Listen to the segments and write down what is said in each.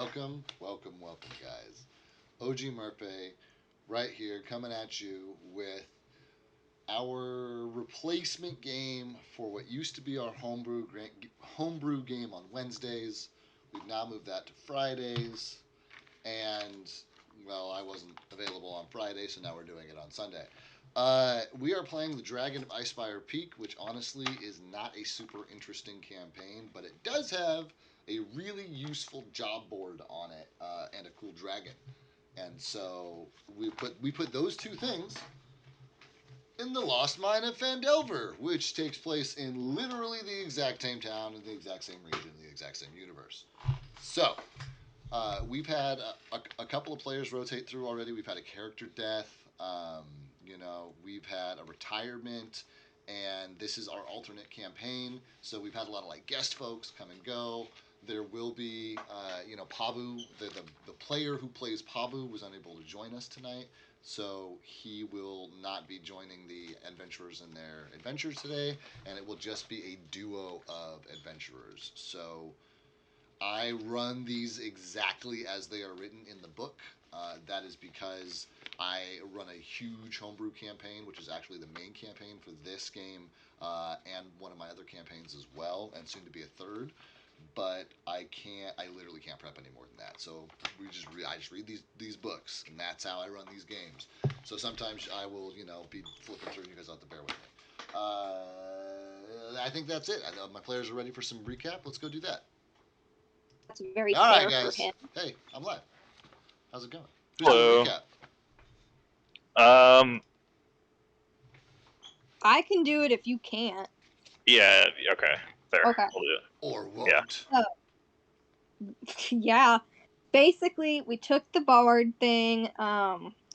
welcome, guys. OG Murphy, right here, coming at you with our replacement game for what used to be our homebrew game on Wednesdays. We've now moved that to Fridays, and well, I wasn't available on Friday, so now we're doing it on Sunday. We are playing the Dragon of Icespire Peak, which honestly is not a super interesting campaign, but it does have a really useful job board on it and a cool dragon. And so we put those two things in the Lost Mine of Fandelver, which takes place in literally the exact same town, in the exact same region, the exact same universe. So we've had a couple of players rotate through already. We've had a character death. We've had a retirement, and this is our alternate campaign. So we've had a lot of like guest folks come and go. There will be, Pabu, the player who plays Pabu was unable to join us tonight, so he will not be joining the adventurers in their adventures today, and it will just be a duo of adventurers. So I run these exactly as they are written in the book. That is because I run a huge homebrew campaign, which is actually the main campaign for this game and one of my other campaigns as well, and soon to be a third. But I literally can't prep any more than that. So I just read these books, and that's how I run these games. So sometimes I will, be flipping through, and you guys have to bear with me. I think that's it. I know my players are ready for some recap. Let's go do that. That's very All right, fair for guys. him. Hey, I'm live. How's it going? Who's Hello. doing recap? I can do it if you can't. Yeah, okay. Fair. Okay. We'll do it. Or won't. Yeah. Basically, we took the bard thing.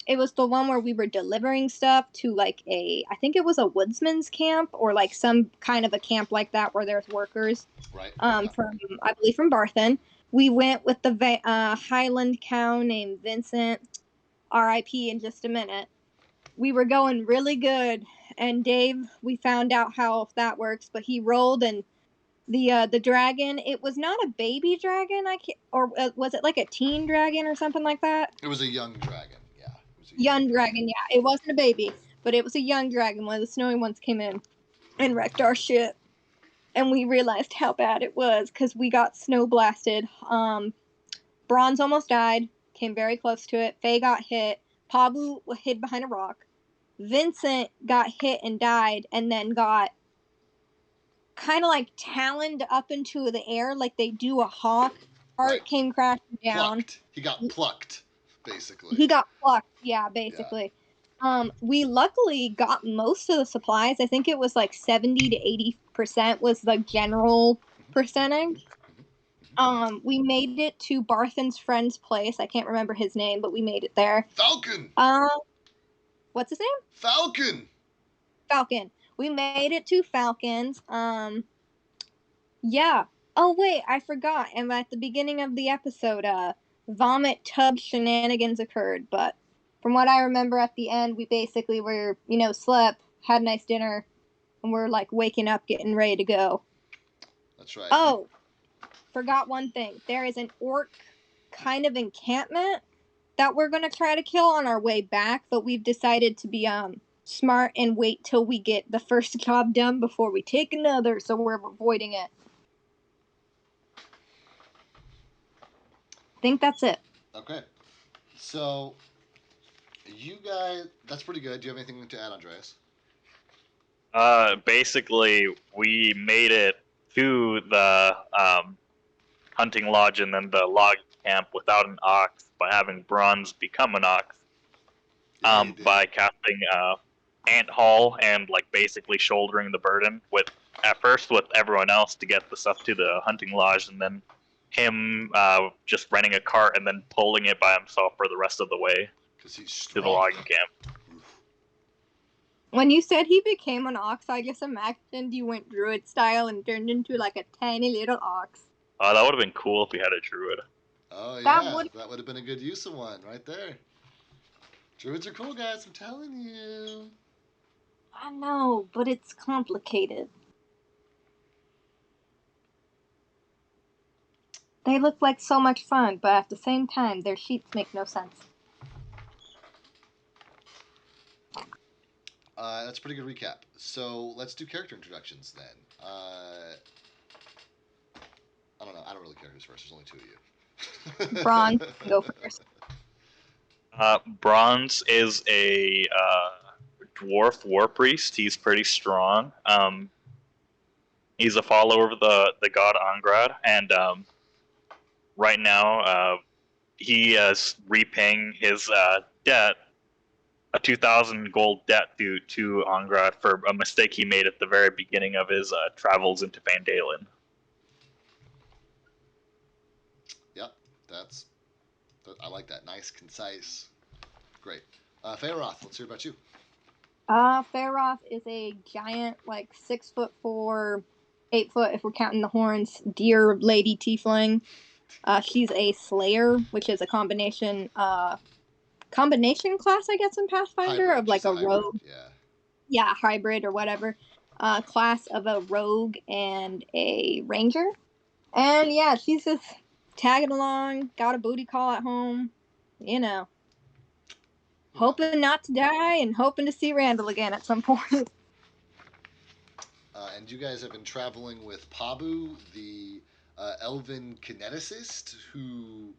It was the one where we were delivering stuff to like I think it was a woodsman's camp or like some kind of a camp like that where there's workers. Right. From I believe from Barthen. We went with the Highland cow named Vincent. R.I.P. in just a minute. We were going really good, and Dave, we found out how that works, but he rolled and the dragon. It was not a baby dragon, or was it like a teen dragon or something like that? It was a young dragon. Yeah. It was a Young dragon, yeah. It wasn't a baby, but it was a young dragon. One of the snowy ones came in and wrecked our ship, and we realized how bad it was because we got snow blasted. Bronze almost died. Came very close to it. Faye got hit. Pablo hid behind a rock. Vincent got hit and died, and then got kind of like taloned up into the air like they do a hawk. Art came crashing down. Plucked. He got plucked, basically. He got plucked, yeah, basically. Yeah. We luckily got most of the supplies. I think it was like 70 to 80% was the general percentage. We made it to Barthen's friend's place. I can't remember his name, but we made it there. Falcon! What's his name? Falcon! Falcon. We made it to Falcon's. Yeah. Oh, wait, I forgot. And at the beginning of the episode, vomit tub shenanigans occurred. But from what I remember at the end, we basically were, slept, had a nice dinner, and we're like waking up, getting ready to go. That's right. Oh, forgot one thing. There is an orc kind of encampment that we're going to try to kill on our way back, but we've decided to be smart and wait till we get the first job done before we take another, so we're avoiding it. I think that's it. Okay. So, you guys, that's pretty good. Do you have anything to add, Andreas? Basically, we made it to the hunting lodge and then the log camp without an ox by having Bronze become an ox. By casting Ant Hall and like basically shouldering the burden at first with everyone else to get the stuff to the hunting lodge, and then him just renting a cart and then pulling it by himself for the rest of the way to the logging camp. When you said he became an ox, I just imagined you went druid style and turned into like a tiny little ox. That would have been cool if we had a druid. Oh yeah, that would have been a good use of one right there. Druids are cool, guys, I'm telling you. I know, but it's complicated. They look like so much fun, but at the same time, their sheets make no sense. That's a pretty good recap. So let's do character introductions then. I don't know. I don't really care who's first. There's only two Bronze, of you. go first. Bronze is a dwarf war priest. He's pretty strong. He's a follower of the god Angrad, and right now he is repaying his debt, a 2,000 gold debt to Angrad for a mistake he made at the very beginning of his travels into Van Dalen. Yep, I like that. Nice, concise, great. Feyroth, let's hear about you. Feyroth is a giant, like 6'4", 8 foot if we're counting the horns, deer lady tiefling. She's a slayer, which is a combination class, I guess, in Pathfinder Hybrid. of like She's a hybrid, rogue. yeah. Yeah, hybrid or whatever. Class of a rogue and a ranger. And yeah, she's just tagging along, got a booty call at home, you know. Hoping not to die and hoping to see Randall again at some point. And you guys have been traveling with Pabu, the elven kineticist, who,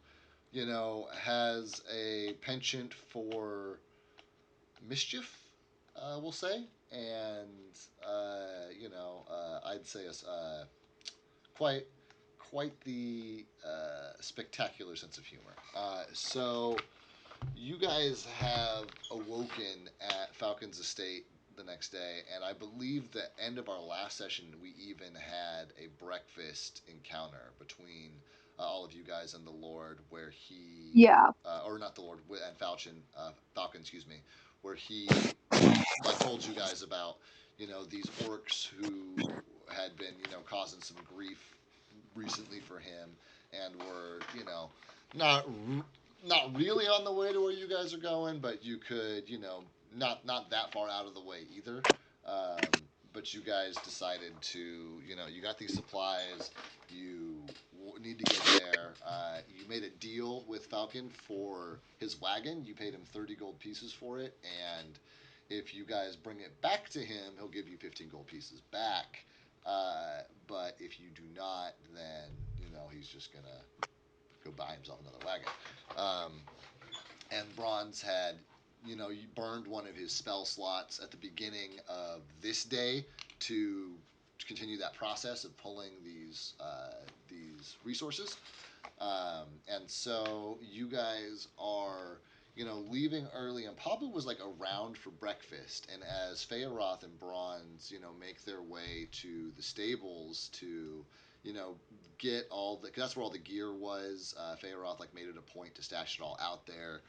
has a penchant for mischief, we'll say, and I'd say quite quite the spectacular sense of humor. So you guys have awoken at Falcon's estate the next day, and I believe the end of our last session, we even had a breakfast encounter between all of you guys and the Lord, where he, Yeah. or not the Lord, and Falcon, excuse me, where he like told you guys about these orcs who had been causing some grief recently for him, and were not not really on the way to where you guys are going, but you could not that far out of the way either. But you guys decided to you got these supplies, you need to get there. You made a deal with Falcon for his wagon. You paid him 30 gold pieces for it, and if you guys bring it back to him, he'll give you 15 gold pieces back. But if you do not, then he's just gonna go buy himself another wagon. And Bronze had, you burned one of his spell slots at the beginning of this day to continue that process of pulling these resources. And so you guys are leaving early, and Pablo was like around for breakfast. And as Feyroth and Bronze, make their way to the stables to, get all the, cause that's where all the gear was. Feyroth like made it a point to stash it all out there.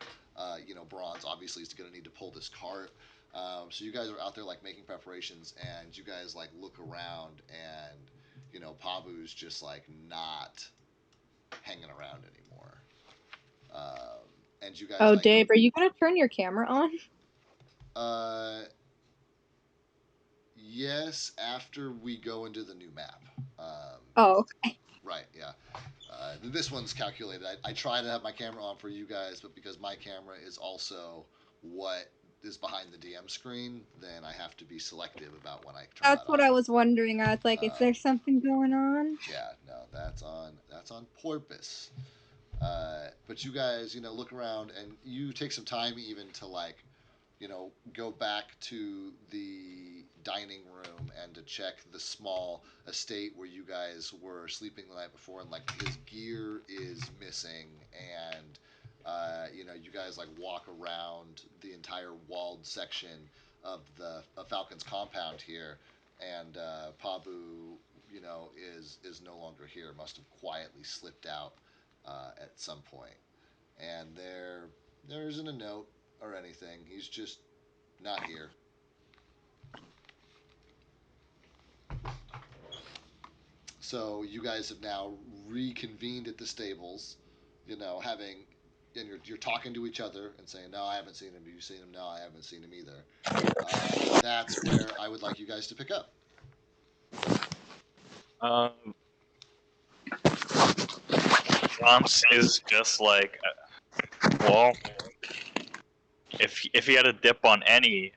Bronze obviously is going to need to pull this cart. So you guys are out there like making preparations, and you guys like look around, and Pabu's just like not hanging around anymore. And you guys Oh, like, Dave, are you gonna turn your camera on? yes, after we go into the new map. Oh, okay. Right, yeah. This one's calculated. I try to have my camera on for you guys, but because my camera is also what is behind the DM screen, then I have to be selective about when I turn That's that what on. I was wondering. I was like, is there something going on? Yeah, no, that's on purpose. But you guys, look around, and you take some time even to like, go back to the dining room and to check the small estate where you guys were sleeping the night before, and like his gear is missing, and you guys like walk around the entire walled section of Falcon's compound here, and Pabu, is no longer here. Must have quietly slipped out at some point, and there isn't a note or anything. He's just not here. So you guys have now reconvened at the stables, having, and you're talking to each other and saying, "No, I haven't seen him. Have you seen him? No, I haven't seen him either." That's where I would like you guys to pick up. Um, Bronze is just like, well, if he had a dip on any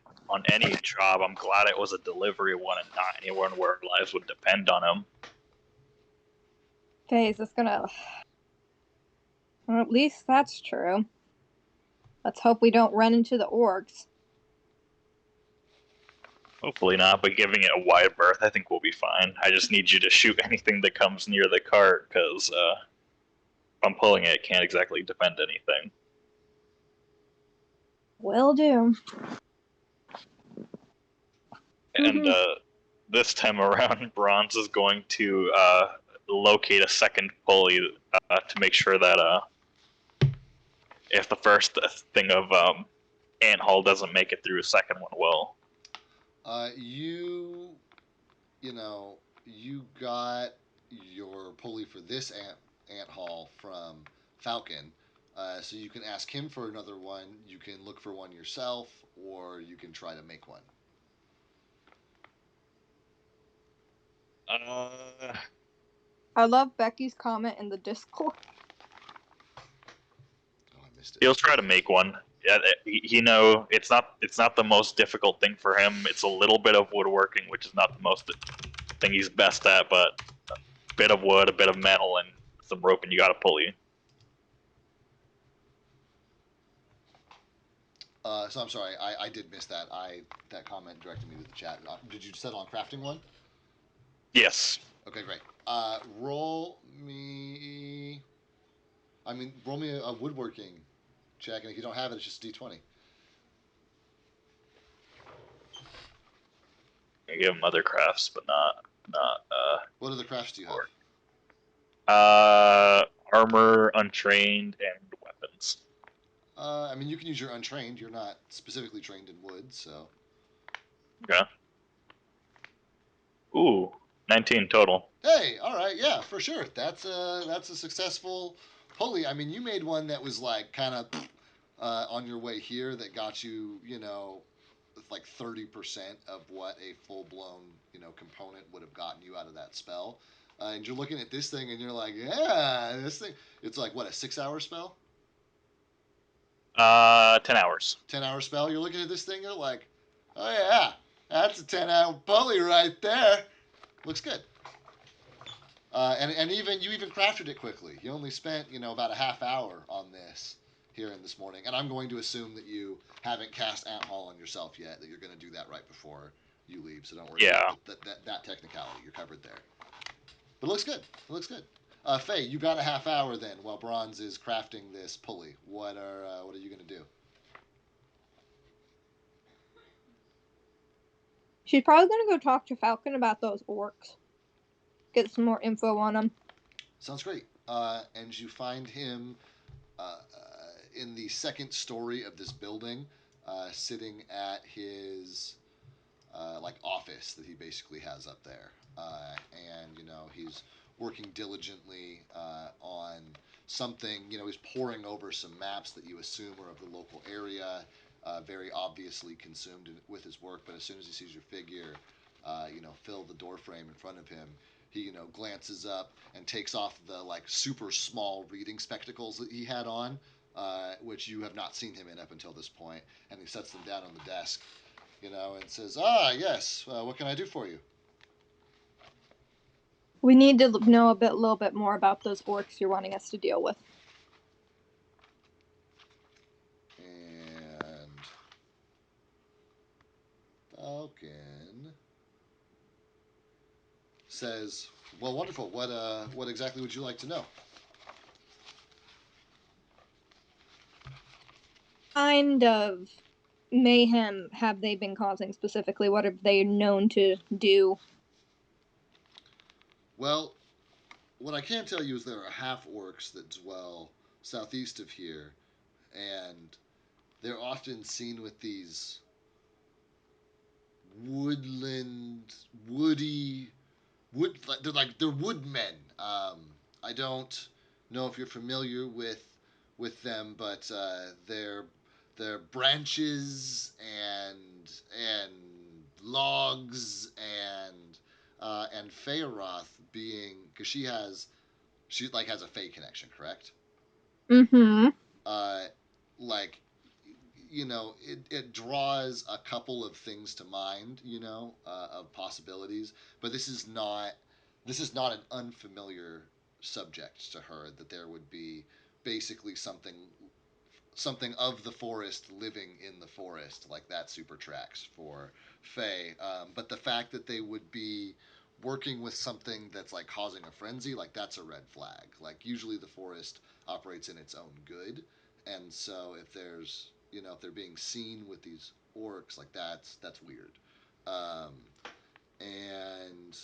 job, I'm glad it was a delivery one and not anyone where lives would depend on him. Phase is gonna. Well, at least that's true. Let's hope we don't run into the orcs. Hopefully not, but giving it a wide berth, I think we'll be fine. I just need you to shoot anything that comes near the cart, because if I'm pulling it can't exactly defend anything. Will do. And this time around, Bronze is going to locate a second pulley to make sure that if the first thing of ant hull doesn't make it through, a second one will. You got your pulley for this ant haul from Falcon. So you can ask him for another one. You can look for one yourself, or you can try to make one. I love Becky's comment in the Discord. Oh, I missed it. He'll try to make one. Yeah, it's not the most difficult thing for him. It's a little bit of woodworking, which is not the most thing he's best at, but a bit of wood, a bit of metal, and some rope, and you got a pulley. So I'm sorry, I did miss that. That comment directed me to the chat. Did you settle on crafting one? Yes. Okay, great. Roll me a woodworking check, and if you don't have it, it's just D20. I give him other crafts, but not. What other crafts do you have? Armor, untrained, and weapons. You can use your untrained. You're not specifically trained in wood, so. Okay. Ooh, 19 total. Hey, all right, yeah, for sure. That's a successful pulley. You made one that was like kind of on your way here that got you, like 30% of what a full blown, component would have gotten you out of that spell. And you're looking at this thing and you're like, yeah, this thing. It's like what, a 6-hour spell? 10 hours. 10-hour spell. You're looking at this thing. You're like, oh yeah, that's a 10-hour pulley right there. Looks good. And you even crafted it quickly. You only spent about a half hour on this here in this morning. And I'm going to assume that you haven't cast Ant Hall on yourself yet. That you're going to do that right before you leave. So don't worry. Yeah. About that technicality. You're covered there. But it looks good. It looks good. Faye, you got a half hour then while Bronze is crafting this pulley. What are you going to do? She's probably gonna go talk to Falcon about those orcs. Get some more info on them. Sounds great. And you find him in the second story of this building, sitting at his office that he basically has up there, and he's working diligently on something. He's poring over some maps that you assume are of the local area. Very obviously consumed with his work, but as soon as he sees your figure, fill the door frame in front of him, he glances up and takes off the super small reading spectacles that he had on, which you have not seen him in up until this point, and he sets them down on the desk, and says, yes, what can I do for you? We need to know a little bit more about those orcs you're wanting us to deal with. And Falcon says, well, wonderful. What exactly would you like to know? Kind of mayhem have they been causing specifically? What are they known to do? Well, what I can tell you is there are half-orcs that dwell southeast of here, and they're often seen with these woody they're woodmen. I don't know if you're familiar with them, but they're branches and logs and Fearoth being, because she has She like has a Fey connection, correct? Mm-hmm. Uh, like it draws a couple of things to mind, of possibilities, but this is not an unfamiliar subject to her. That there would be basically something of the forest living in the forest, like that super tracks for Faye. But the fact that they would be working with something that's like causing a frenzy, like that's a red flag. Like usually the forest operates in its own good, and so if they're being seen with these orcs, like that's weird. Um, and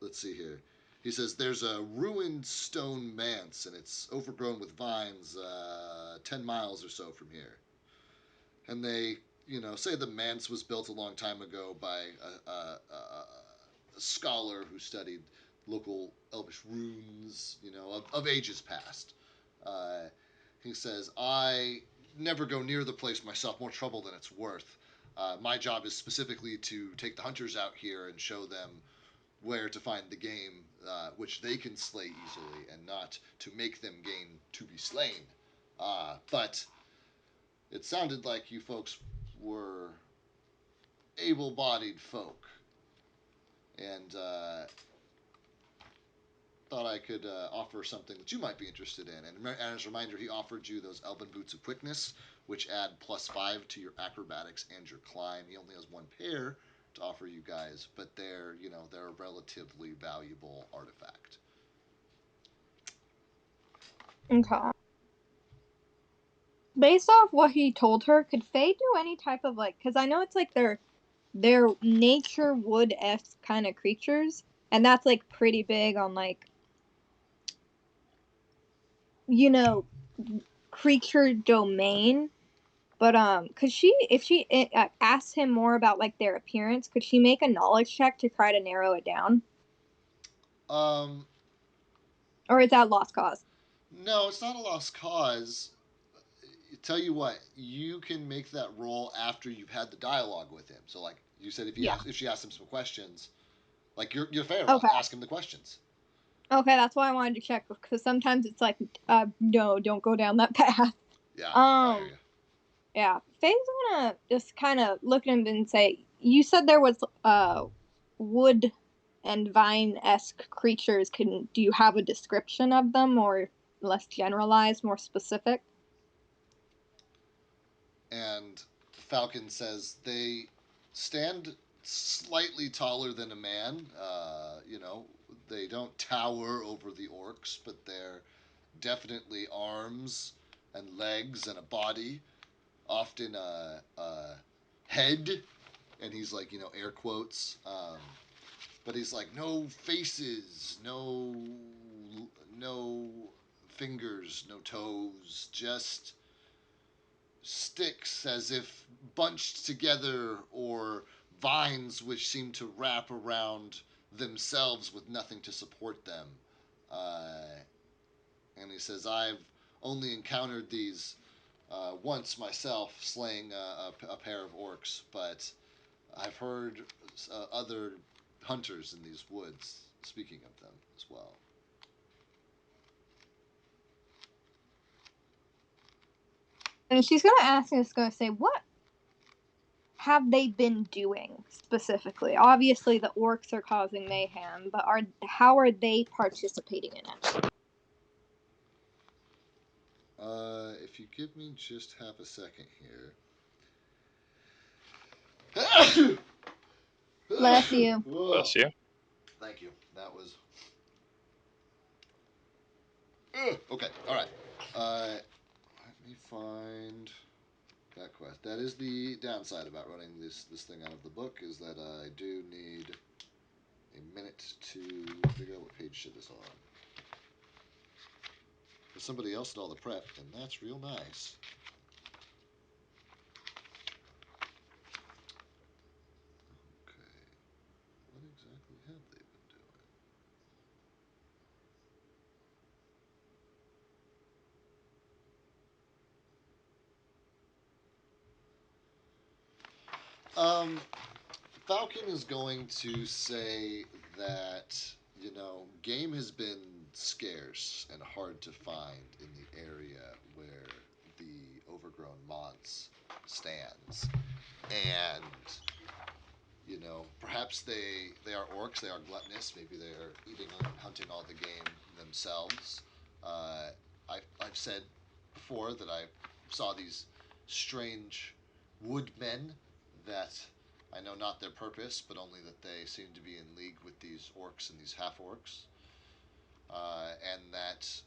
let's see here. He says there's a ruined stone manse and it's overgrown with vines 10 miles or so from here. And they, say the manse was built a long time ago by a scholar who studied local elvish runes, of ages past. Uh, he says, I never go near the place myself, more trouble than it's worth. My job is specifically to take the hunters out here and show them where to find the game which they can slay easily, and not to make them game to be slain. But it sounded like you folks were able-bodied folk, and thought I could offer something that you might be interested in. And as a reminder, he offered you those Elven Boots of Quickness, which add +5 to your acrobatics and your climb. He only has one pair to offer you guys, but they're a relatively valuable artifact. Okay. Based off what he told her, could Faye do any type of like? Because I know it's like their nature wood esque kind of creatures, and that's like pretty big on like you know creature domain. But could she, if she asked him more about like their appearance, could she make a knowledge check to try to narrow it down, Um, or is that lost cause? no, it's not a lost cause. Tell you what, you can make that roll after you've had the dialogue with him. So, like you said, Yeah. if she asked him some questions, like you're fair. Okay. Ask him the questions. Okay, that's why I wanted to check because sometimes it's like, no, don't go down that path. Yeah, I hear Um, you. yeah, Faye's gonna just kind of look at him and say, "You said there was wood and vine esque creatures. Do you have a description of them, or less generalized, more specific?" And Falcon says they stand slightly taller than a man. They don't tower over the orcs, but they're definitely arms and legs and a body, often a head. And he's like, air quotes. But he's like, no faces, no fingers, no toes, just sticks as if bunched together, or vines which seem to wrap around themselves with nothing to support them. Uh, and he says, I've only encountered these once myself, slaying a pair of orcs, but I've heard other hunters in these woods speaking of them as well. And she's gonna ask and it's gonna say, "What have they been doing specifically? Obviously, the orcs are causing mayhem, but how are they participating in it?" If you give me just half a second here. Bless you. Bless you. Thank you. That was okay. All right. Let me find that quest. That is the downside about running this thing out of the book, is that I do need a minute to figure out what page shit is on. If somebody else did all the prep, and that's real nice. Okay. What exactly have they been doing? Falcon is going to say that game has been scarce and hard to find in the area where the overgrown Mons stands. And perhaps they are orcs. They are gluttonous. Maybe they are eating and hunting all the game themselves. Uh, I've said before that I saw these strange woodmen that I know not their purpose, but only that they seem to be in league with these orcs and these half orcs, and that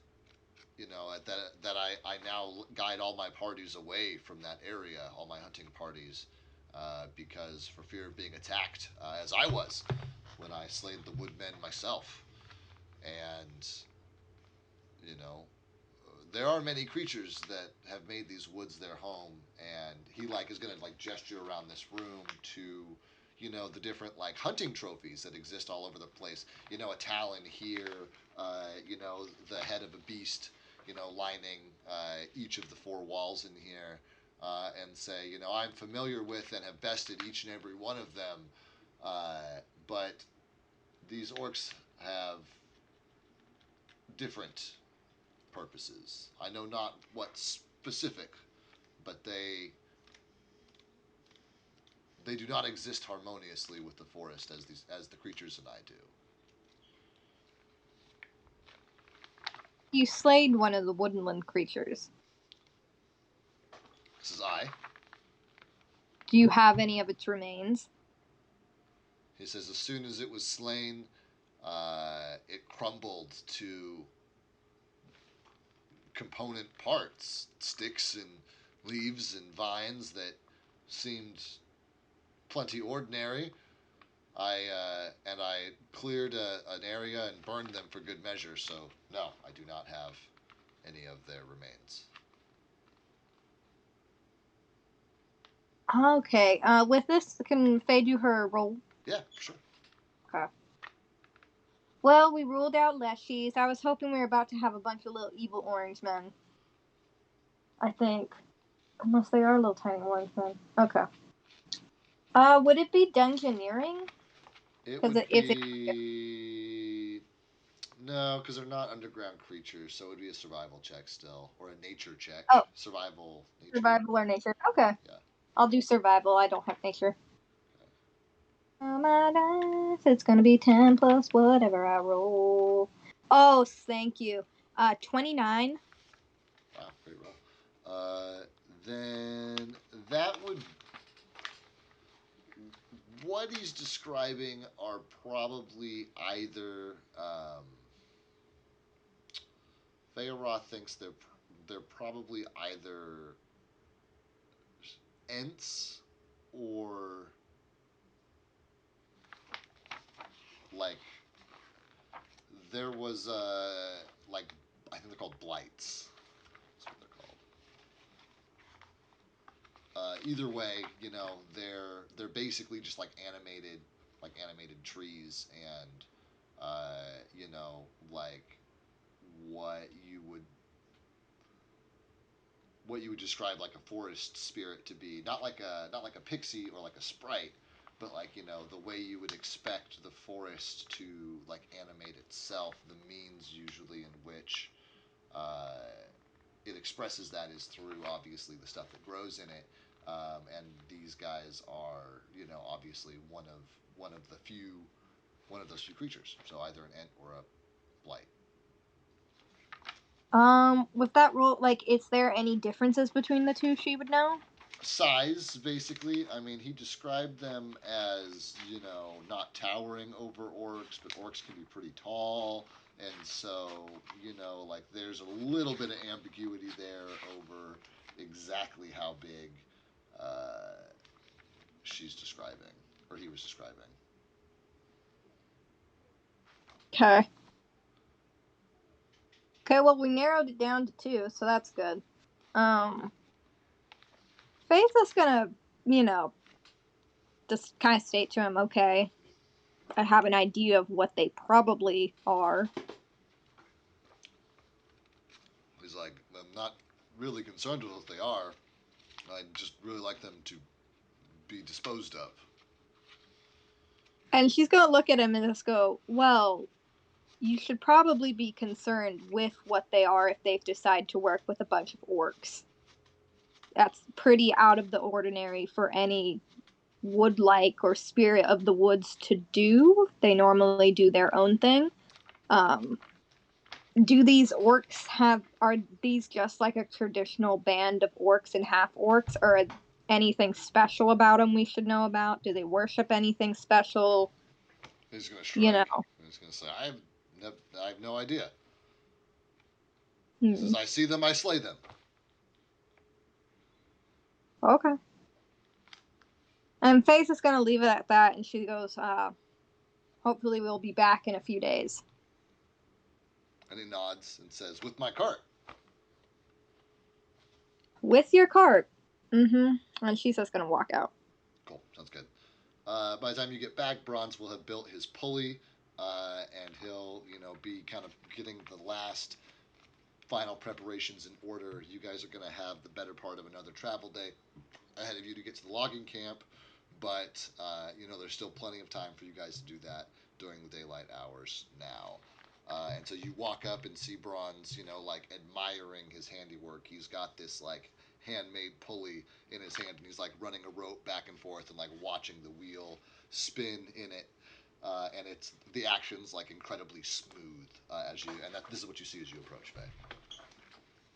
I now guide all my parties away from that area, all my hunting parties, because for fear of being attacked, as I was when I slayed the woodmen myself. And, you know, there are many creatures that have made these woods their home, and he is gonna gesture around this room to the different hunting trophies that exist all over the place. A talon here, the head of a beast, lining each of the four walls in here, and say, I'm familiar with and have bested each and every one of them, but these orcs have different purposes. I know not what specific, but they do not exist harmoniously with the forest as the creatures and I do. You slayed one of the woodland creatures. This is I. Do you have any of its remains? He says, as soon as it was slain, it crumbled to component parts, sticks and leaves and vines that seemed plenty ordinary. I cleared an area and burned them for good measure. So no, I do not have any of their remains. Okay. With this, can Faye do her roll? Yeah, sure. Okay. Well, we ruled out Leshies. I was hoping we were about to have a bunch of little evil orange men. I think. Unless they are little tiny orange men. Okay. Would it be dungeoneering? It would be... No, because they're not underground creatures, so it would be a survival check still, or a nature check. Oh. Survival, nature. Survival or nature. Okay. Yeah. I'll do survival. I don't have nature. Oh my life, it's gonna be 10 plus whatever I roll. Oh, thank you. 29. Wow, great roll. Then that would... What he's describing are probably either... Fearoth thinks they're probably either Ents or there was I think they're called blights. That's what they're called. Either way, they're basically just animated trees, and what you would describe like a forest spirit to be, not like a pixie or like a sprite, but the way you would expect the forest to animate itself. The means usually in which it expresses that is through obviously the stuff that grows in it, and these guys are obviously one of those few creatures. So either an ent or a blight. With that roll, is there any differences between the two she would know? Size, basically. I mean, he described them as, not towering over orcs, but orcs can be pretty tall. And so, there's a little bit of ambiguity there over exactly how big she's describing, or he was describing. Okay. Okay, well, we narrowed it down to 2, so that's good. Faith is gonna, just kind of state to him, okay, I have an idea of what they probably are. He's like, I'm not really concerned with what they are. I'd just really like them to be disposed of. And she's gonna look at him and just go, well, you should probably be concerned with what they are if they decide to work with a bunch of orcs. That's pretty out of the ordinary for any wood-like or spirit of the woods to do. They normally do their own thing. Do these orcs are these just like a traditional band of orcs and half-orcs, or anything special about them we should know about? Do they worship anything special? He's gonna shrug. You know. He's gonna say, I have no idea. Hmm. He says, I see them, I slay them. Okay. And Faith is going to leave it at that, and she goes, hopefully we'll be back in a few days. And he nods and says, with my cart. With your cart. Mm-hmm. And she's just going to walk out. Cool. Sounds good. By the time you get back, Bronze will have built his pulley, and he'll, be kind of getting the last final preparations in order. You guys are going to have the better part of another travel day ahead of you to get to the logging camp, but, there's still plenty of time for you guys to do that during the daylight hours now. And so you walk up and see Bronze, admiring his handiwork. He's got this, handmade pulley in his hand, and he's, running a rope back and forth and, watching the wheel spin in it. And the action's, incredibly smooth this is what you see as you approach, Faye.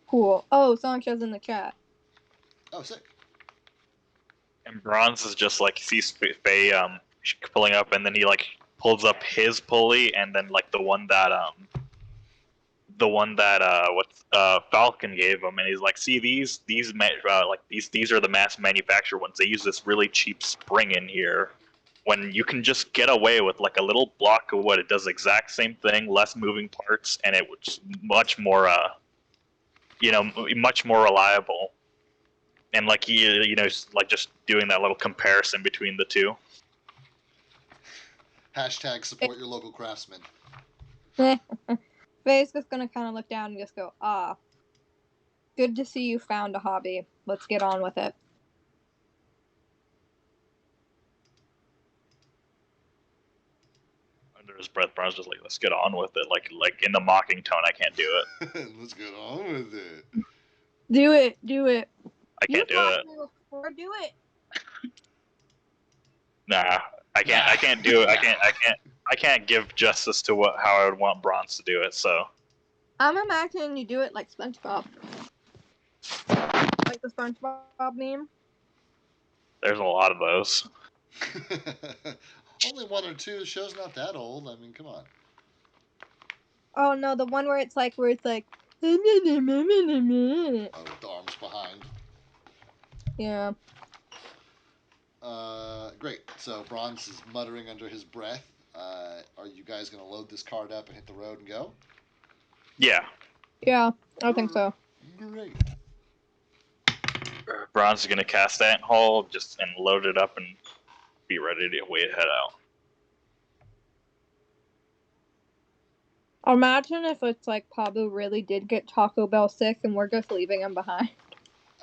Cool. Oh, Sancho's in the chat. Oh, sick. And Bronze is just sees Faye pulling up, and then he pulls up his pulley, and then the one that Falcon gave him, and he's like, see these are the mass manufactured ones. They use this really cheap spring in here. When you can just get away with a little block of wood, it does the exact same thing, less moving parts, and it was much more much more reliable. And just doing that little comparison between the two. Hashtag support your local craftsman. Faye's just gonna kind of look down and just go, good to see you found a hobby. Let's get on with it. Under his breath, Brown's just let's get on with it. Like in the mocking tone, I can't do it. Let's get on with it. Do it. I can't do it. Do it. Nah, I can't do it. I can't give justice to how I would want Bronze to do it. So I'm imagining you do it like SpongeBob, like the SpongeBob meme. There's a lot of those. Only one or two. The show's not that old. I mean, come on. Oh no, the one where it's like. Oh, with the arms behind. Yeah. Great. So Bronze is muttering under his breath. Are you guys going to load this cart up and hit the road and go? Yeah. Yeah, I think so. Great. Bronze is gonna cast Ant Hole and load it up and be ready to head out. Imagine if it's like Pablo really did get Taco Bell sick and we're just leaving him behind.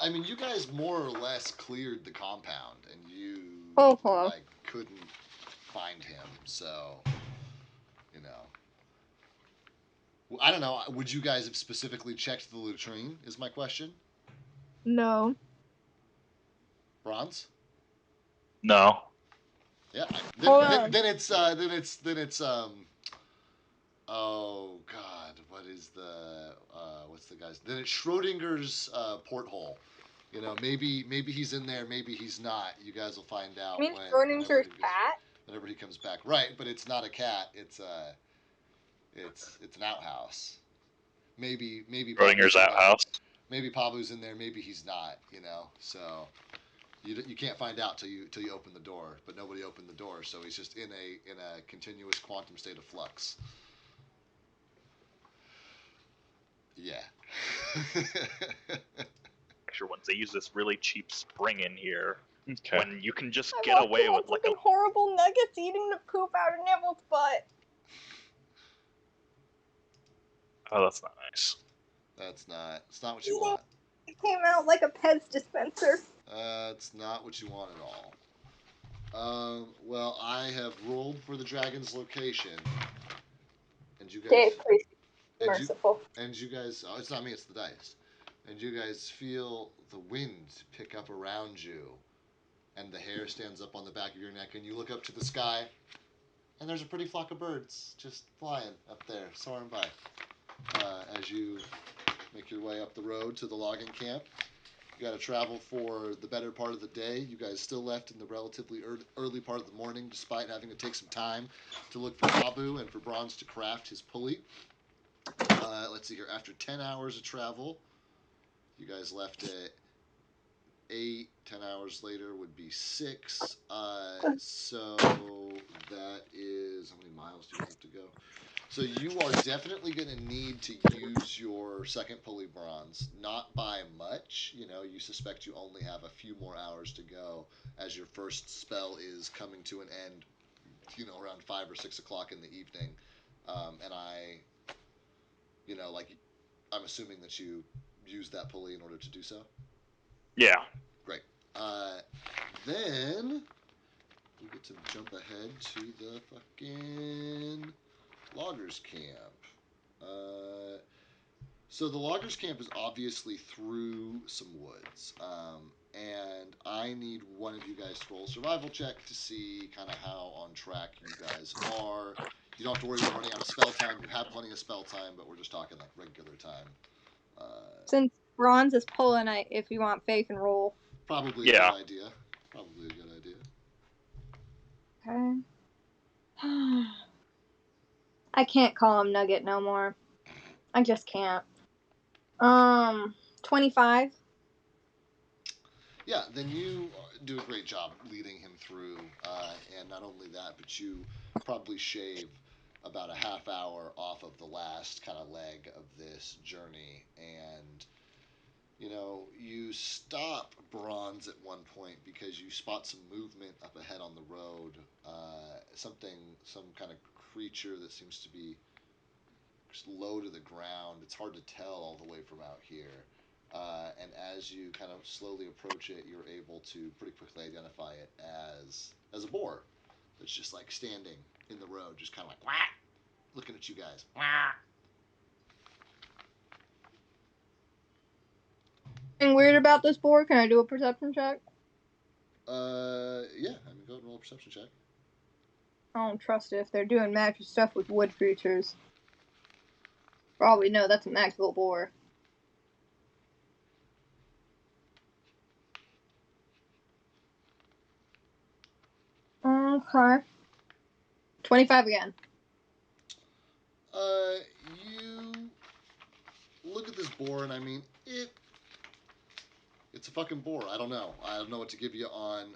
I mean, you guys more or less cleared the compound, and you couldn't find him. So, well, I don't know. Would you guys have specifically checked the latrine? Is my question. No. Bronze? No. Yeah. Then it's oh God, what's the guy's? Then it's Schrodinger's porthole. Maybe he's in there, maybe he's not. You guys will find out. You mean Schrodinger's cat? Whenever he comes back, right? But it's not a cat. It's an outhouse. Maybe Schrodinger's outhouse. Maybe Pablo's in there. Maybe he's not. So you can't find out till you open the door. But nobody opened the door, so he's just in a continuous quantum state of flux. Yeah. Sure, ones they use this really cheap spring in here. Okay. When you can just get away with a horrible nuggets eating the poop out of Neville's butt. Oh, that's not nice. It's not what you want. It came out like a Pez dispenser. It's not what you want at all. Well, I have rolled for the dragon's location, and you Okay, guys please be and you merciful. and you guys. Oh, it's not me. It's the dice. And you guys feel the wind pick up around you, and the hair stands up on the back of your neck, and you look up to the sky, and there's a pretty flock of birds just flying up there, soaring by. As you make your way up the road to the logging camp, you got to travel for the better part of the day. You guys still left in the relatively early part of the morning, despite having to take some time to look for Abu and for Bronze to craft his pulley. Let's see here. After 10 hours of travel, you guys left at 8. 10 hours later would be 6. So that is, how many miles do you have to go? So you are definitely going to need to use your second pulley bronze, not by much. You suspect you only have a few more hours to go as your first spell is coming to an end, around 5 or 6 o'clock in the evening. And I'm assuming that you use that pulley in order to do so. Yeah. Great. Then we get to jump ahead to the fucking loggers camp. So the loggers camp is obviously through some woods, and I need one of you guys to roll a survival check to see kind of how on track you guys are. You don't have to worry about running out of spell time. You have plenty of spell time, but we're just talking like regular time. Since Bronze is pulling, if you want, Faye can roll. Probably a good idea. Probably a good idea. Okay. I can't call him Nugget no more. I just can't. 25. Yeah, then you do a great job leading him through, and not only that, but you probably shave about a half hour off of the last kind of leg of this journey, and you stop Bronze at one point because you spot some movement up ahead on the road. Some kind of creature that seems to be just low to the ground. It's hard to tell all the way from out here. And as you kind of slowly approach it, you're able to pretty quickly identify it as a boar that's just like standing in the road, just kind of like whack, looking at you guys. Whack. Anything weird about this boar? Can I do a perception check? Yeah. I mean, go ahead and roll a perception check. I don't trust it if they're doing magic stuff with wood creatures. Probably no, that's a magical boar. Okay. 25 again. You look at this boar, and I mean, it's a fucking boar. I don't know what to give you on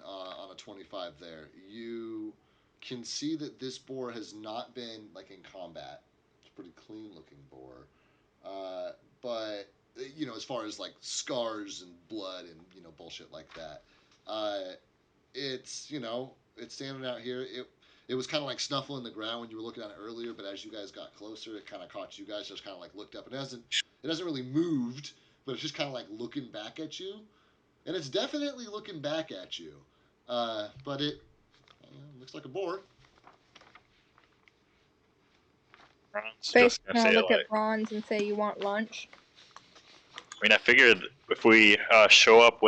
a 25 there. You can see that this boar has not been like in combat. It's a pretty clean looking boar, but as far as like scars and blood and bullshit like that, it's it's standing out here. It was kind of like snuffling the ground when you were looking at it earlier, but as you guys got closer, it kind of caught you guys. Just kind of like looked up. It hasn't really moved, but it's just kind of like looking back at you, and it's definitely looking back at you. But it looks like a boar. Faye's gonna look at Bronze and say, "You want lunch?" I mean, I figured if we show up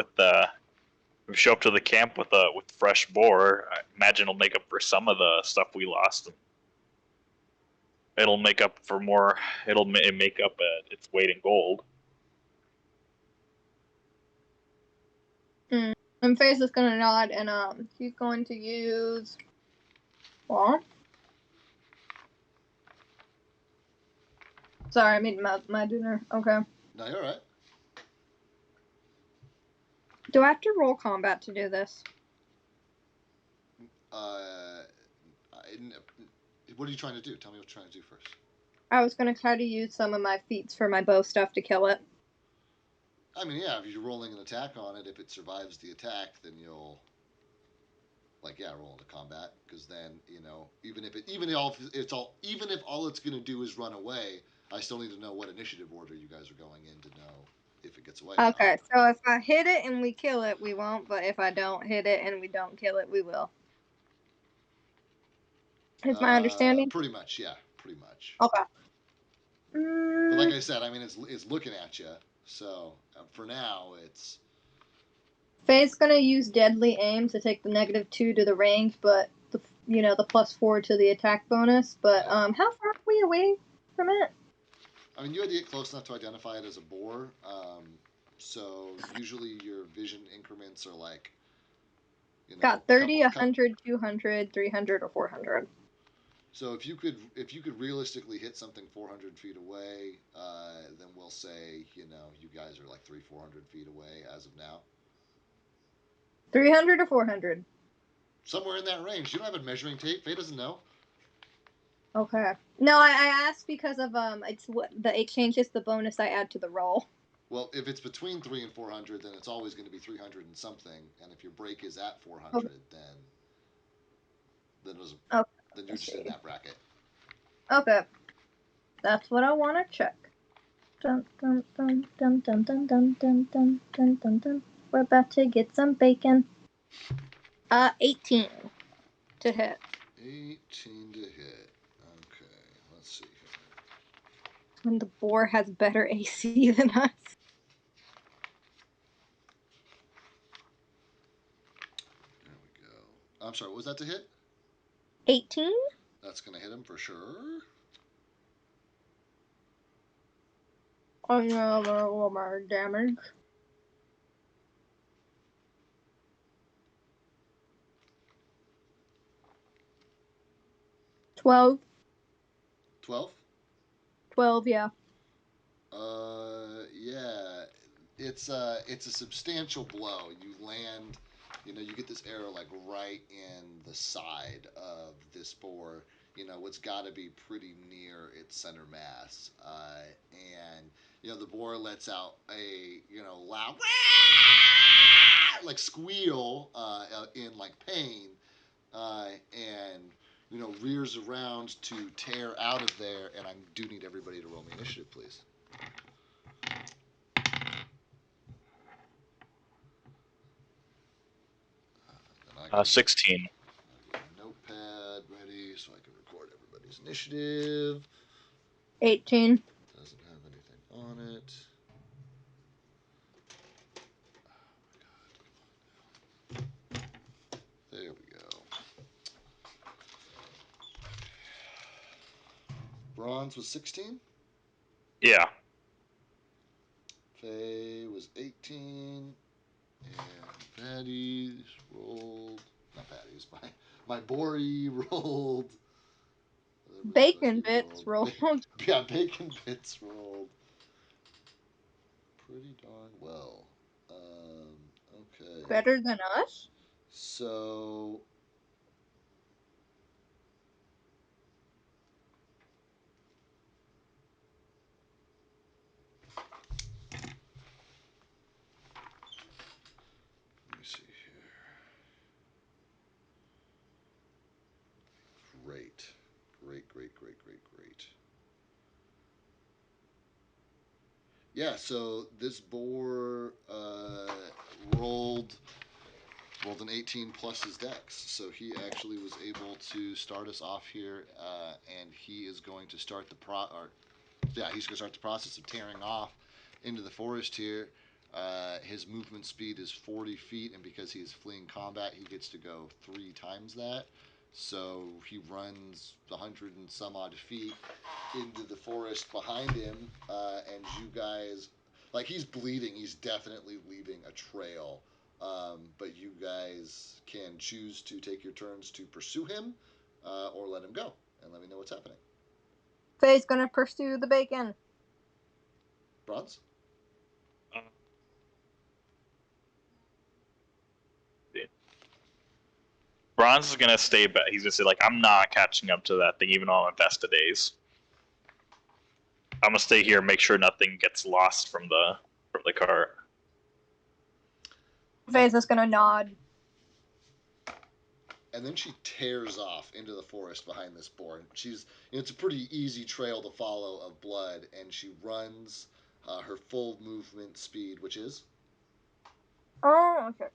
to the camp with fresh boar, I imagine it'll make up for some of the stuff we lost. It'll make up for more. It'll make up its weight in gold. And Faye's just gonna nod, and he's going to use. What? Sorry, I made my dinner. Okay. No, you're all right. Do I have to roll combat to do this? What are you trying to do? Tell me what you're trying to do first. I was gonna try to use some of my feats for my bow stuff to kill it. I mean, yeah, if you're rolling an attack on it, if it survives the attack, then you'll roll into combat, because then even if all it's gonna do is run away, I still need to know what initiative order you guys are going in to know if it gets away. Okay, so if I hit it and we kill it, we won't. But if I don't hit it and we don't kill it, we will. Is my understanding? Pretty much, yeah. pretty much. Okay. But like I said, I mean, it's looking at you. So for now, it's Faye's gonna use deadly aim to take the -2 to the range, but the the +4 to the attack bonus. But yeah. how far are we away from it? I mean, you had to get close enough to identify it as a boar. So usually your vision increments are like, Got a 30, couple. 100, 200, 300, or 400. So if you could realistically hit something 400 feet away, then we'll say you guys are like 400 feet away as of now. 300 or 400. Somewhere in that range. You don't have a measuring tape. Faye doesn't know. Okay. No, I asked because of it's what it changes the bonus I add to the roll. Well, if it's between 3 and 400, then it's always going to be 300 and something. And if your break is at 400, Okay. then Okay. then you're just in that bracket. Okay. That's what I want to check. Dun, dun, dun, dun, dun, dun, dun, dun, dun, dun, dun, dun. We're about to get some bacon. 18 to hit. 18 to hit. Okay, let's see here. And the boar has better AC than us. There we go. I'm sorry, what was that to hit? 18? That's going to hit him for sure. Another little more damage. 12. 12? 12, yeah. Yeah. It's a substantial blow. You land, you get this arrow like right in the side of this boar. What's got to be pretty near its center mass. And the boar lets out a loud like squeal in like pain, and rears around to tear out of there. And I do need everybody to roll me initiative, please. 16. Get a notepad ready so I can record everybody's initiative. 18. Doesn't have anything on it. Oh my god. There we go. Bronze was 16. Yeah. Faye was 18. And Patty's rolled. Not Patty's. My Bori rolled. Bacon bits rolled. Yeah, bacon bits rolled pretty darn well. Okay. Better than us? So let me see here. Great. Great. Yeah, so this boar rolled an 18 plus his dex, so he actually was able to start us off here, and he is going to start he's going to start the process of tearing off into the forest here. His movement speed is 40 feet, and because he is fleeing combat, he gets to go 3 times that. So he runs 100 and some odd feet into the forest behind him, and you guys, like, he's bleeding. He's definitely leaving a trail. But you guys can choose to take your turns to pursue him, or let him go, and let me know what's happening. Faye's gonna pursue the bacon. Bronze? Bronze is gonna stay back. He's gonna say like, I'm not catching up to that thing, even though I'm Infesta days. I'm gonna stay here, and make sure nothing gets lost from the cart. Faye's just gonna nod. And then she tears off into the forest behind this boar. It's a pretty easy trail to follow of blood, and she runs her full movement speed, which is Oh, okay.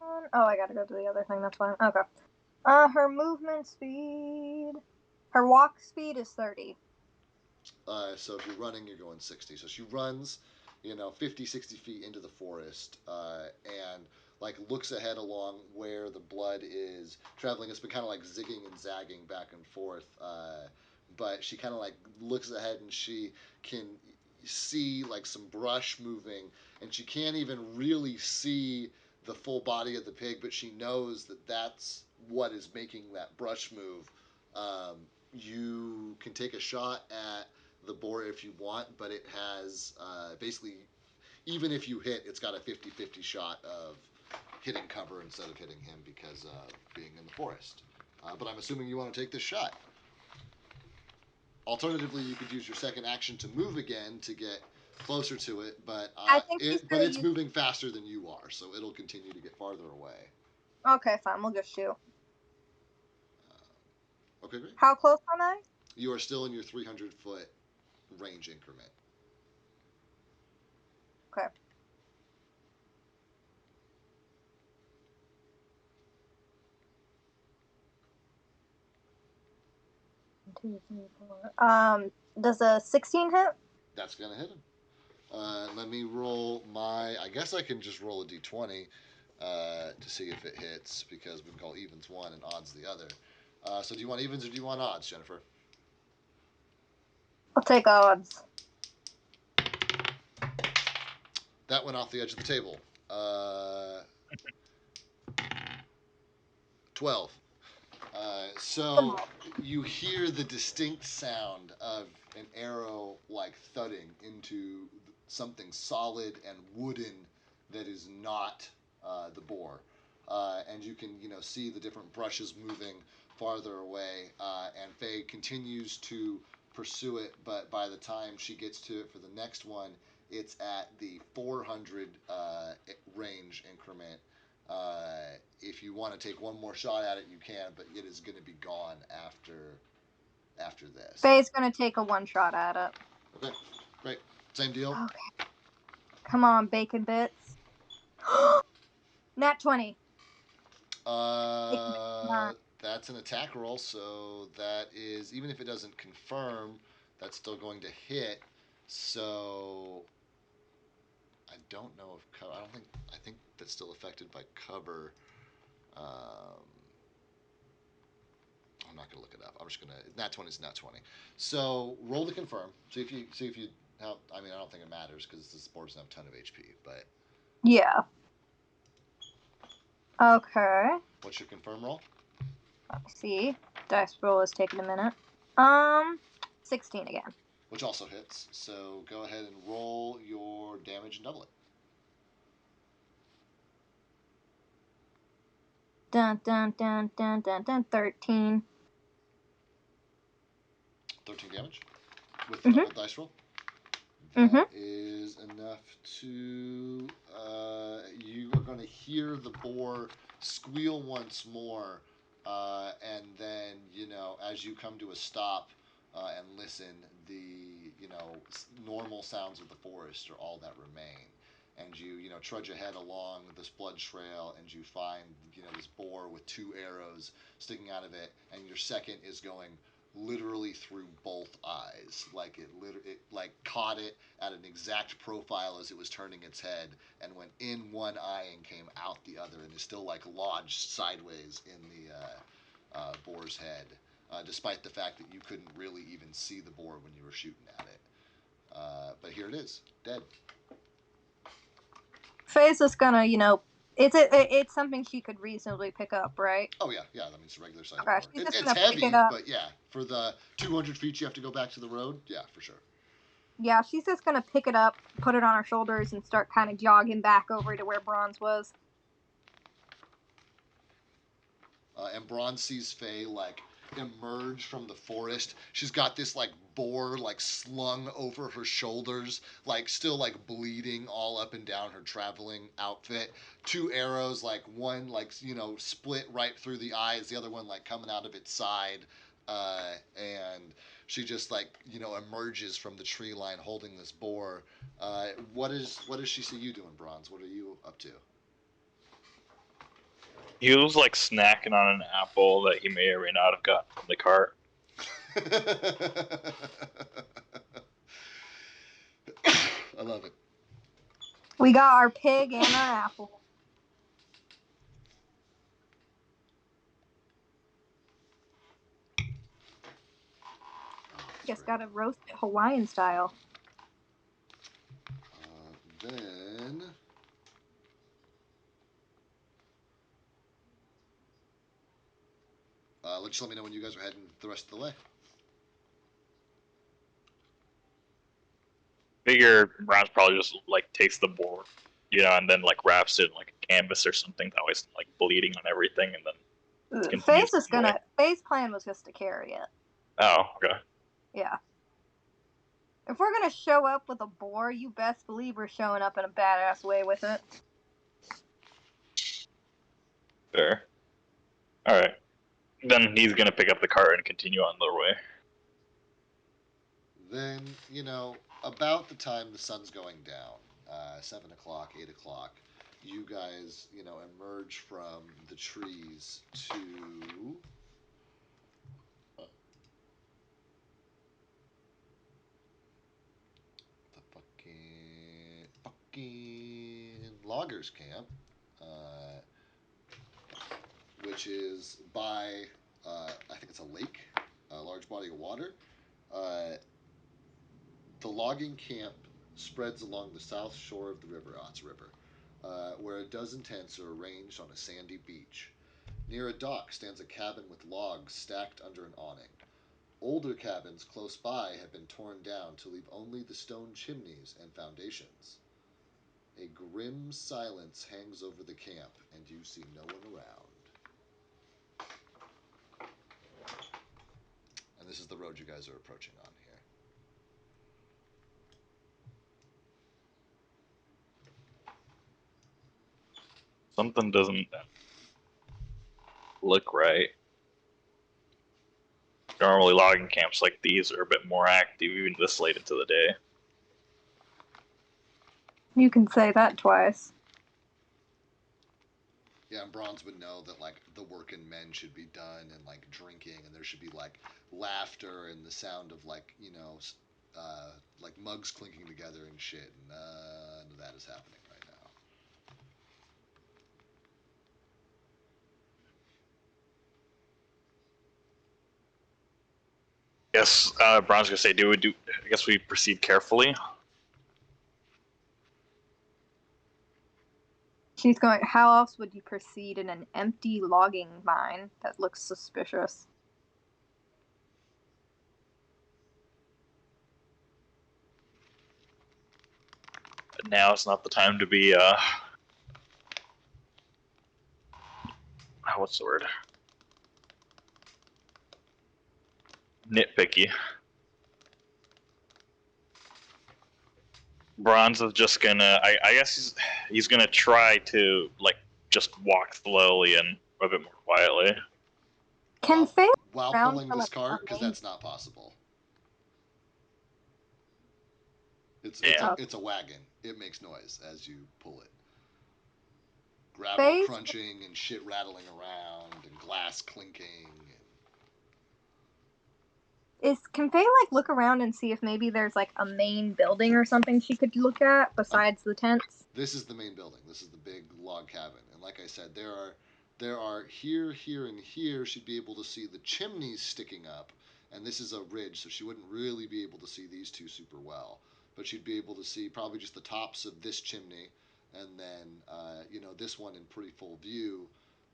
Oh, I gotta go to the other thing. That's fine. Okay. Her movement speed. Her walk speed is 30. So if you're running, you're going 60. So she runs, 50, 60 feet into the forest, and like looks ahead along where the blood is traveling. It's been kind of like zigging and zagging back and forth. But she kind of like looks ahead and she can see like some brush moving, and she can't even really see the full body of the pig, but she knows that that's what is making that brush move. You can take a shot at the boar if you want, but it has basically, even if you hit, it's got a 50-50 shot of hitting cover instead of hitting him because of being in the forest. But I'm assuming you want to take this shot. Alternatively, you could use your second action to move again to get closer to it, but I think she's gonna it's use. moving faster than you are, so it'll continue to get farther away. Okay, fine. We'll just shoot. Okay, great. How close am I? You are still in your 300-foot range increment. Okay. Two, three, four. Does a 16 hit? That's gonna hit him. Let me roll my. I guess I can just roll a d20 to see if it hits because we can call evens one and odds the other. So do you want evens or do you want odds, Jennifer? I'll take odds. That went off the edge of the table. 12. So you hear the distinct sound of an arrow like thudding into something solid and wooden that is not the boar. And you can see the different brushes moving farther away. And Faye continues to pursue it, but by the time she gets to it for the next one, it's at the 400 range increment. If you want to take one more shot at it, you can, but it is going to be gone after this. Faye's gonna take a one shot at it. Okay, great. Same deal. Okay. Come on, bacon bits. Nat 20. That's an attack roll, so that is, even if it doesn't confirm, that's still going to hit. So I don't know if cover. I think that's still affected by cover. I'm not gonna look it up. I'm just gonna nat 20 is nat 20. So roll to confirm. See if you how. I mean, I don't think it matters because this board doesn't have a ton of HP. But Yeah. Okay. what's your confirm roll? Let me see. Dice roll is taking a minute. 16 again. Which also hits. So go ahead and roll your damage and double it. Dun dun dun dun dun dun. 13. 13 damage with the double dice roll. That is enough to. You are going to hear the boar squeal once more, and then as you come to a stop and listen, the normal sounds of the forest are all that remain. And you trudge ahead along this blood trail, and you find this boar with two arrows sticking out of it, and your second is going literally through both eyes, like it like caught it at an exact profile as it was turning its head and went in one eye and came out the other, and is still like lodged sideways in the boar's head, despite the fact that you couldn't really even see the boar when you were shooting at it. But here it is, dead. Faye's just gonna, it's something she could reasonably pick up, right? Oh yeah, that means a regular size Okay, boar. she's just It's gonna heavy, pick it up. but yeah, for the 200 feet you have to go back to the road. Yeah, for sure. Yeah, she's just gonna pick it up, put it on her shoulders, and start kind of jogging back over to where Bronze was. And Bronze sees Faye like emerge from the forest. She's got this like boar like slung over her shoulders, like still like bleeding all up and down her traveling outfit. Two arrows, like one like split right through the eyes, the other one like coming out of its side. And she just like emerges from the tree line holding this boar. What does she see you doing, Bronze? What are you up to? He was like snacking on an apple that he may or may not have gotten from the cart. I love it. We got our pig and our apple. Just gotta roast it Hawaiian style. Then just let me know when you guys are heading the rest of the way. Figure Ron's probably just like takes the board, and then like wraps it in like a canvas or something that was like bleeding on everything, and then Faye's plan was just to carry it. Oh, okay. Yeah. If we're gonna show up with a boar, you best believe we're showing up in a badass way with it. Fair. All right. Then he's gonna pick up the cart and continue on their way. Then, about the time the sun's going down, 7 o'clock, 8 o'clock, you guys, emerge from the trees to the fucking loggers camp, which is by, I think it's a lake, a large body of water. The logging camp spreads along the south shore of the river, Otts River, where a dozen tents are arranged on a sandy beach. Near a dock stands a cabin with logs stacked under an awning. Older cabins close by have been torn down to leave only the stone chimneys and foundations. A grim silence hangs over the camp, and you see no one around. And this is the road you guys are approaching on here. Something doesn't look right. Normally logging camps like these are a bit more active even this late into the day. You can say that twice. Yeah, and Bronze would know that like the working men should be done and like drinking, and there should be like laughter and the sound of like like mugs clinking together and shit. And none of that is happening right now. Yes, Bron's gonna say, I guess we proceed carefully. She's going, how else would you proceed in an empty logging mine? That looks suspicious. But now it's not the time to be, what's the word? Nitpicky. Bronze is just gonna, I guess he's gonna try to, like, just walk slowly and a bit more quietly. Can Faye while pulling this cart? Because that's not possible. It's a wagon. It makes noise as you pull it. Gravel crunching and shit rattling around and glass clinking. Can Faye like look around and see if maybe there's like a main building or something she could look at besides the tents? This is the main building. This is the big log cabin. And like I said, there are here, and here. She'd be able to see the chimneys sticking up, and this is a ridge, so she wouldn't really be able to see these two super well. But she'd be able to see probably just the tops of this chimney, and then this one in pretty full view.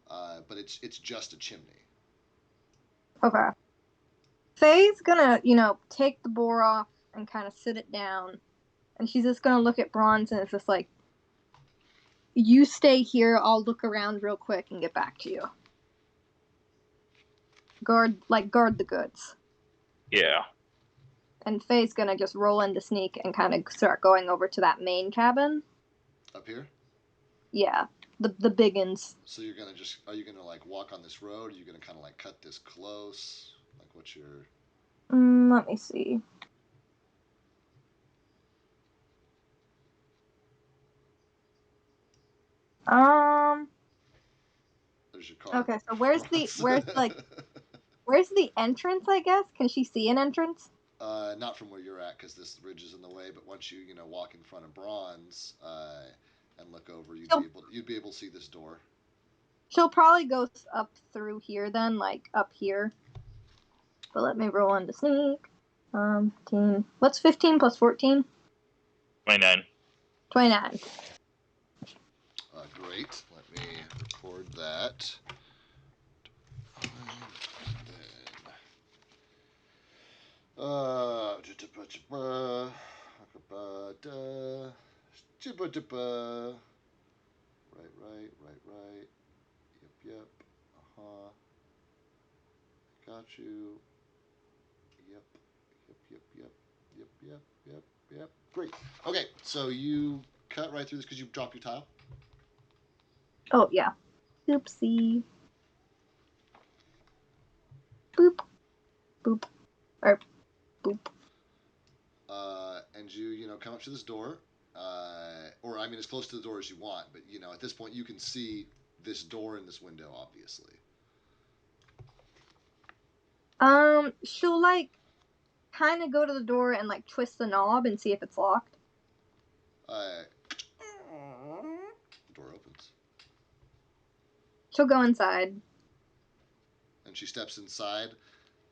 But it's just a chimney. Okay. Faye's gonna, take the boar off and kind of sit it down, and she's just gonna look at Bronze, and it's just like, you stay here, I'll look around real quick and get back to you. Guard the goods. Yeah. And Faye's gonna just roll into sneak and kind of start going over to that main cabin. Up here? Yeah, the biggins. So are you gonna like walk on this road? Are you gonna kind of like cut this close? Like what's your... Let me see. There's your card. Okay, so where's the entrance, I guess? Can she see an entrance? Not from where you're at, because this ridge is in the way. But once you walk in front of Bronze and look over, you'd be able to see this door. She'll probably go up through here then, like up here. But let me roll into sneak. 15. What's 15 plus 14? 29. 29. Great. Let me record that. Right. Yep. Uh-huh. Got you. Yep. Great. Okay, so you cut right through this because you dropped your tile. Oh, yeah. Oopsie. Boop. Boop. Or boop. And you come up to this door. Or, I mean, as close to the door as you want. But, at this point, you can see this door and this window, obviously. She'll, kind of go to the door and, twist the knob and see if it's locked. The door opens. She'll go inside. And she steps inside,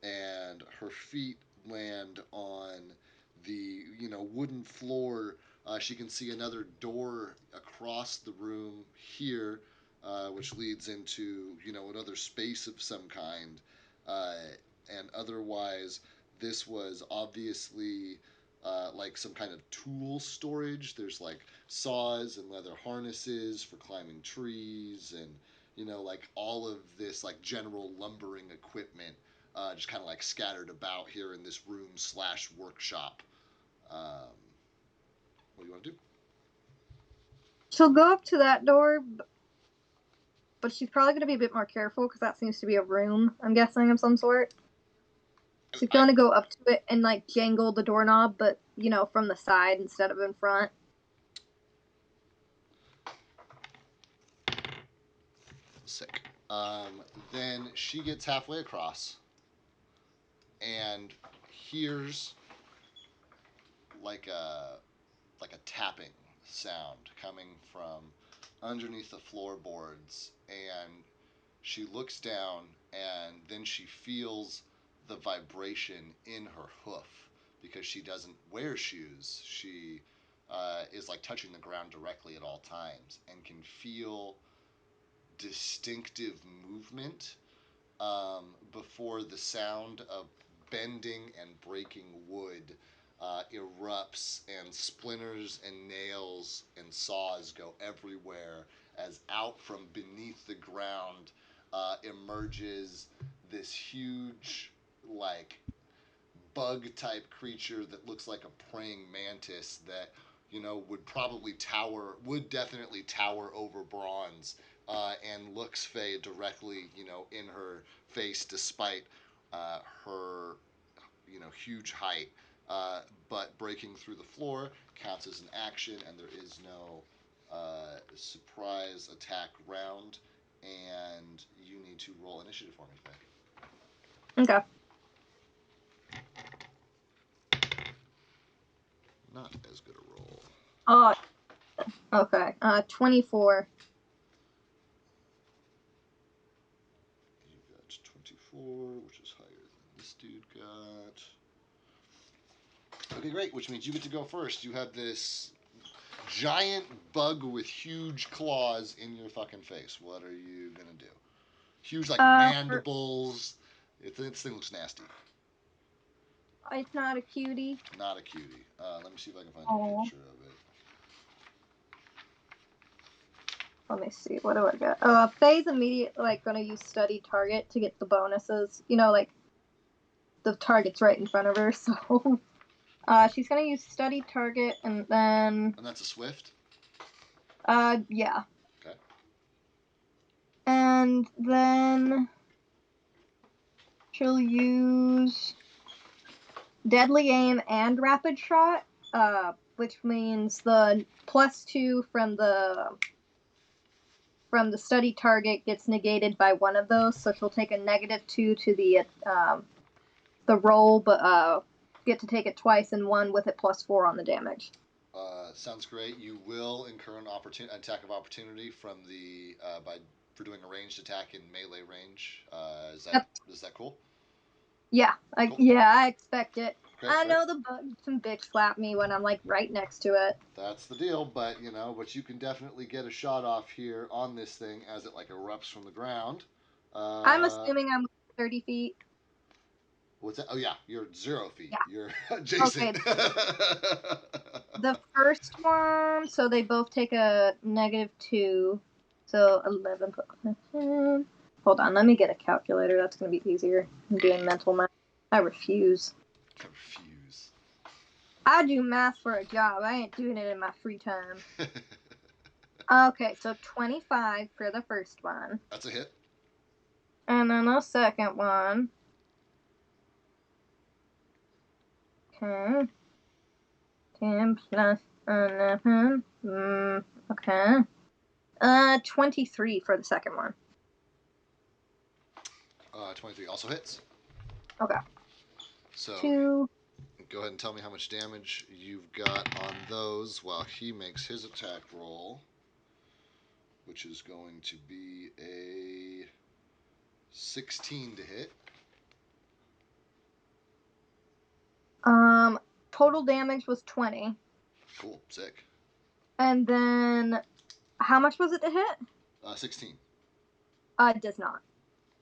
and her feet land on the wooden floor. She can see another door across the room here, which leads into another space of some kind. And otherwise, this was obviously like some kind of tool storage. There's saws and leather harnesses for climbing trees, and all of this general lumbering equipment just kind of scattered about here in this room / workshop. What do you want to do? She'll go up to that door, but she's probably going to be a bit more careful because that seems to be a room, I'm guessing, of some sort. She's going to go up to it and jangle the doorknob, but from the side instead of in front. Sick. Then she gets halfway across and hears like a tapping sound coming from underneath the floorboards, and she looks down, and then she feels the vibration in her hoof because she doesn't wear shoes. She is touching the ground directly at all times and can feel distinctive movement before the sound of bending and breaking wood erupts, and splinters and nails and saws go everywhere as out from beneath the ground emerges this huge bug type creature that looks like a praying mantis that would definitely tower over Bronze, and looks Faye directly in her face despite her huge height. But breaking through the floor counts as an action, and there is no surprise attack round, and you need to roll initiative for me, Faye. Okay. Not as good a roll. Oh, okay. 24. You got 24, which is higher than this dude got. Okay, great, which means you get to go first. You have this giant bug with huge claws in your fucking face. What are you gonna do? Huge mandibles. This thing looks nasty. It's not a cutie. Not a cutie. Let me see if I can find a picture of it. Let me see. What do I got? Faye's immediately gonna use study target to get the bonuses. The target's right in front of her, so she's gonna use study target, and then. And that's a swift. Yeah. Okay. And then she'll use deadly aim and rapid shot, which means the +2 from from the study target gets negated by one of those, so she'll take a -2 to the roll, but get to take it twice and one with it +4 on the damage. Sounds great. You will incur an attack of opportunity from the for doing a ranged attack in melee range. Is that cool? Yeah, Cool. I expect it. Okay, I great. know the bug can bitch slap me when I'm like right next to it. That's the deal, but you can definitely get a shot off here on this thing as it like erupts from the ground. I'm assuming I'm 30 feet. What's that? Oh yeah, you're 0 feet. Yeah. You're adjacent. Okay. The first one, so they both take a -2, so 11. Hold on, let me get a calculator. That's gonna be easier. I'm doing mental math. I refuse. I refuse. I do math for a job. I ain't doing it in my free time. Okay, so 25 for the first one. That's a hit. And then the second one. Okay. 10 plus 11. Okay. 23 for the second one. 23 also hits. Okay. So 2. go ahead and tell me how much damage you've got on those while he makes his attack roll, which is going to be a 16 to hit. Total damage was 20. Cool, sick. And then, how much was it to hit? 16. It does not.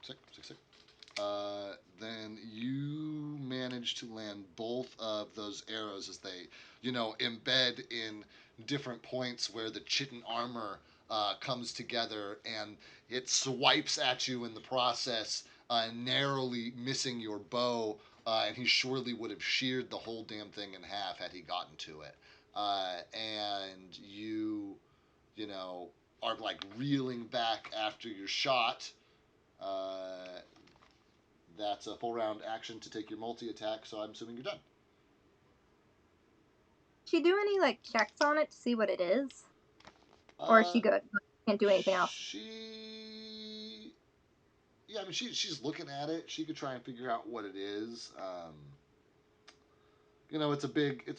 Sick. Then you manage to land both of those arrows as they, embed in different points where the chitin armor comes together, and it swipes at you in the process, narrowly missing your bow, and he surely would have sheared the whole damn thing in half had he gotten to it. And you are like reeling back after your shot. That's a full round action to take your multi attack, so I'm assuming you're done. She do any like checks on it to see what it is, or is she good? Can't do anything else. I mean, she's looking at it. She could try and figure out what it is. It's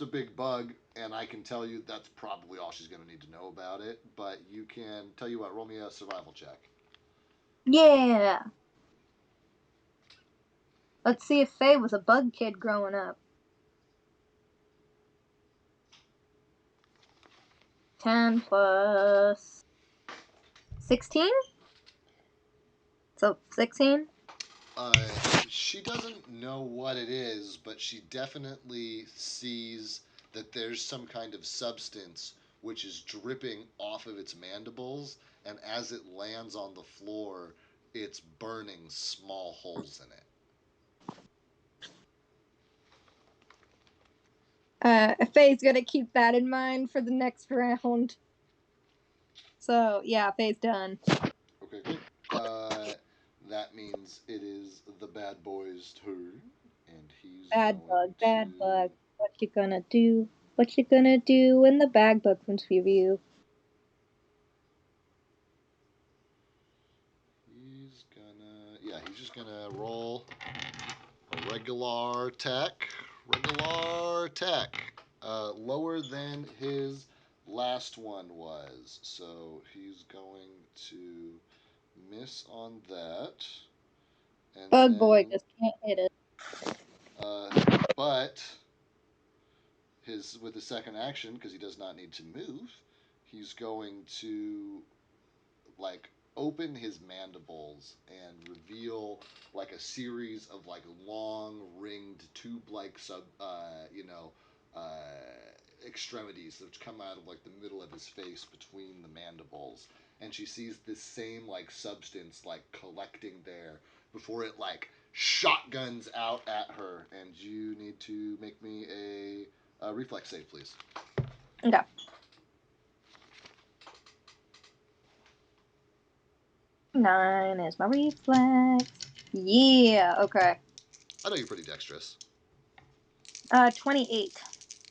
a big bug, and I can tell you that's probably all she's going to need to know about it. But you can tell you what, roll me a survival check. Yeah. Let's see if Faye was a bug kid growing up. 10 plus 16? So 16? She doesn't know what it is, but she definitely sees that there's some kind of substance which is dripping off of its mandibles, and as it lands on the floor, it's burning small holes in it. Faye's gonna keep that in mind for the next round. So, yeah, Faye's done. Okay, great. That means it is the bad boy's turn, and he's Bad going bug. What you gonna do? What you gonna do when the bag bug comes for you? He's just gonna roll a regular attack. Lower than his last one was. So he's going to miss on that. And Bug boy just can't hit it. But with his second action, because he does not need to move, he's going to like open his mandibles and reveal like a series of like long ringed tube like extremities that come out of like the middle of his face between the mandibles, and she sees this same like substance like collecting there before it like shotguns out at her. And you need to make me a reflex save, please. Okay. Nine is my reflex. Yeah, okay. I know you're pretty dexterous. 28.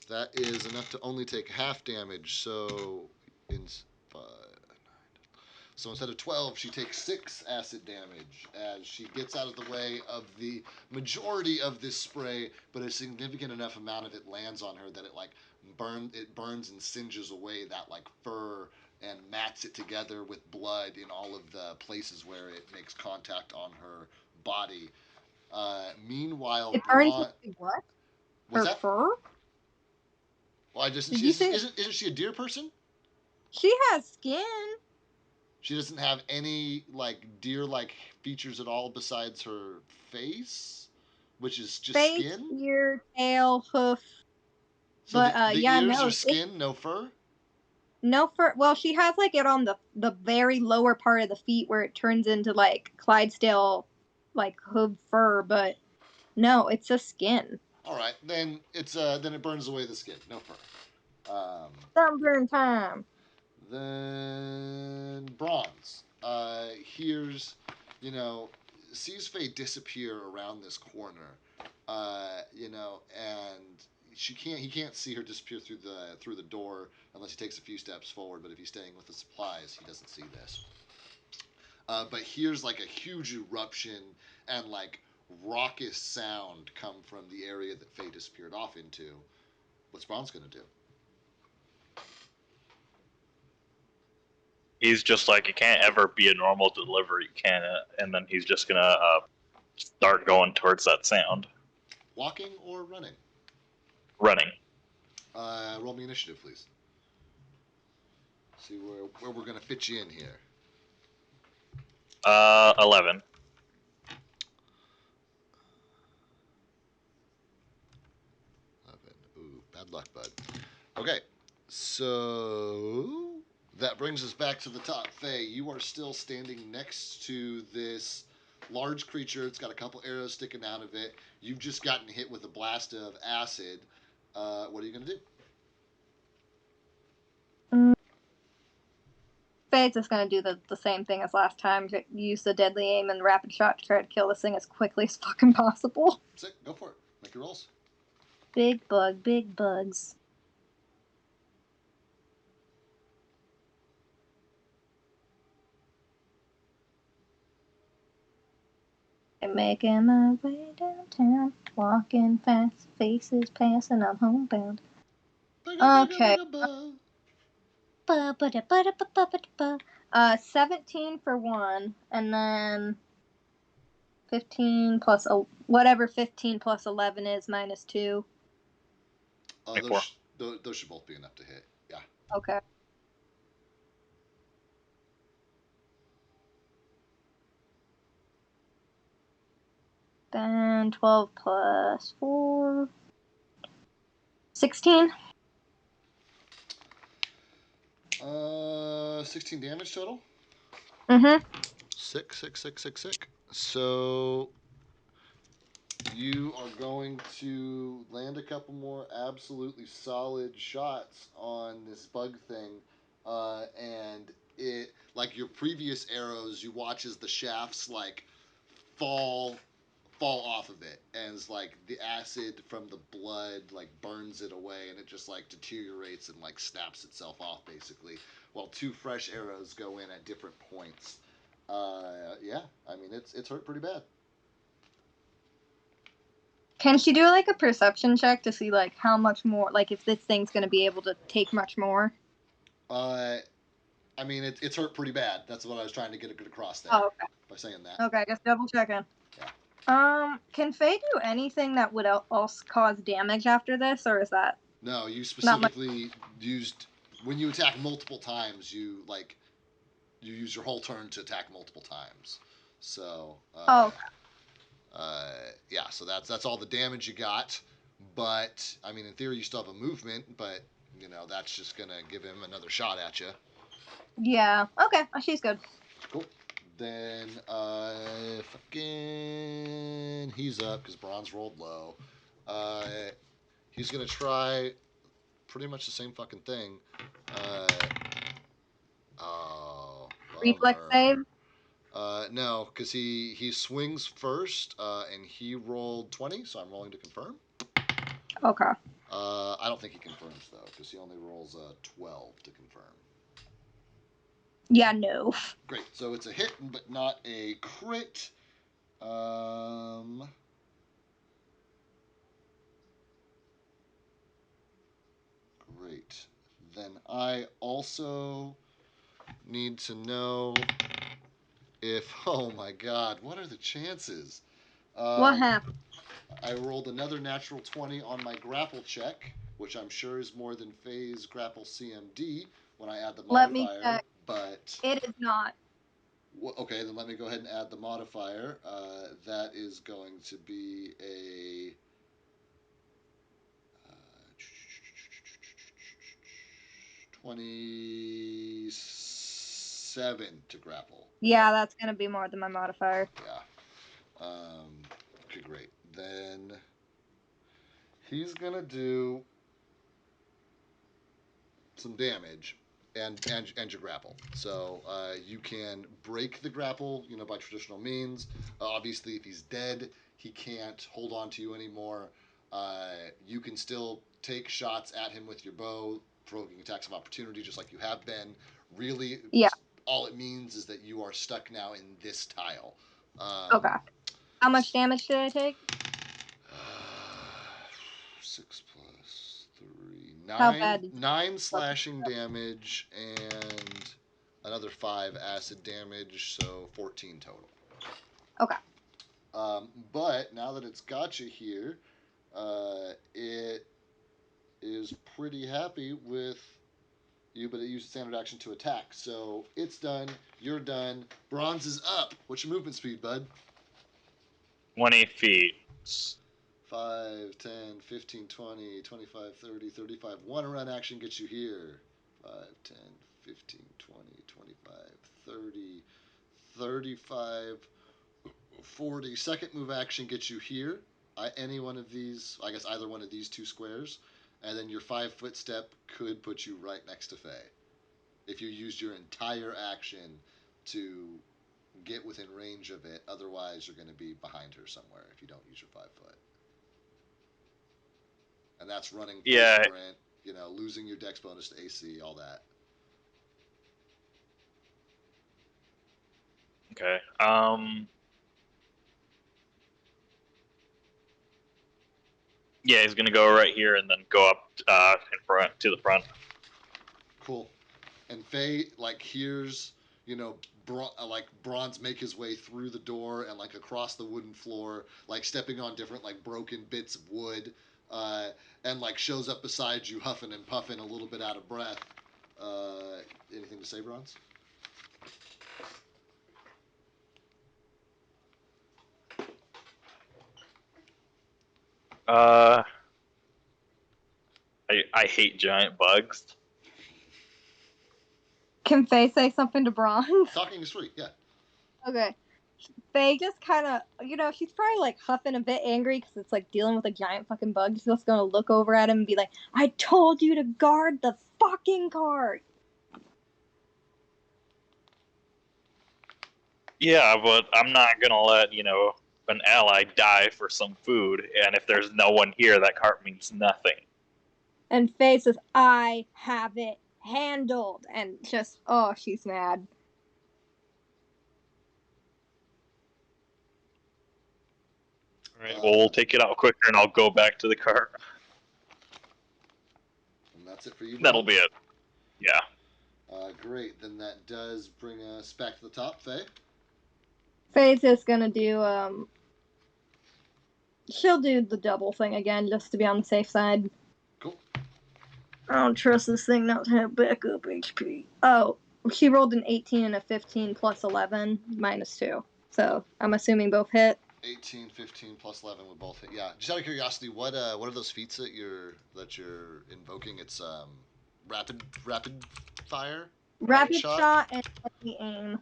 That is enough to only take half damage. So So instead of 12, she takes 6 acid damage as she gets out of the way of the majority of this spray, but a significant enough amount of it lands on her that it burns and singes away that like fur and mats it together with blood in all of the places where it makes contact on her body. Meanwhile, It burns Braun. what? What's Her that? fur? Well, I just Did you say isn't she a deer person? she has skin? She doesn't have any like deer-like features at all besides her face, which is just Face, skin. ear, tail, hoof. So But the yeah, ears no, are skin, no fur. no fur. Well, she has like it on the very lower part of the feet where it turns into like Clydesdale, like hoof fur. But no, it's a skin. All right, then then it burns away the skin, no fur. Sunburn time. Then bronze. Here's, you know, sees Faye disappear around this corner. And he can't see her disappear through the door unless he takes a few steps forward. But if he's staying with the supplies, he doesn't see this. But here's like a huge eruption and like raucous sound come from the area that Faye disappeared off into. What's Bronze gonna do? He's just like, it can't ever be a normal delivery, can it? And then he's just gonna start going towards that sound. Walking or running? Running. Roll me initiative, please. See where we're gonna fit you in here. 11. 11. Ooh, bad luck, bud. Okay, so that brings us back to the top. Faye, you are still standing next to this large creature. It's got a couple arrows sticking out of it. You've just gotten hit with a blast of acid. What are you gonna do? Faye's just gonna do the same thing as last time. Use the deadly aim and rapid shot to try to kill this thing as quickly as fucking possible. Sick, go for it. Make your rolls. Big bug, big bugs. I'm making my way downtown, walking fast, faces passing, I'm homebound. Okay. 17 for 1, and then 15 plus whatever 15 plus 11 is minus 2. 24. Those should both be enough to hit. Yeah. Okay. Then 12 plus 4. 16. 16 damage total. Mm-hmm. Sick. So you are going to land a couple more absolutely solid shots on this bug thing, and it, like your previous arrows, you watch as the shafts like fall off of it, and it's like the acid from the blood like burns it away, and it just like deteriorates and like snaps itself off basically, while 2 fresh arrows go in at different points. Yeah, I mean it's hurt pretty bad. Can she do like a perception check to see like how much more, like if this thing's gonna be able to take much more? I mean it's hurt pretty bad. That's what I was trying to get across there. Oh, okay. By saying that. Okay, just double checking. Yeah. Can Faye do anything that would else cause damage after this, or is that? No, you specifically used when you attack multiple times. You use your whole turn to attack multiple times. So. Yeah, so that's all the damage you got. But I mean, in theory, you still have a movement. But that's just gonna give him another shot at you. Yeah. Okay. She's good. Cool. Then fucking he's up because Bronze rolled low. He's gonna try pretty much the same fucking thing. Oh, Reflex save. No, because he swings first, and he rolled 20, so I'm rolling to confirm. Okay. I don't think he confirms though, because he only rolls 12 to confirm. Yeah, no. Great. So it's a hit, but not a crit. Great. Then I also need to know if. Oh my God, what are the chances? What Um, happened? I rolled another natural 20 on my grapple check, which I'm sure is more than Faye's grapple CMD when I add the Let me modifier. check. But It is not. okay, then let me go ahead and add the modifier. That is going to be a 27 to grapple. Yeah, that's gonna be more than my modifier. Yeah. Okay, great. Then he's gonna do some damage and your grapple. So you can break the grapple, by traditional means. Obviously, if he's dead, he can't hold on to you anymore. You can still take shots at him with your bow, provoking attacks of opportunity, just like you have been. Really, Yeah. all it means is that you are stuck now in this tile. Okay. How much damage did I take? 6 plus 3, How 9, bad did 9 slashing damage and another 5 acid damage, so 14 total. Okay. But now that it's got you here, it is pretty happy with you, but it used standard action to attack. So it's done. You're done. Bronze is up. What's your movement speed, bud? 20 feet. 5, 10, 15, 20, 25, 30, 35. One run action gets you here. 5, 10, 15, 20, 25, 30, 35, 40. Second move action gets you here. Any one of these, I guess either one of these two squares. And then your 5-foot step could put you right next to Faye. If you used your entire action to get within range of it, otherwise you're going to be behind her somewhere if you don't use your 5-foot. And that's running full Yeah. sprint, losing your dex bonus to AC, all that. Okay. Yeah, he's gonna go right here and then go up in front to the front. Cool. And Faye hears, Bronze make his way through the door and across the wooden floor, stepping on different broken bits of wood, and shows up beside you, huffing and puffing, a little bit out of breath. Anything to say, Bronze? I hate giant bugs. Can Faye say something to Bronze? Talking is free, yeah. Okay. Faye just kind of, she's probably huffing a bit angry because it's dealing with a giant fucking bug. She's just gonna look over at him and be like, I told you to guard the fucking cart. Yeah, but I'm not gonna let an ally die for some food, and if there's no one here, that cart means nothing. And Faye says, I have it handled. And just, oh, she's mad. Alright, well, we'll take it out quicker, and I'll go back to the cart. And that's it for you, Bronze? That'll be it. Yeah. Great. Then that does bring us back to the top, Faye. Faye's just gonna do, she'll do the double thing again just to be on the safe side. Cool. I don't trust this thing not to have backup HP. Oh, she rolled an 18 and a 15 plus 11 minus 2. So I'm assuming both hit. 18, 15 plus 11 would both hit. Yeah. Just out of curiosity, what are those feats that you're invoking? It's rapid fire, Rapid shot and heavy aim.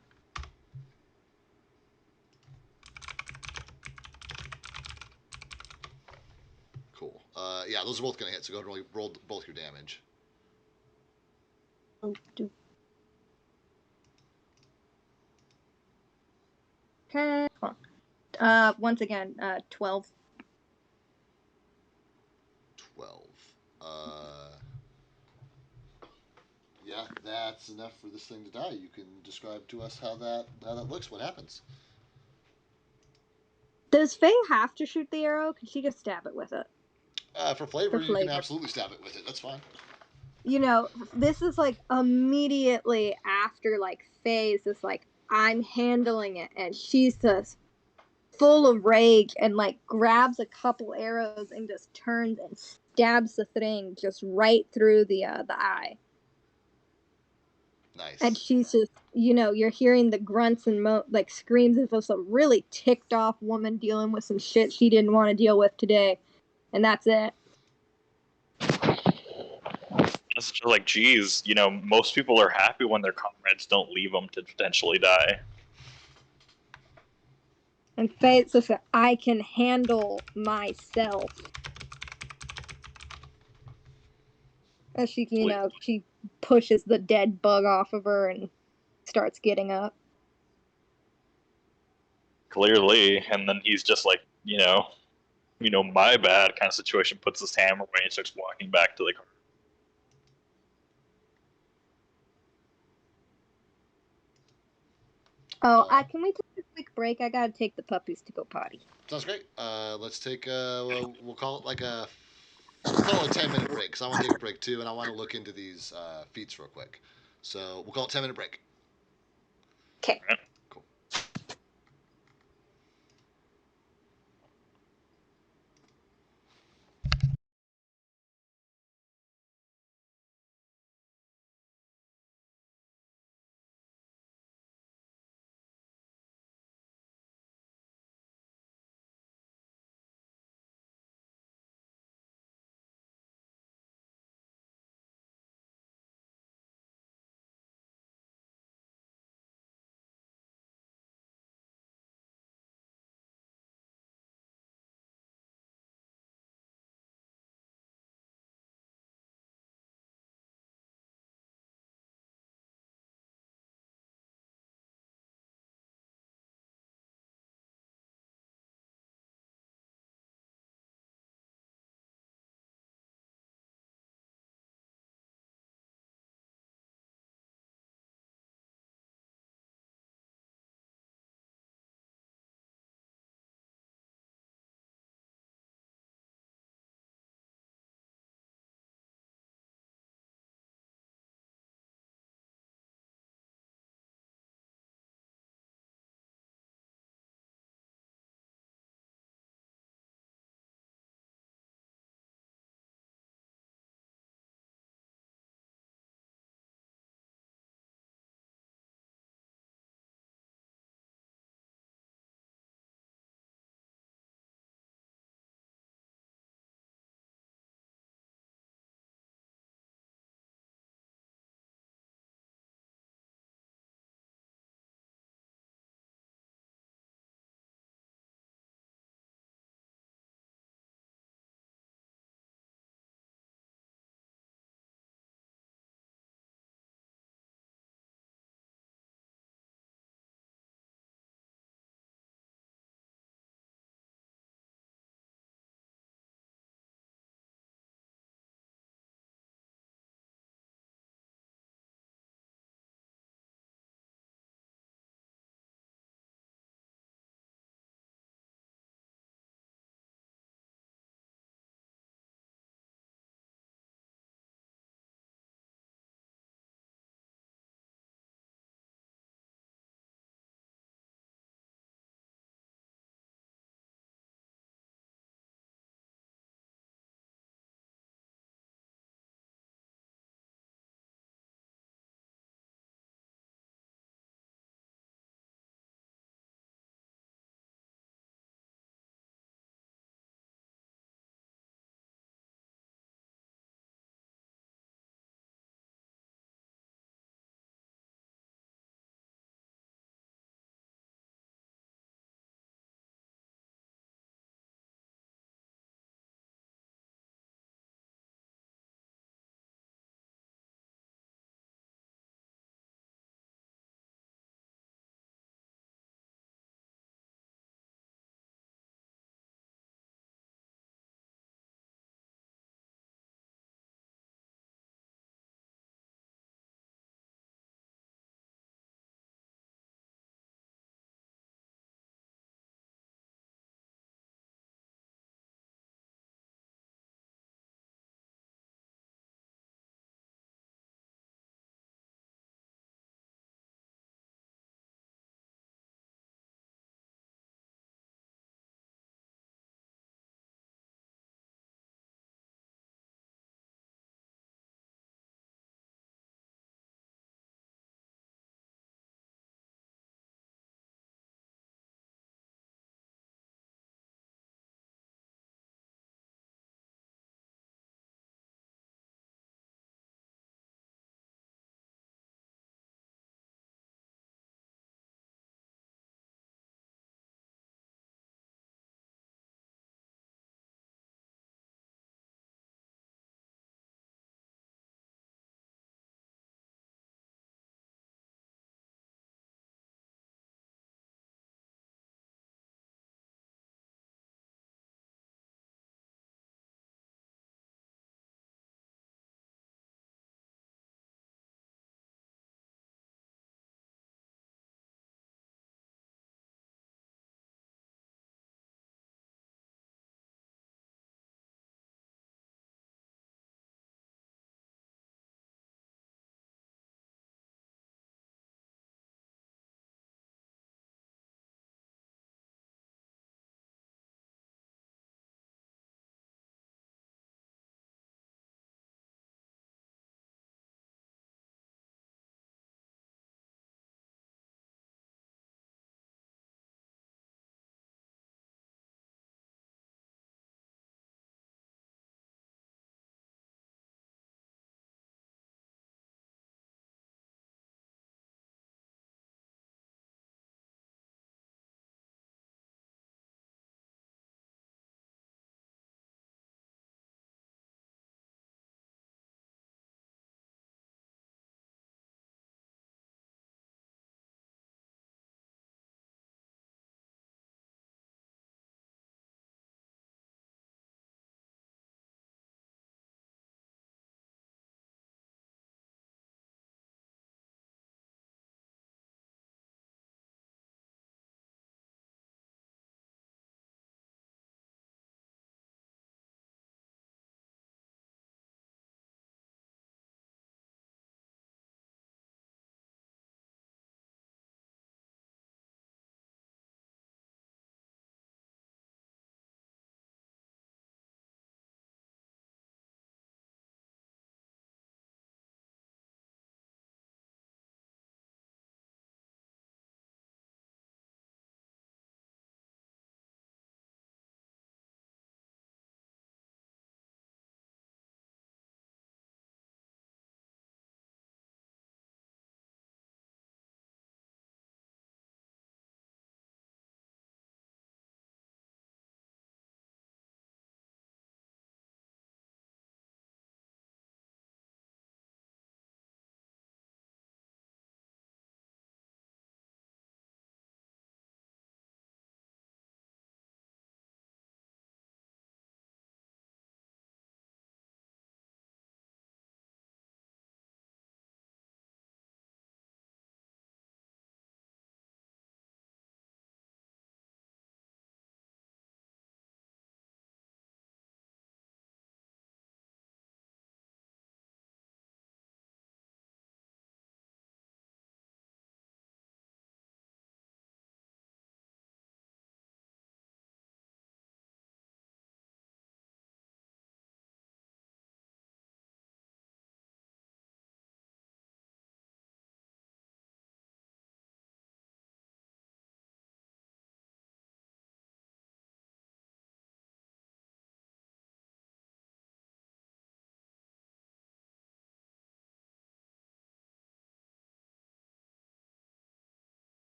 Cool. Yeah, those are both gonna hit. So go ahead and roll both your damage. Okay. Once again, 12. 12. Yeah, that's enough for this thing to die. You can describe to us how that looks. What happens? Does Faye have to shoot the arrow? Can she just stab it with it? For flavor, For you can flavor. absolutely stab it with it. That's fine. You know, this is like immediately after like Faye's just like, I'm handling it, and she's just full of rage and like grabs a couple arrows and just turns and stabs the thing just right through the eye. And Nice. she's just, you know, you're hearing the grunts and like screams of some really ticked off woman dealing with some shit she didn't want to deal with today, and that's it. It's just like, geez, most people are happy when their comrades don't leave them to potentially die. And Faith says, I can handle myself. As she, she pushes the dead bug off of her and starts getting up. Clearly, and then he's just like, my bad kind of situation, puts his hammer away and starts walking back to the car. Oh, can we take a quick break? I gotta take the puppies to go potty. Sounds great. Let's take we'll call it like we'll call it a 10-minute break because I want to take a break too, and I want to look into these feats real quick. So we'll call it 10-minute break. Okay. Cool.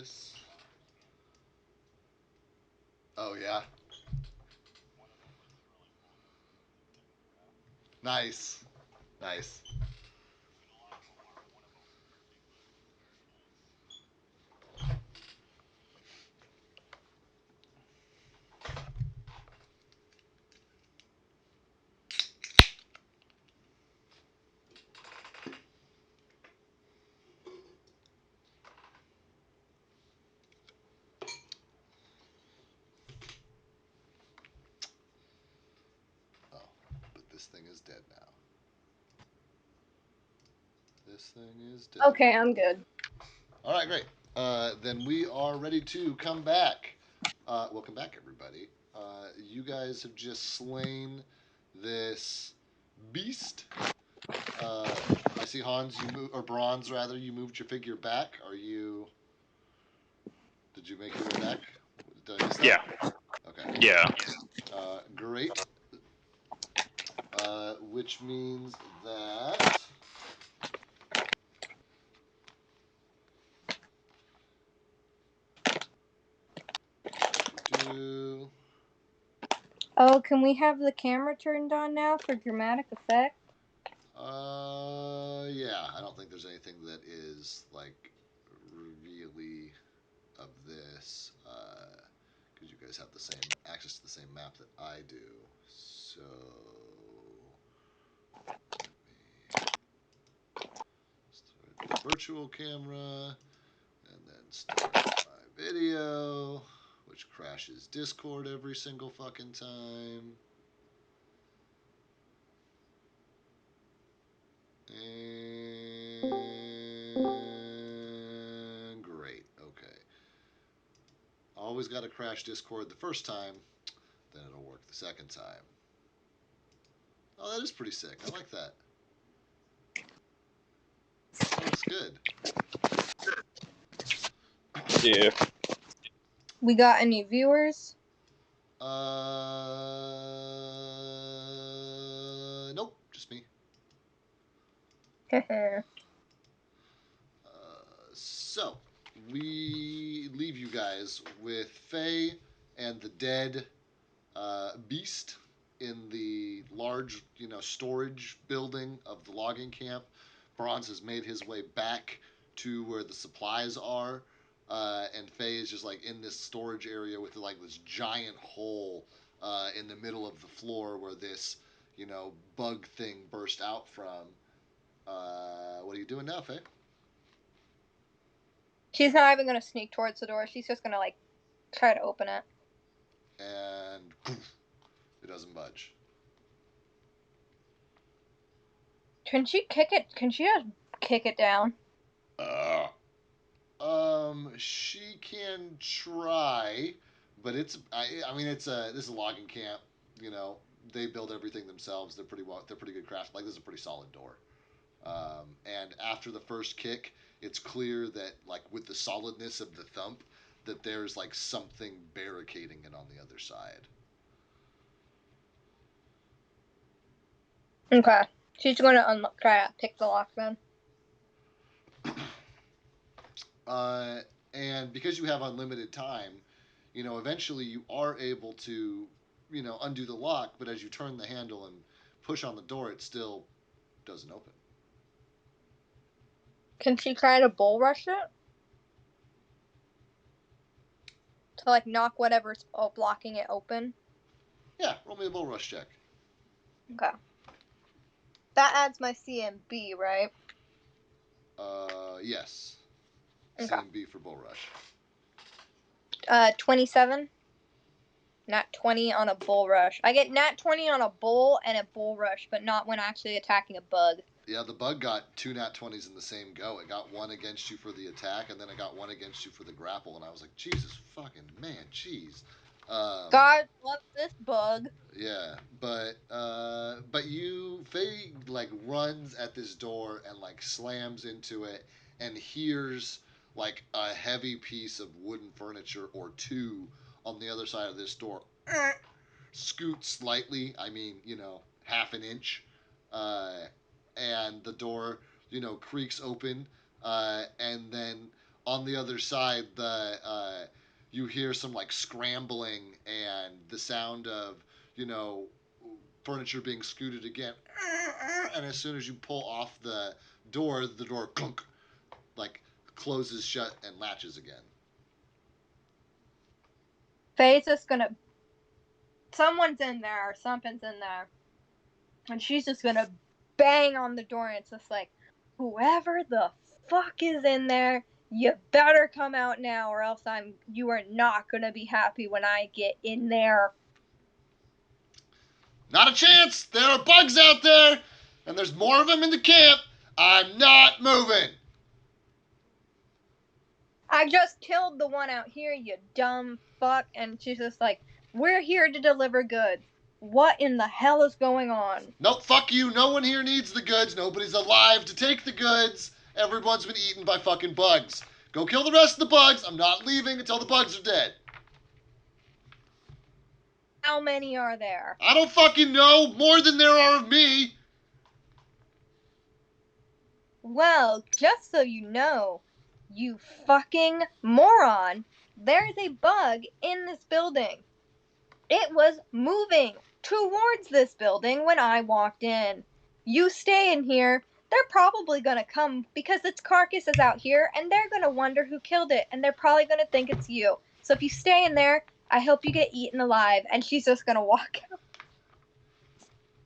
this. Oh yeah, nice, nice. Oh, but this thing is dead now. This thing is dead. Okay, I'm good. All right, great. Then we are ready to come back. Welcome back, everybody. You guys have just slain this beast. Uh, I see Hans, or Bronze rather. You moved your figure back. Are you? Did you make your way back? Did I miss that? Yeah. Okay. Yeah. Great. Which means that do. Oh, can we have the camera turned on now for dramatic effect? Yeah. I don't think there's anything that is like really of this, because you guys have the same access to the same map that I do. So let me start the virtual camera and then start my video, which crashes Discord every single fucking time. And great. Okay. Always got to crash Discord the first time, then it'll work the second time. Oh, that is pretty sick. I like that. That looks good. Yeah. We got any viewers? Nope, just me. So we leave you guys with Faye and the dead beast in the large, storage building of the logging camp. Bronze has made his way back to where the supplies are, and Faye is just like in this storage area with like this giant hole in the middle of the floor where this, bug thing burst out from. What are you doing now, Faye? She's not even gonna sneak towards the door. She's just gonna like try to open it. And poof, it doesn't budge. Can she kick it? Can she just kick it down? She can try, but I mean, this is a logging camp. You know, they build everything themselves. They're pretty good craft. Like, this is a pretty solid door. And after the first kick, it's clear that, like, with the solidness of the thump, that there's like something barricading it on the other side. Okay. She's gonna try to pick the lock then. And because you have unlimited time, eventually you are able to, undo the lock. But as you turn the handle and push on the door, it still doesn't open. Can she try to bull rush it? To like knock whatever's blocking it open? Yeah, roll me a bull rush check. Okay. That adds my CMB, right? Yes. Okay. CMB for bull rush. 27. Nat 20 on a bull rush. I get nat 20 on a bull and a bull rush, but not when actually attacking a bug. Yeah, the bug got 2 nat 20s in the same go. It got one against you for the attack, and then it got one against you for the grapple. And I was like, Jesus fucking man, jeez. God love this bug. Yeah, but Faye like runs at this door and like slams into it and hears like a heavy piece of wooden furniture or two on the other side of this door scoot slightly. I mean, half an inch, uh, and the door, creaks open, and then on the other side, you hear some like scrambling and the sound of you know furniture being scooted again. And as soon as you pull off the door clunk, like closes shut and latches again. Faye's just gonna. Someone's in there, or something's in there. And she's just gonna bang on the door, and it's just like, whoever the fuck is in there, you better come out now, or else you are not gonna be happy when I get in there. Not a chance! There are bugs out there, and there's more of them in the camp. I'm not moving. I just killed the one out here, you dumb fuck. And she's just like, we're here to deliver goods. What in the hell is going on? Nope, fuck you. No one here needs the goods. Nobody's alive to take the goods. Everyone's been eaten by fucking bugs. Go kill the rest of the bugs. I'm not leaving until the bugs are dead. How many are there? I don't fucking know. More than there are of me. Well, just so you know, you fucking moron, there's a bug in this building. It was moving towards this building when I walked in. You stay in here, they're probably gonna come because its carcass is out here and they're gonna wonder who killed it and they're probably gonna think it's you. So if you stay in there, I hope you get eaten alive. And she's just gonna walk out.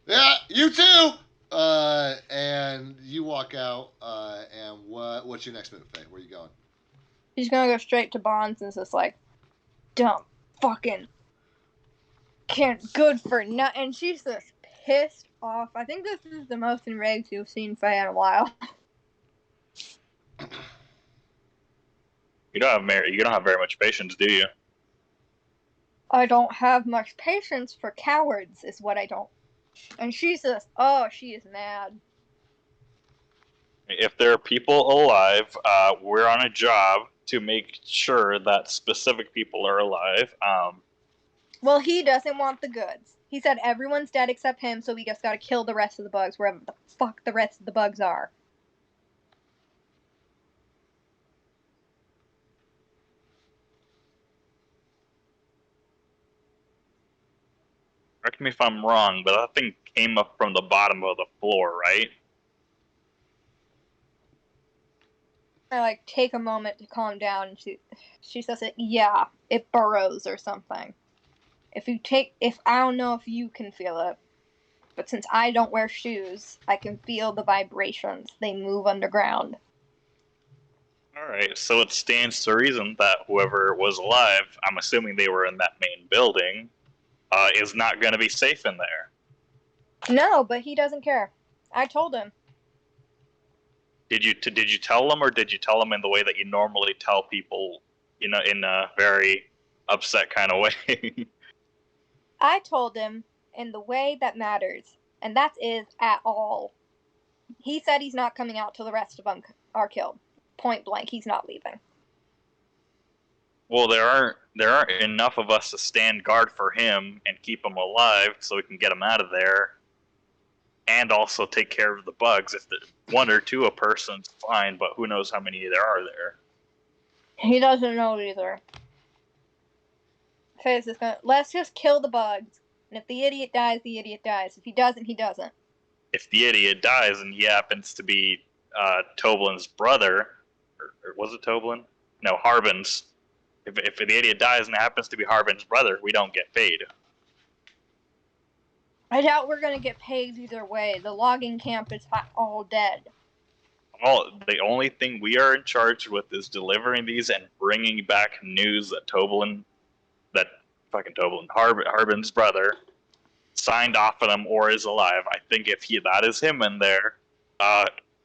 Yeah, you too. And you walk out. And what's your next move, Faye? Where are you going? She's gonna go straight to Bonds and just like, dumb fucking can't good for nothing. And she's just pissed off. I think this is the most enraged you've seen Faye in a while. You don't have very much patience, do you? I don't have much patience for cowards, is what I don't. And she's just, oh, she is mad. If there are people alive, we're on a job to make sure that specific people are alive. Well, he doesn't want the goods. He said everyone's dead except him, so we just gotta kill the rest of the bugs, wherever the fuck the rest of the bugs are. Correct me if I'm wrong, but that thing came up from the bottom of the floor, right? I like take a moment to calm down, and she says it. Yeah, it burrows or something. If I don't know if you can feel it, but since I don't wear shoes, I can feel the vibrations. They move underground. Alright, so it stands to reason that whoever was alive, I'm assuming they were in that main building, is not going to be safe in there. No, but he doesn't care. I told him. Did you tell them, or did you tell them in the way that you normally tell people, in a very upset kind of way? I told him in the way that matters, and that is at all. He said he's not coming out till the rest of them are killed. Point blank, he's not leaving. Well, there aren't enough of us to stand guard for him and keep him alive, so we can get him out of there, and also take care of the bugs. If the one or two a person's fine, but who knows how many there are there. He doesn't know either. Faye's just gonna, let's just kill the bugs. And if the idiot dies, the idiot dies. If he doesn't, he doesn't. If the idiot dies and he happens to be Toblin's brother, or was it Toblin? No, Harbin's. If the idiot dies and it happens to be Harbin's brother, we don't get paid. I doubt we're gonna get paid either way. The logging camp is all dead. The only thing we are in charge with is delivering these and bringing back news that Harbin's brother, signed off of them or is alive. I think if that is him in there,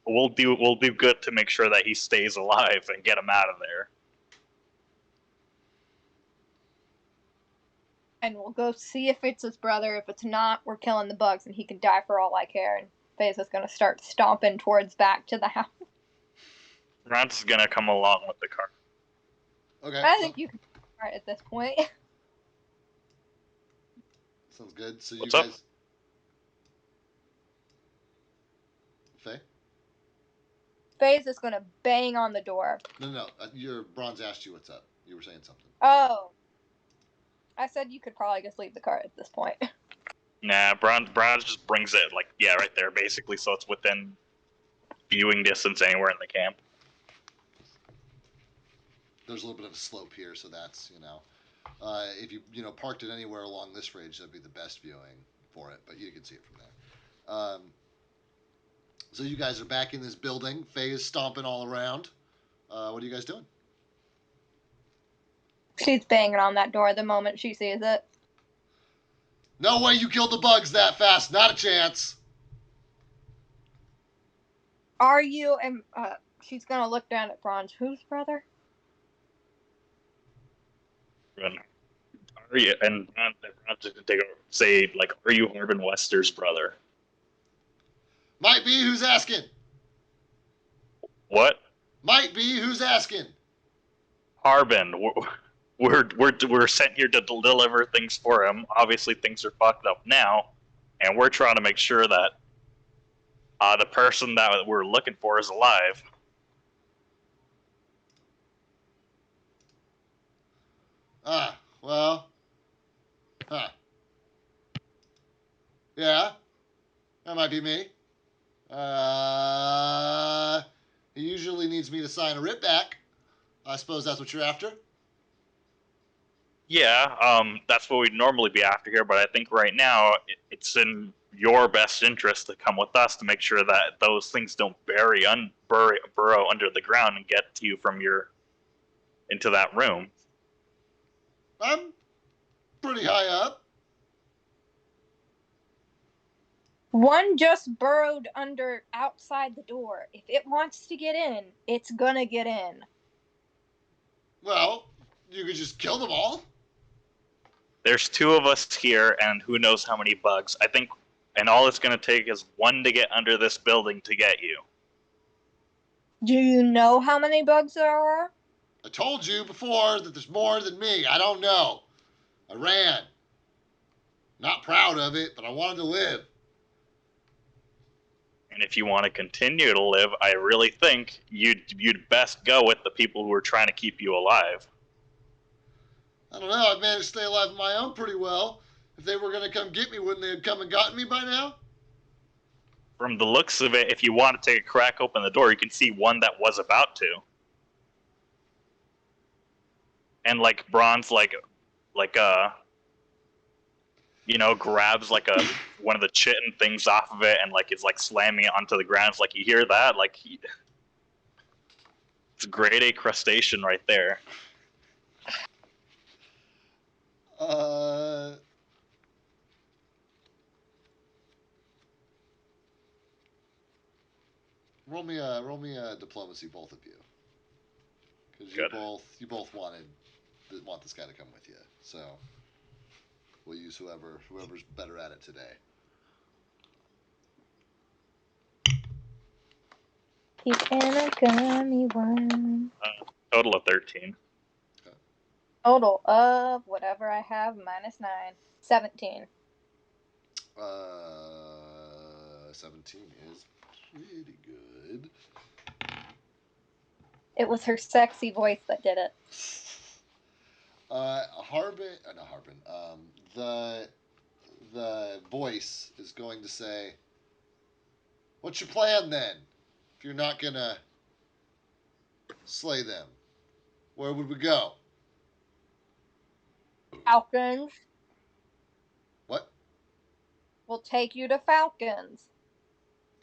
we'll do good to make sure that he stays alive and get him out of there. And we'll go see if it's his brother. If it's not, we're killing the bugs and he can die for all I care. And Faye's is gonna start stomping towards back to the house. Grant's is gonna come along with the car. Okay. I think you can start at this point. Sounds good. So What's you up? guys. Faye? FaZe is gonna bang on the door. No. Your bronze asked you what's up. You were saying something. Oh. I said you could probably just leave the car at this point. Nah, Bronze just brings it, like, yeah, right there, basically, so it's within viewing distance anywhere in the camp. There's a little bit of a slope here, so that's, if you, parked it anywhere along this ridge, that'd be the best viewing for it, but you can see it from there. So you guys are back in this building. Faye's stomping all around. What are you guys doing? She's banging on that door the moment she sees it. No way you killed the bugs that fast. Not a chance. Are you? And she's gonna look down at Bronze. Whose brother? And are you? And Bronze is gonna say, like, are you Harbin Wester's brother? Might be. Who's asking? What? Might be. Who's asking? Harbin. We're sent here to deliver things for him. Obviously, things are fucked up now, and we're trying to make sure that the person that we're looking for is alive. Well. Huh. Yeah. That might be me. He usually needs me to sign a writ back. I suppose that's what you're after? Yeah, that's what we'd normally be after here, but I think right now it's in your best interest to come with us to make sure that those things don't burrow under the ground and get to you from into that room. I'm pretty high up. One just burrowed outside the door. If it wants to get in, it's gonna get in. Well, you could just kill them all. There's two of us here, and who knows how many bugs. I think, and all it's going to take is one to get under this building to get you. Do you know how many bugs there are? I told you before that there's more than me. I don't know. I ran. Not proud of it, but I wanted to live. And if you want to continue to live, I really think you'd best go with the people who are trying to keep you alive. I don't know. I've managed to stay alive on my own pretty well. If they were going to come get me, wouldn't they have come and gotten me by now? From the looks of it, if you want to take a crack open the door, you can see one that was about to. And like Bronze, grabs like one of the chitin things off of it and like is like slamming it onto the ground. It's like, you hear that? Like, it's a grade A crustacean right there. Roll me a diplomacy, both of you, because you both want this guy to come with you. So we'll use whoever's better at it today. He's in a gummy one. Total of 13. Okay. Total of whatever I have minus 9. 17. 17 is pretty good. It was her sexy voice that did it. The voice is going to say, "What's your plan then? If you're not gonna slay them, where would we go?" Falcons. What? We'll take you to Falcons.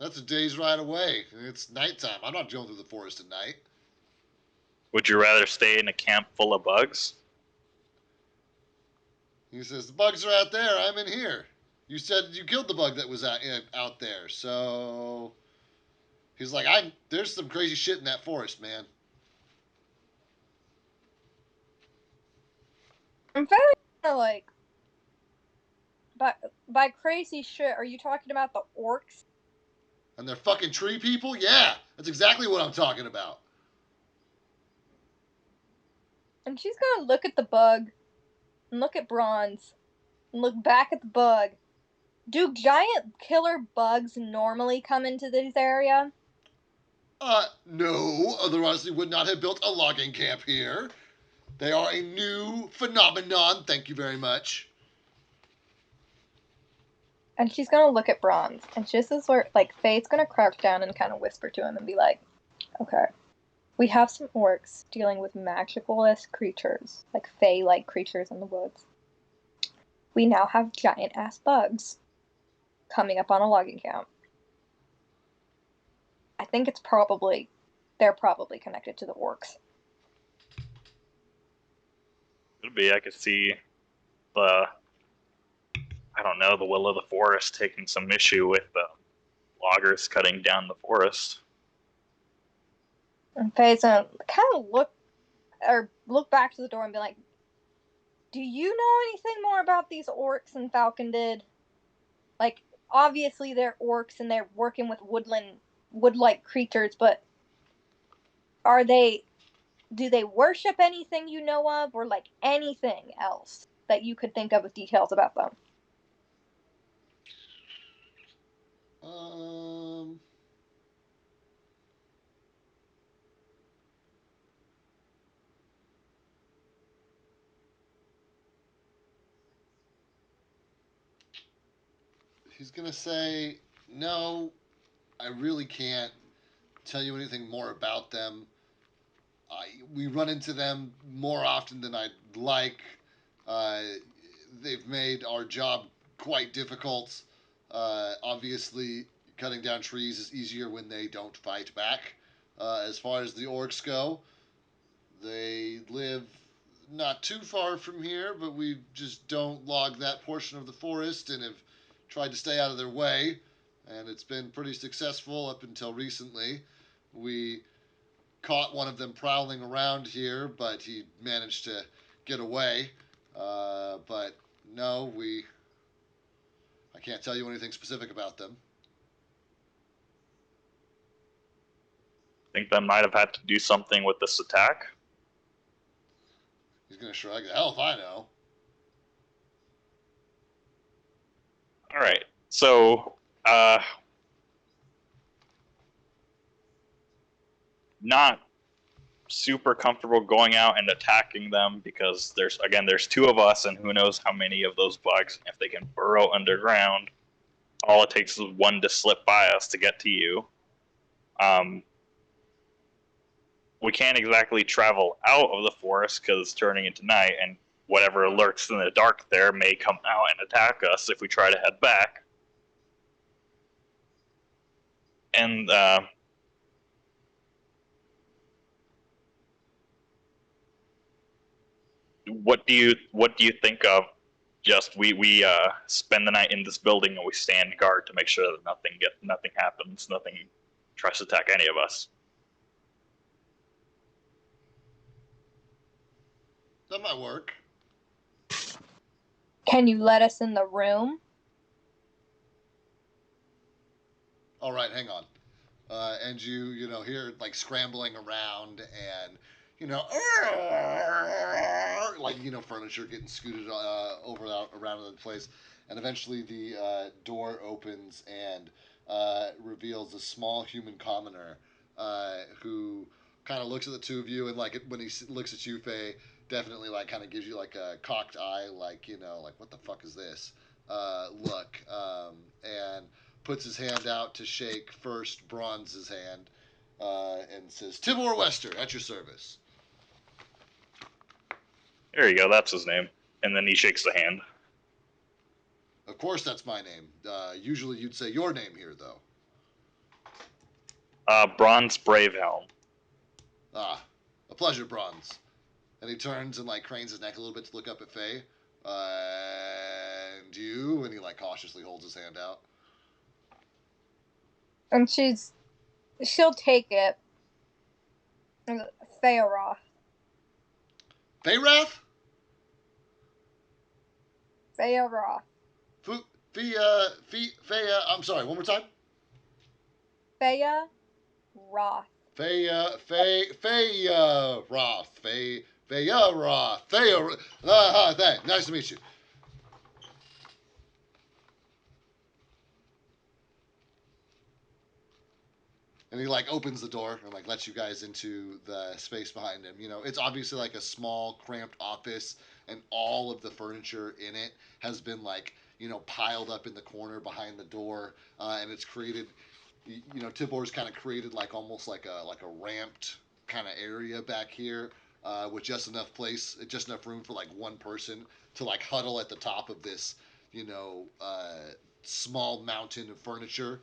That's a day's ride away. It's nighttime. I'm not going through the forest at night. Would you rather stay in a camp full of bugs? He says, "The bugs are out there. I'm in here. You said you killed the bug that was out there. So," he's like, "There's some crazy shit in that forest, man." I'm very like, by crazy shit, are you talking about the orcs? And they're fucking tree people? Yeah, that's exactly what I'm talking about. And she's gonna look at the bug, and look at Bronze, and look back at the bug. Do giant killer bugs normally come into this area? No, otherwise they would not have built a logging camp here. They are a new phenomenon. Thank you very much. And she's gonna look at Bronze, and just as we're like, Faye's gonna crouch down and kind of whisper to him and be like, "Okay, we have some orcs dealing with magical-esque creatures, like Fae-like creatures in the woods. We now have giant-ass bugs coming up on a logging camp. I think they're probably connected to the orcs." Could be. I could see the, I don't know, the will of the forest taking some issue with the loggers cutting down the forest. And Faye's gonna kind of look back to the door and be like, "Do you know anything more about these orcs than Falcon did? Like, obviously they're orcs and they're working with wood-like creatures, but do they worship anything you know of, or like anything else that you could think of with details about them?" He's gonna say, no, I really can't tell you anything more about them. We run into them more often than I'd like. Uh, they've made our job quite difficult. Obviously, cutting down trees is easier when they don't fight back. As far as the orcs go, they live not too far from here, but we just don't log that portion of the forest and have tried to stay out of their way. And it's been pretty successful up until recently. We caught one of them prowling around here, but he managed to get away. But no, I can't tell you anything specific about them. Think that might have had to do something with this attack. He's gonna shrug. Hell if I know. All right. So, not super comfortable going out and attacking them because there's two of us, and who knows how many of those bugs. If they can burrow underground, all it takes is one to slip by us to get to you. We can't exactly travel out of the forest because it's turning into night, and whatever lurks in the dark there may come out and attack us if we try to head back. And what do you think of? Just we spend the night in this building and we stand guard to make sure that nothing happens, nothing tries to attack any of us. That might work. Can you let us in the room? All right, hang on. And you hear like scrambling around and like furniture getting scooted around the place, and eventually the door opens and reveals a small human commoner who kind of looks at the two of you, and like when he looks at you, Faye, definitely like kind of gives you like a cocked eye, like like what the fuck is this look, and puts his hand out to shake first Bronze's hand, and says, "Tibor Wester, at your service." There you go, that's his name. And then he shakes the hand. Of course, that's my name. Usually you'd say your name here, though. Bronze Bravehelm. Ah, a pleasure, Bronze. And he turns and like cranes his neck a little bit to look up at Faye. And you, and he like cautiously holds his hand out. And she'll take it. Theoroth. Feyrath? Theoroth. I'm sorry, one more time? Thea Roth. Roth. Nice to meet you. and he like opens the door and like lets you guys into the space behind him. It's obviously like a small, cramped office, and all of the furniture in it has been like piled up in the corner behind the door, and it's created. Tibor's kind of created like almost like a ramped kind of area back here, with just enough room for like one person to like huddle at the top of this, you know, uh, small mountain of furniture,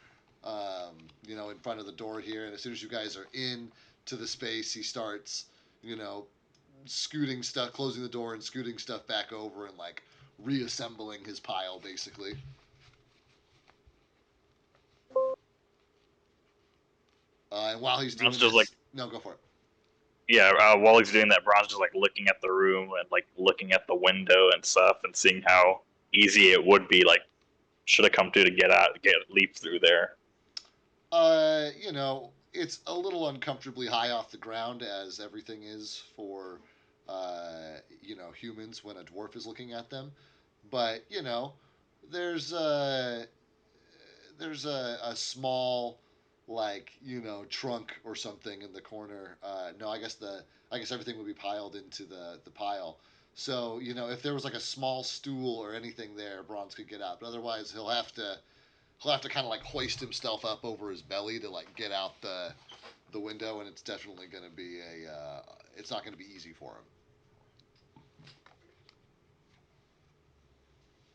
in front of the door here. And as soon as you guys are in to the space, he starts, you know, scooting stuff, closing the door and scooting stuff back over and like reassembling his pile, basically. And while he's Bron's doing just like, this, no, go for it. yeah. While he's doing that, Bron's just like looking at the room and like looking at the window and stuff, and seeing how easy it would be. Like, should have come to get out, get leap through there. It's a little uncomfortably high off the ground as everything is for, humans when a dwarf is looking at them. But there's a there's a small like trunk or something in the corner. No, I guess everything would be piled into the pile. So if there was like a small stool or anything there, Bronze could get out. But otherwise, he'll have to kind of like hoist himself up over his belly to like get out the window, and it's definitely going to be it's not going to be easy for him.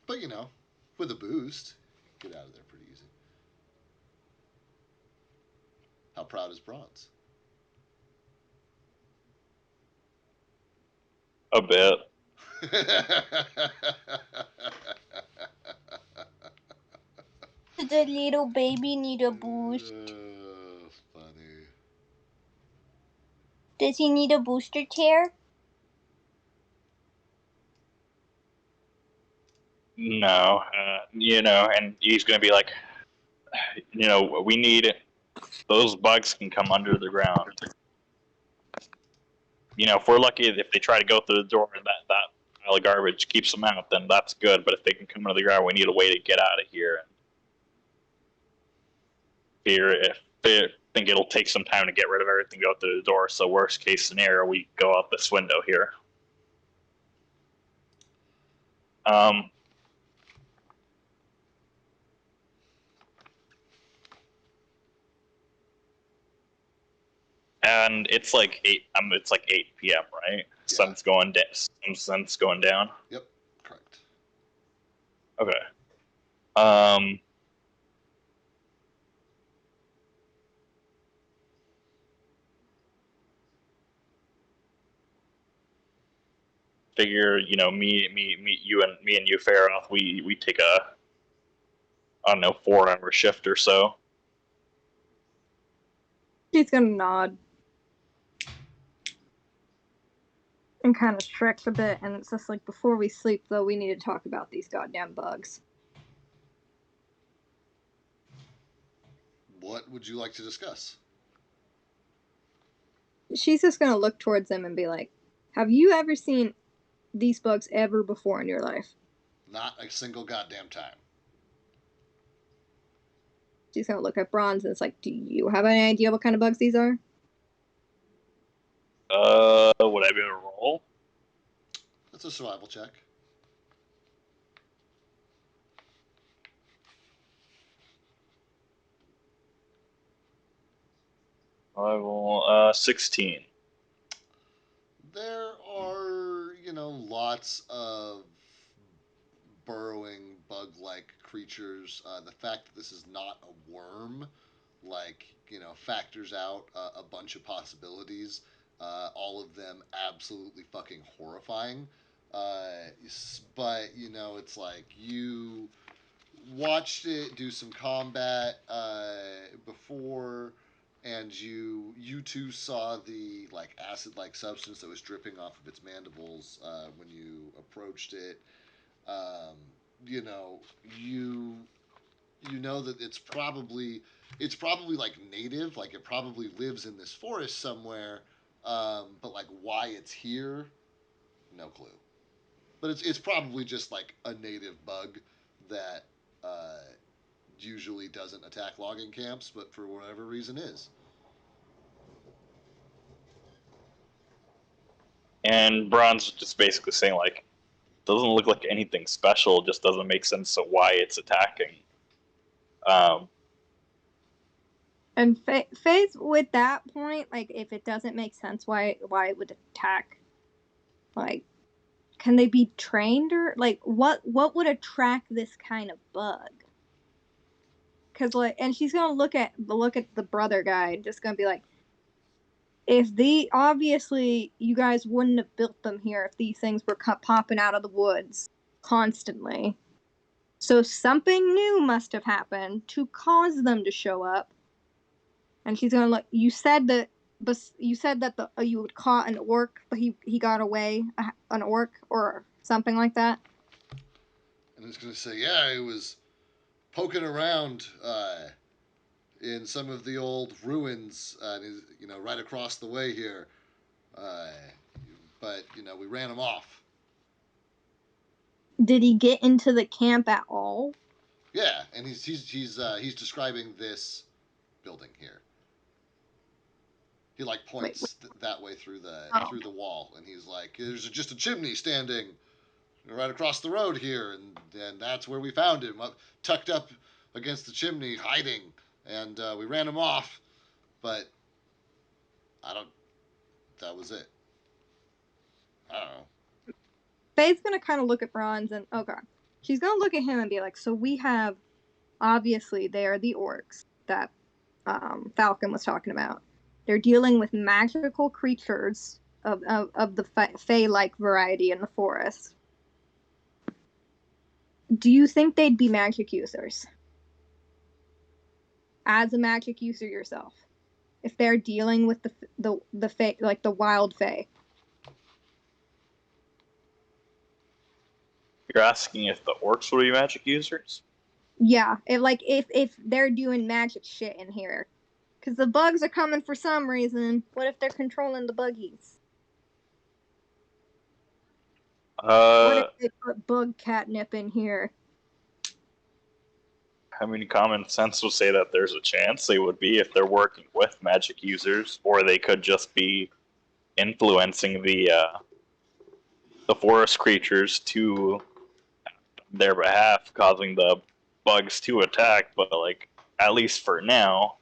But with a boost, get out of there pretty easy. How proud is Bronze? A bit. The little baby need a boost. Funny. Does he need a booster chair? No, and he's gonna be like, we need those bugs can come under the ground. If we're lucky, if they try to go through the door and that pile of garbage keeps them out, then that's good. But if they can come under the ground, we need a way to get out of here. And fear if they think it'll take some time to get rid of everything, go through the door. So worst case scenario, we go out this window here. Um, and it's like 8. It's like 8 p.m. Right? Yeah. Sun's going down. Sun's going down. Yep. Correct. Okay. Um, Figure me and you, Faroth. We take a, I don't know, 4 hour shift or so. She's gonna nod and kind of stretch a bit, and it's just like, before we sleep, though, we need to talk about these goddamn bugs. What would you like to discuss? She's just gonna look towards them and be like, have you ever seen these bugs ever before in your life? Not a single goddamn time. She's gonna look at Bronze and it's like, do you have any idea what kind of bugs these are? Would I be able to roll? That's a survival check. Survival, 16. There are, lots of burrowing bug-like creatures. The fact that this is not a worm, like, factors out a bunch of possibilities. All of them absolutely fucking horrifying. But it's like you watched it do some combat before, and you two saw the like acid like substance that was dripping off of its mandibles when you approached it. um, you know you you know that it's probably like native, like it probably lives in this forest somewhere, but like why it's here, no clue. But it's probably just like a native bug that uh, usually doesn't attack logging camps, but for whatever reason is. And Bron's just basically saying, like, doesn't look like anything special, just doesn't make sense of why it's attacking. And Faye's with that point, like, if it doesn't make sense why it would attack, like, can they be trained, or like what would attract this kind of bug? Because, like, and she's gonna look at the brother guy and just gonna be like, if obviously you guys wouldn't have built them here if these things were popping out of the woods constantly. So something new must have happened to cause them to show up. And she's gonna look. You said that you would caught an orc, but he got away, an orc or something like that. And it's going to say, yeah, it was poking around in some of the old ruins, right across the way here. But we ran him off. Did he get into the camp at all? Yeah, and he's describing this building here. He like points that way through the wall, and he's like, "There's just a chimney standing right across the road here, and that's where we found him, tucked up against the chimney, hiding, and we ran him off, but that was it. I don't know." Faye's gonna kind of look at Bronze and she's gonna look at him and be like, "So we have, obviously, they are the orcs that Falcon was talking about. They're dealing with magical creatures of the Fae-like variety in the forest. Do you think they'd be magic users? As a magic user yourself, if they're dealing with the Fae, like the wild Fae?" You're asking if the orcs would be magic users? Yeah, if they're doing magic shit in here, because the bugs are coming for some reason. What if they're controlling the buggies? What if they put bug catnip in here? I mean, common sense would say that there's a chance they would be if they're working with magic users, or they could just be influencing the forest creatures to their behalf, causing the bugs to attack. But like, at least for now,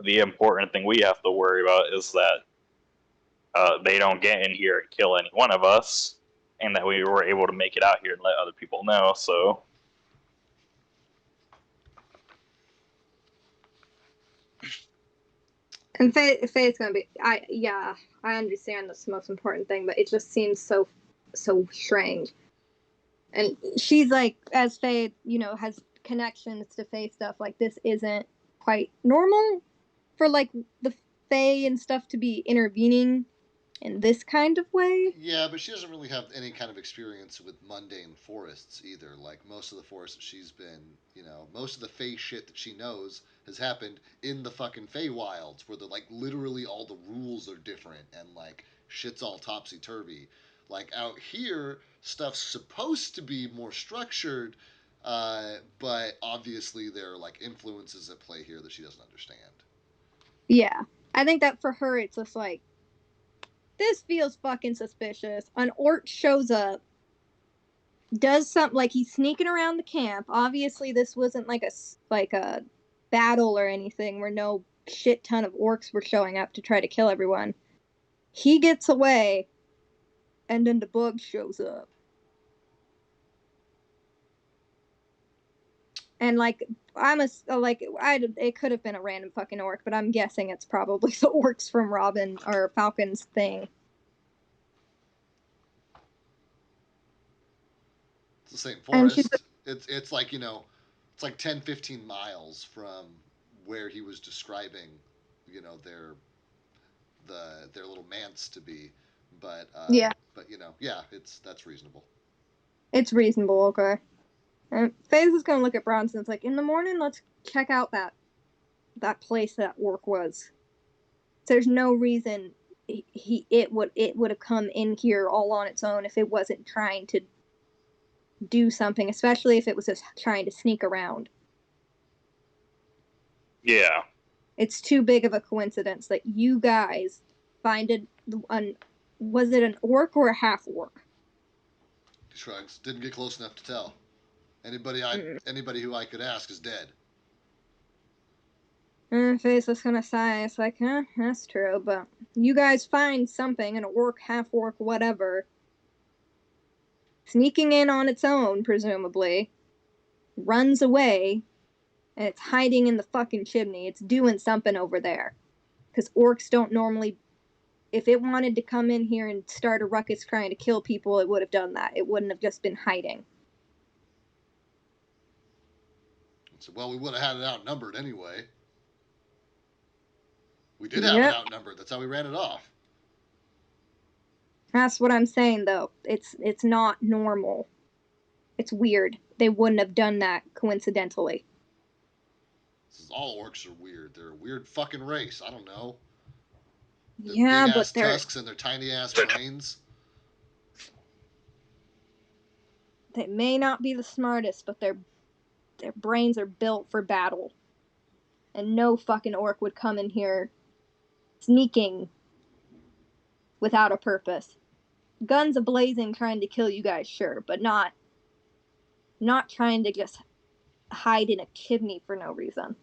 the important thing we have to worry about is that they don't get in here and kill any one of us, and that we were able to make it out here and let other people know. So And Faye's gonna be, I understand that's the most important thing, but it just seems so strange. And she's like, as Faye, has connections to Faye stuff, like, this isn't quite normal for, like, the Faye and stuff to be intervening in this kind of way. Yeah, but she doesn't really have any kind of experience with mundane forests either. Like, most of the forests that she's been, most of the Fey shit that she knows has happened in the fucking Feywilds, where literally all the rules are different and like shit's all topsy turvy. Like out here, stuff's supposed to be more structured, but obviously there are like influences at play here that she doesn't understand. Yeah, I think that for her, it's just like, this feels fucking suspicious. An orc shows up, does something, like he's sneaking around the camp. Obviously, this wasn't like a battle or anything where no shit ton of orcs were showing up to try to kill everyone. He gets away, and then the bug shows up. And like, it could have been a random fucking orc, but I'm guessing it's probably the orcs from Robin or Falcon's thing. It's the same forest. It's like, it's like 10, 15 miles from where he was describing, their little manse to be. But yeah, that's reasonable. it's reasonable. Okay. And FaZe is gonna look at Bronson. It's like, in the morning, let's check out that place that orc was. There's no reason it would have come in here all on its own if it wasn't trying to do something, especially if it was just trying to sneak around. yeah, It's too big of a coincidence that you guys find an Was it an orc or a half orc? He shrugs. Didn't get close enough to tell. Mm. Anybody who I could ask is dead. Face was gonna sigh. It's like, that's true, but you guys find something, an orc, half orc, whatever, sneaking in on its own, presumably, runs away, and it's hiding in the fucking chimney. It's doing something over there. Because orcs don't normally. If it wanted to come in here and start a ruckus trying to kill people, it would have done that. It wouldn't have just been hiding. So, well, we would have had it outnumbered anyway. We did have it Yep. outnumbered. That's how we ran it off. That's what I'm saying, though. It's not normal. It's weird. They wouldn't have done that coincidentally. All orcs are weird. They're a weird fucking race. I don't know. Their Yeah, big but ass tusks and their tiny ass brains. they may not be the smartest, but their brains are built for battle. And no fucking orc would come in here sneaking without a purpose. Guns a-blazing trying to kill you guys, sure, but not trying to just hide in a chimney for no reason.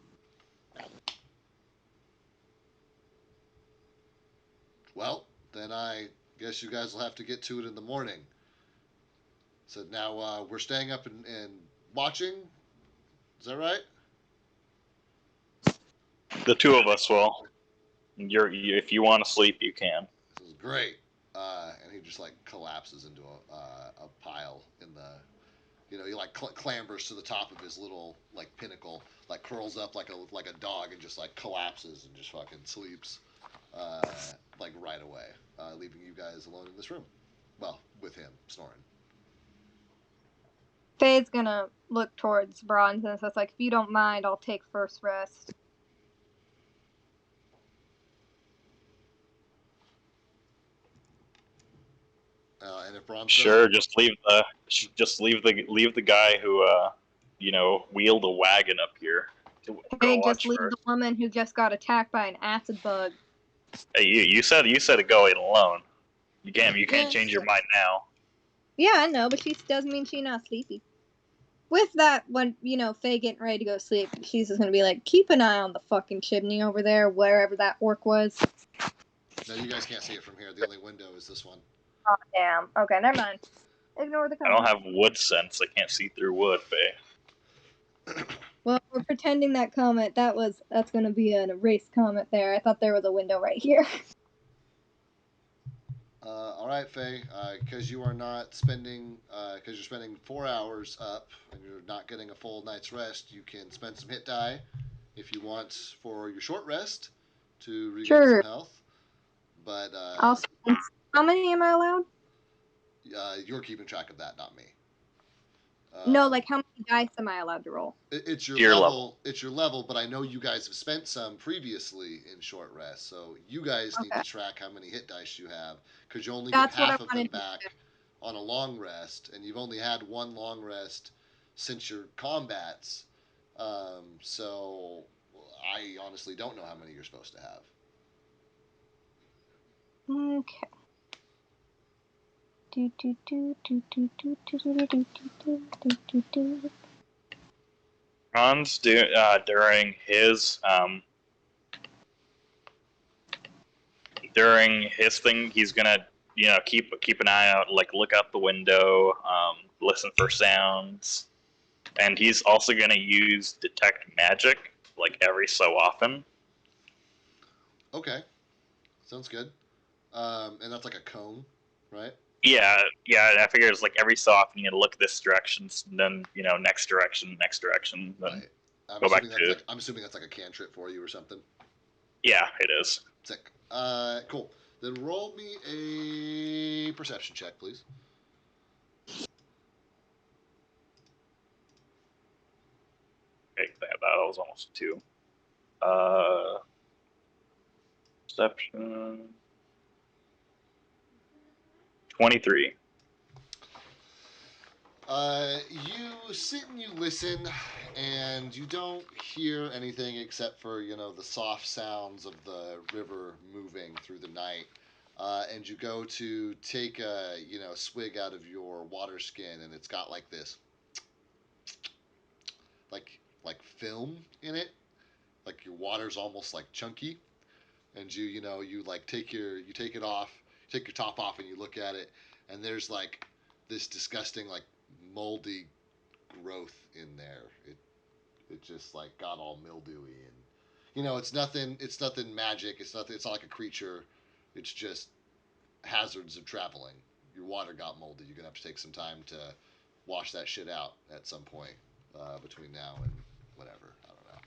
Well, then I guess you guys will have to get to it in the morning. So now we're staying up and watching. Is that right? The two of us will. If you want to sleep, you can. This is great. And he just like collapses into a pile in the. He like clambers to the top of his little like pinnacle, like curls up like a dog and just like collapses and just fucking sleeps, like right away, leaving you guys alone in this room. Well, with him snoring. Faye's gonna look towards Bronze and says, like, if you don't mind, I'll take first rest. And if Bronze Sure, doesn't, leave the guy who wheeled a wagon up here to go Faye, just watch leave the first. woman who just got attacked by an acid bug. Hey, you said to go in alone. You can't change your mind now. Yeah, I know, but she doesn't mean she's not sleepy. With that, when, Faye getting ready to go sleep, she's just gonna be like, keep an eye on the fucking chimney over there, wherever that orc was. no, you guys can't see it from here. The only window is this one. Oh, damn. Okay, never mind. Ignore the I don't comment. have wood sense. I can't see through wood, Faye. Well, we're pretending that comment, that's gonna be an erased comment there. I thought there was a window right here. All right, Faye, because you are not spending, because you're spending 4 hours up and you're not getting a full night's rest, you can spend some hit die if you want for your short rest to regain some Sure. health. But How many am I allowed? you're keeping track of that, not me. No, like how many dice am I allowed to roll? It's your Your level. level. It's your level, but I know you guys have spent some previously in short rest, so you guys need to track how many hit dice you have because you only get That's what I half of them wanted to back on a long rest, and you've only had one long rest since your combats. So I honestly don't know how many you're supposed to have. Okay. Ron's during his thing, he's gonna keep an eye out, like look out the window, listen for sounds, and he's also gonna use detect magic like every so often. Okay, sounds good. And that's like a cone, right? Yeah, I figure it's like every so often you gotta look this direction, then next direction, then Right. go back to. I'm assuming that's like a cantrip for you or something. Yeah, it is. Sick. Cool. Then roll me a perception check, please. Okay, that was almost a 2. Perception 23. You sit and you listen, and you don't hear anything except for the soft sounds of the river moving through the night. and you go to take a swig out of your water skin, and it's got like this like film in it, like your water's almost like chunky, and you like take it off, take your top off, and you look at it, and there's like this disgusting like moldy growth in there. It just like got all mildewy, and it's nothing magic. It's not like a creature. It's just hazards of traveling. Your water got molded. You're gonna have to take some time to wash that shit out at some point between now and whatever. I don't know.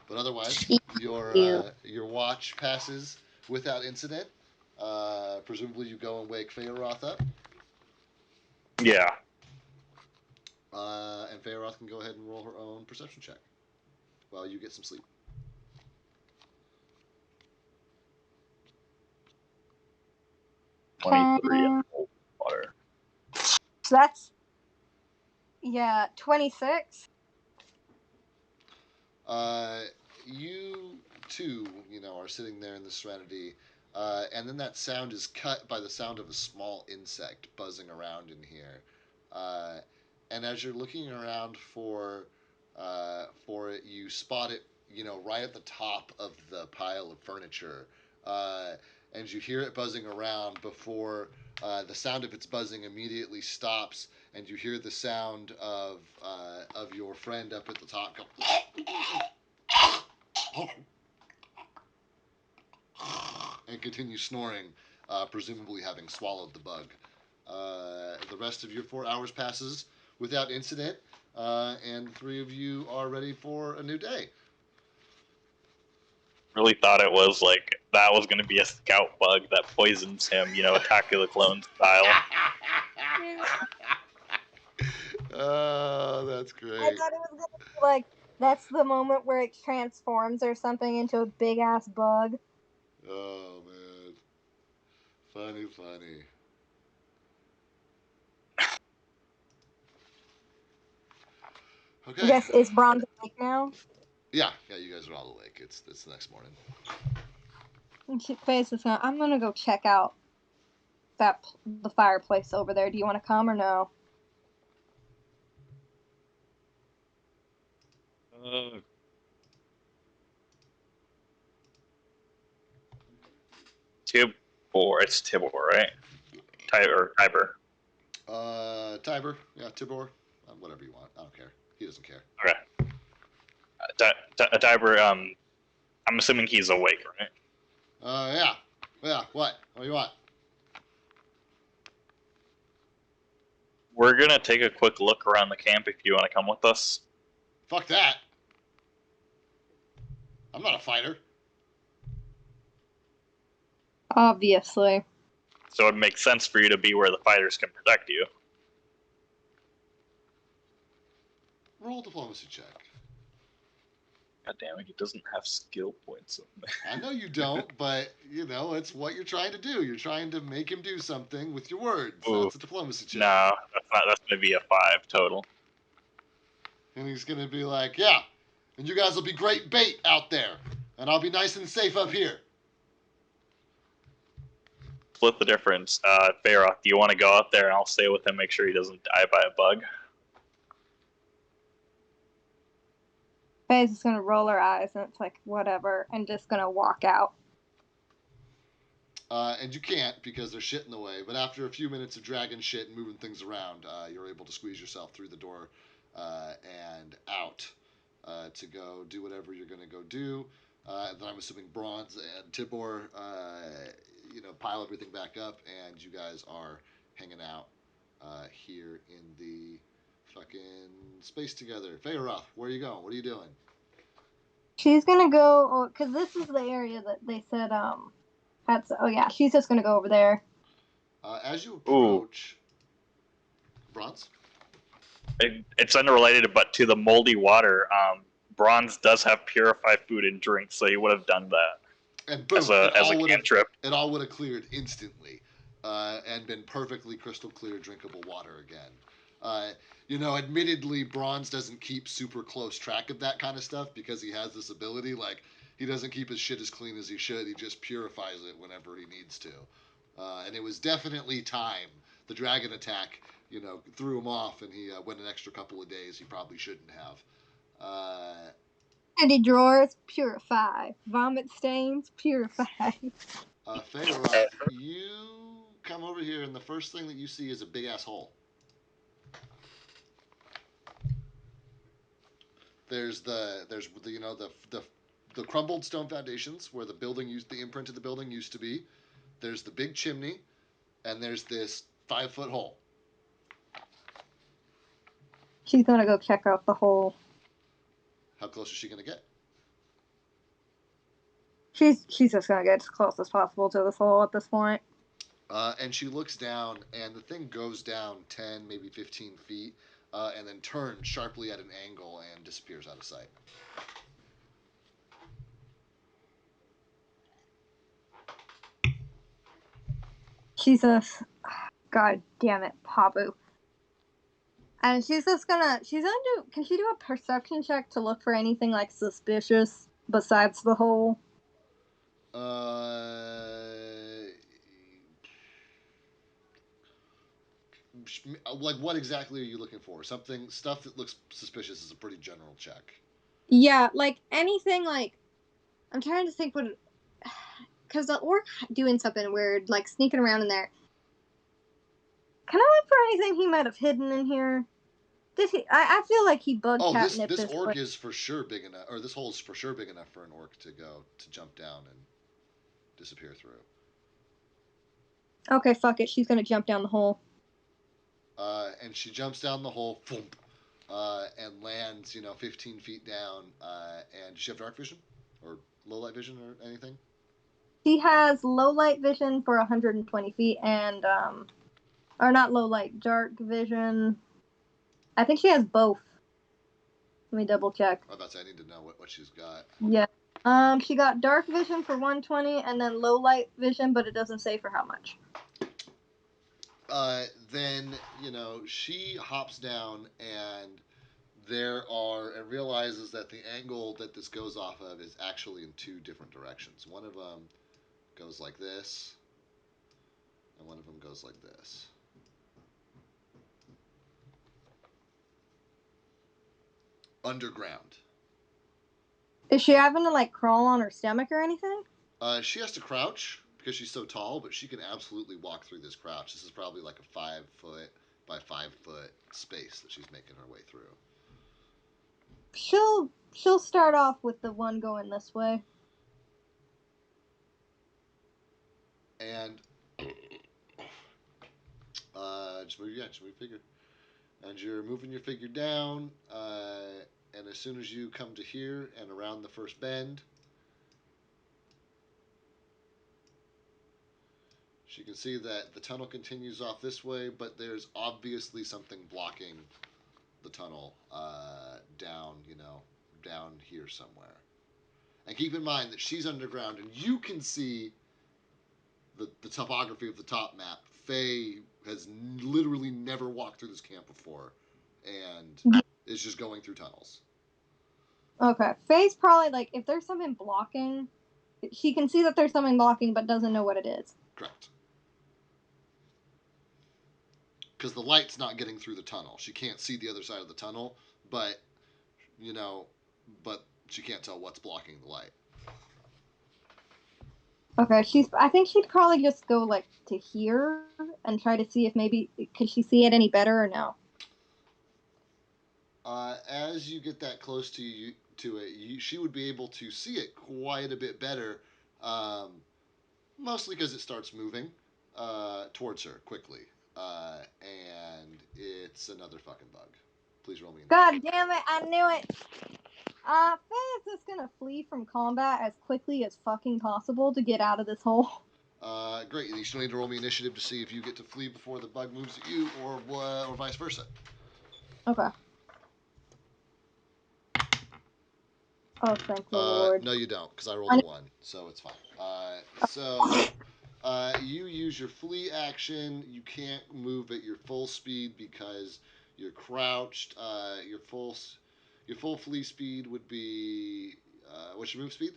But otherwise, You. your watch passes without incident. Presumably, you go and wake Fearoth up, Yeah. and Fearoth can go ahead and roll her own perception check while you get some sleep. 23 in cold water. So that's 26. You too, are sitting there in the serenity, and then that sound is cut by the sound of a small insect buzzing around in here. Uh, and as you're looking around for it, you spot it, right at the top of the pile of furniture, uh, and you hear it buzzing around before the sound of its buzzing immediately stops, and you hear the sound of your friend up at the top go. And continue snoring, presumably having swallowed the bug. The rest of your 4 hours passes without incident, and the three of you are ready for a new day. Really thought it was like that was going to be a scout bug that poisons him, Attack of the Clones style. Oh, that's great. I thought it was gonna be like that's the moment where it transforms or something into a big ass bug. Oh man, funny. Okay. Yes, is Bronze awake now? Yeah, you guys are all awake. It's the next morning. And Faye says, I'm gonna go check out the fireplace over there. Do you want to come or no? Tibor, it's Tibor, right? Tiber. Tiber, yeah, Tibor, whatever you want. I don't care. He doesn't care. Okay. Tiber, I'm assuming he's awake, right? Yeah. What do you want? We're gonna take a quick look around the camp if you want to come with us. Fuck that. I'm not a fighter. Obviously. So it makes sense for you to be where the fighters can protect you. Roll diplomacy check. God damn it, he doesn't have skill points. I know you don't, but it's what you're trying to do. You're trying to make him do something with your words. Ooh. That's a diplomacy check. No, that's gonna be a 5 total. And he's gonna be like, yeah, and you guys will be great bait out there, and I'll be nice and safe up here. Split the difference. Fearoth, do you want to go out there and I'll stay with him, make sure he doesn't die by a bug? Faye's just gonna roll her eyes and it's like whatever, and just gonna walk out. And you can't because there's shit in the way. But after a few minutes of dragging shit and moving things around, you're able to squeeze yourself through the door and out to go do whatever you're going to go do. And then I'm assuming Bronze and Tibor, pile everything back up, and you guys are hanging out here in the fucking space together. Fearoth, where are you going? What are you doing? She's gonna go because this is the area that they said she's just gonna go over there. As you approach, Bronze. It's unrelated, but to the moldy water, Bronze does have purified food and drink, so he would have done that. And boom, as a cantrip. It all would have cleared instantly and been perfectly crystal clear, drinkable water again. Admittedly, Bronze doesn't keep super close track of that kind of stuff because he has this ability. Like, he doesn't keep his shit as clean as he should. He just purifies it whenever he needs to. And it was definitely time. The dragon attack, threw him off, and he went an extra couple of days he probably shouldn't have. Candy drawers, purify. Vomit stains, purify. Fedorov, you come over here, and the first thing that you see is a big ass hole. There's the crumbled stone foundations where the imprint of the building used to be. There's the big chimney, and there's this 5 foot hole. She's gonna go check out the hole. How close is she gonna get? She's just gonna get as close as possible to this hole at this point. And she looks down, and the thing goes down 10, maybe 15 feet, and then turns sharply at an angle and disappears out of sight. Jesus. God damn it, Pabu. And she's gonna do, can she do a perception check to look for anything like suspicious besides the hole? Like, what exactly are you looking for? Stuff that looks suspicious is a pretty general check. Yeah, like anything like, I'm trying to think what, because the orc doing something weird, like sneaking around in there. Can I look for anything he might have hidden in here? I feel like he bug catnipped this this orc place. is for sure big enough, or this hole is for sure big enough for an orc to jump down and disappear through. Okay, fuck it. She's gonna jump down the hole. And she jumps down the hole, thump, and lands, 15 feet down. And does she have dark vision or low light vision or anything? She has low light vision for 120 feet and or not low light, dark vision. I think she has both. Let me double check. I was about to say, I need to know what she's got. Yeah. She got dark vision for 120 and then low light vision, but it doesn't say for how much. Then, she hops down and realizes that the angle that this goes off of is actually in two different directions. One of them goes like this, and one of them goes like this. Underground. Is she having to like crawl on her stomach or anything? She has to crouch because she's so tall, but she can absolutely walk through this crouch. This is probably like a 5 foot by 5 foot space that she's making her way through. She'll start off with the one going this way. And just move your figure. And you're moving your figure down, and as soon as you come to here and around the first bend, you can see that the tunnel continues off this way, but there's obviously something blocking the tunnel down here somewhere. And keep in mind that she's underground, and you can see the topography of the top map. Faye has literally never walked through this camp before, and is just going through tunnels. Okay. Faye's probably like, if there's something blocking, she can see that there's something blocking, but doesn't know what it is. Correct. Because the light's not getting through the tunnel. She can't see the other side of the tunnel, but she can't tell what's blocking the light. Okay, I think she'd probably just go like to here and try to see if maybe could she see it any better or no. As you get that close to it, she would be able to see it quite a bit better, mostly because it starts moving towards her quickly, and it's another fucking bug. Please roll me. God damn it! I knew it. Faye is just gonna flee from combat as quickly as fucking possible to get out of this hole. Great. You still need to roll me initiative to see if you get to flee before the bug moves at you, or vice versa. Okay. Oh, thank the Lord. No, you don't, because I rolled a 1, so it's fine. You use your flee action. You can't move at your full speed because you're crouched. Your full flee speed would be what's your move speed?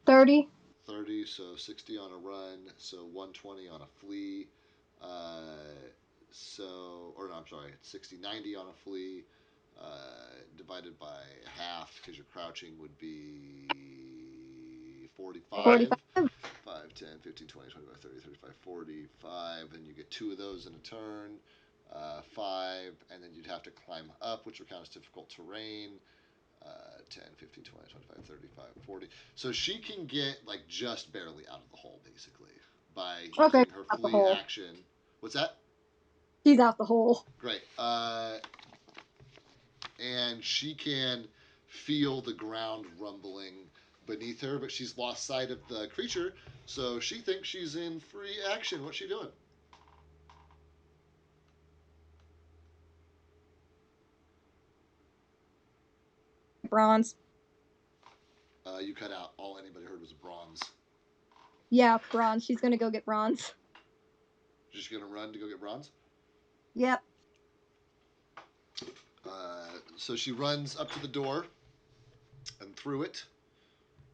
30. 30, so 60 on a run, so 120 on a flee. Or no, I'm sorry, 60, 90 on a flee, divided by half because your crouching would be 45. 45. 5, 10, 15, 20, 25, 30, 35, 45. Then you get 2 of those in a turn. 5, and then you'd have to climb up, which would count as difficult terrain. 10, 15, 20, 25, 35, 40. So she can get like just barely out of the hole, basically, by Okay, using her out the flee hole. action. What's that? She's out the hole. Great. And she can feel the ground rumbling beneath her, but she's lost sight of the creature, so she thinks she's in free action. What's she doing? Bronze. You cut out. All anybody heard was bronze. Yeah, bronze. She's gonna go get bronze. Just gonna run to go get bronze? Yep. So she runs up to the door and through it,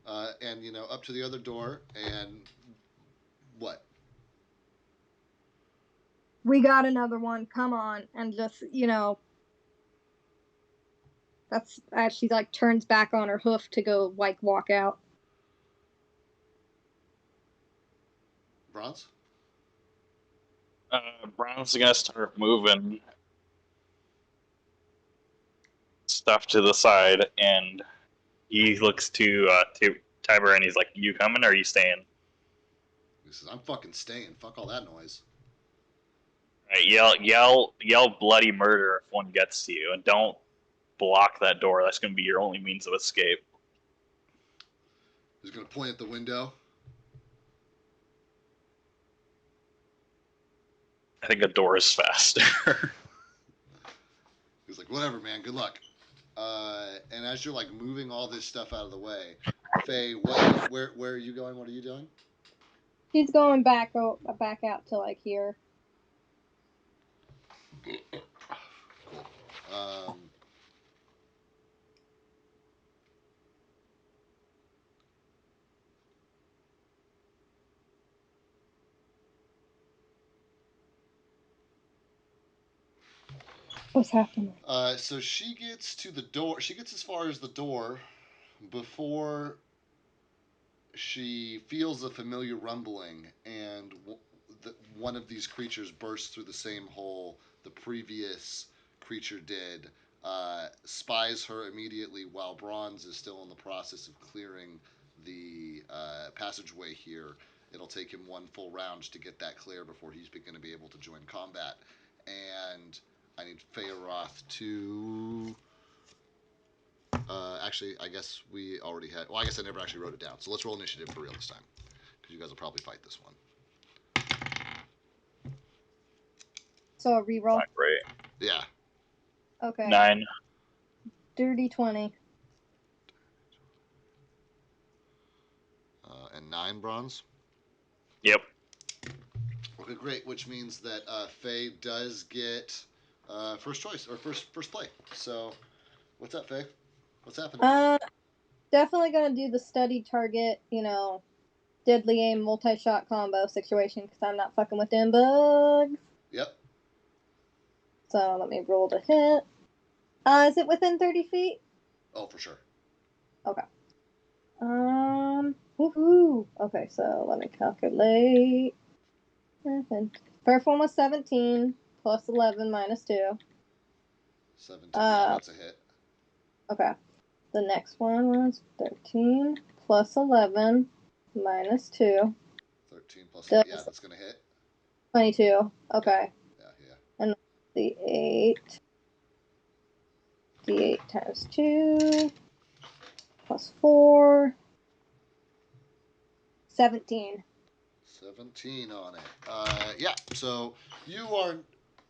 and up to the other door, and what? We got another one. Come on, and just that's she like turns back on her hoof to go like walk out. Bronze? Brown's gonna start moving stuff to the side, and he looks to Tiber, and he's like, "You coming or are you staying?" He says, "I'm fucking staying. Fuck all that noise." Right, yell bloody murder if one gets to you, and don't block that door. That's gonna be your only means of escape. He's gonna point at the window. I think a door is faster. He's like, "Whatever, man. Good luck." And as you're like moving all this stuff out of the way, Faye, where are you going? What are you doing? She's going back out to like here. Cool. What's happening? So she gets to the door. She gets as far as the door before she feels a familiar rumbling, and one of these creatures bursts through the same hole the previous creature did. Spies her immediately while Bronze is still in the process of clearing the passageway here. It'll take him one full round to get that clear before he's going to be able to join combat. And I need Fearoth to. Actually, I guess we already had. Well, I guess I never actually wrote it down. So let's roll initiative for real this time, because you guys will probably fight this one. So a reroll. Not great. Yeah. Okay. 9. Dirty 20. And 9 bronze. Yep. Okay, great. Which means that Faye does get first choice or first play. So, what's up, Faye? What's happening? Definitely gonna do the study target. Deadly aim multi-shot combo situation because I'm not fucking with them bugs. Yep. So let me roll to hit. Is it within 30 feet? Oh, for sure. Okay. Woohoo. Okay, so let me calculate. First one was 17 plus 11 minus 2. 17. Yeah, that's a hit. Okay. The next one was 13 plus 11 minus 2. 13 plus. Does Yeah, that's gonna hit. 22. Okay. Yeah. And the 8. D8 times 2 plus 4. 17. 17 on it. Yeah. So you are.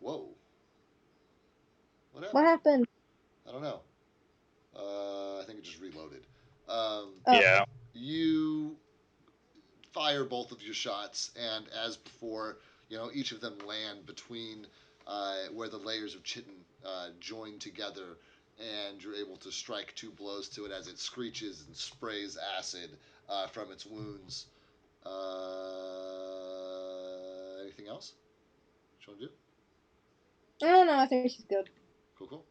Whoa. What happened? What happened? I don't know. I think it just reloaded. Oh. Yeah. You fire both of your shots, and as before, each of them land between where the layers of chitin join together, and you're able to strike 2 blows to it as it screeches and sprays acid from its wounds. Anything else? What you want to do? I don't know. I think she's good. Cool.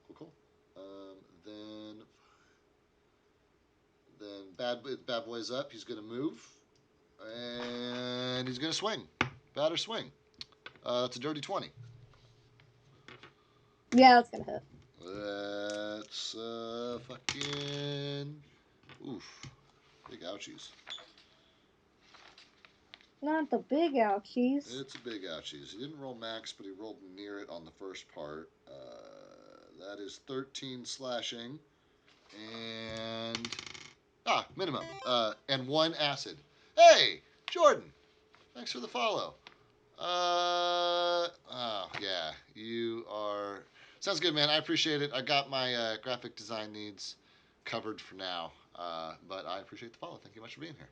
Then bad boy's up. He's gonna move, and he's gonna swing. Batter swing. That's a dirty 20. Yeah, that's gonna hit. That's fucking oof. Big ouchies. Not the big ouchies. It's a big ouchies. He didn't roll max, but he rolled near it on the first part. That is 13 slashing, and minimum. And 1 acid. Hey, Jordan. Thanks for the follow. Yeah, you are. Sounds good, man. I appreciate it. I got my graphic design needs covered for now. But I appreciate the follow. Thank you much for being here.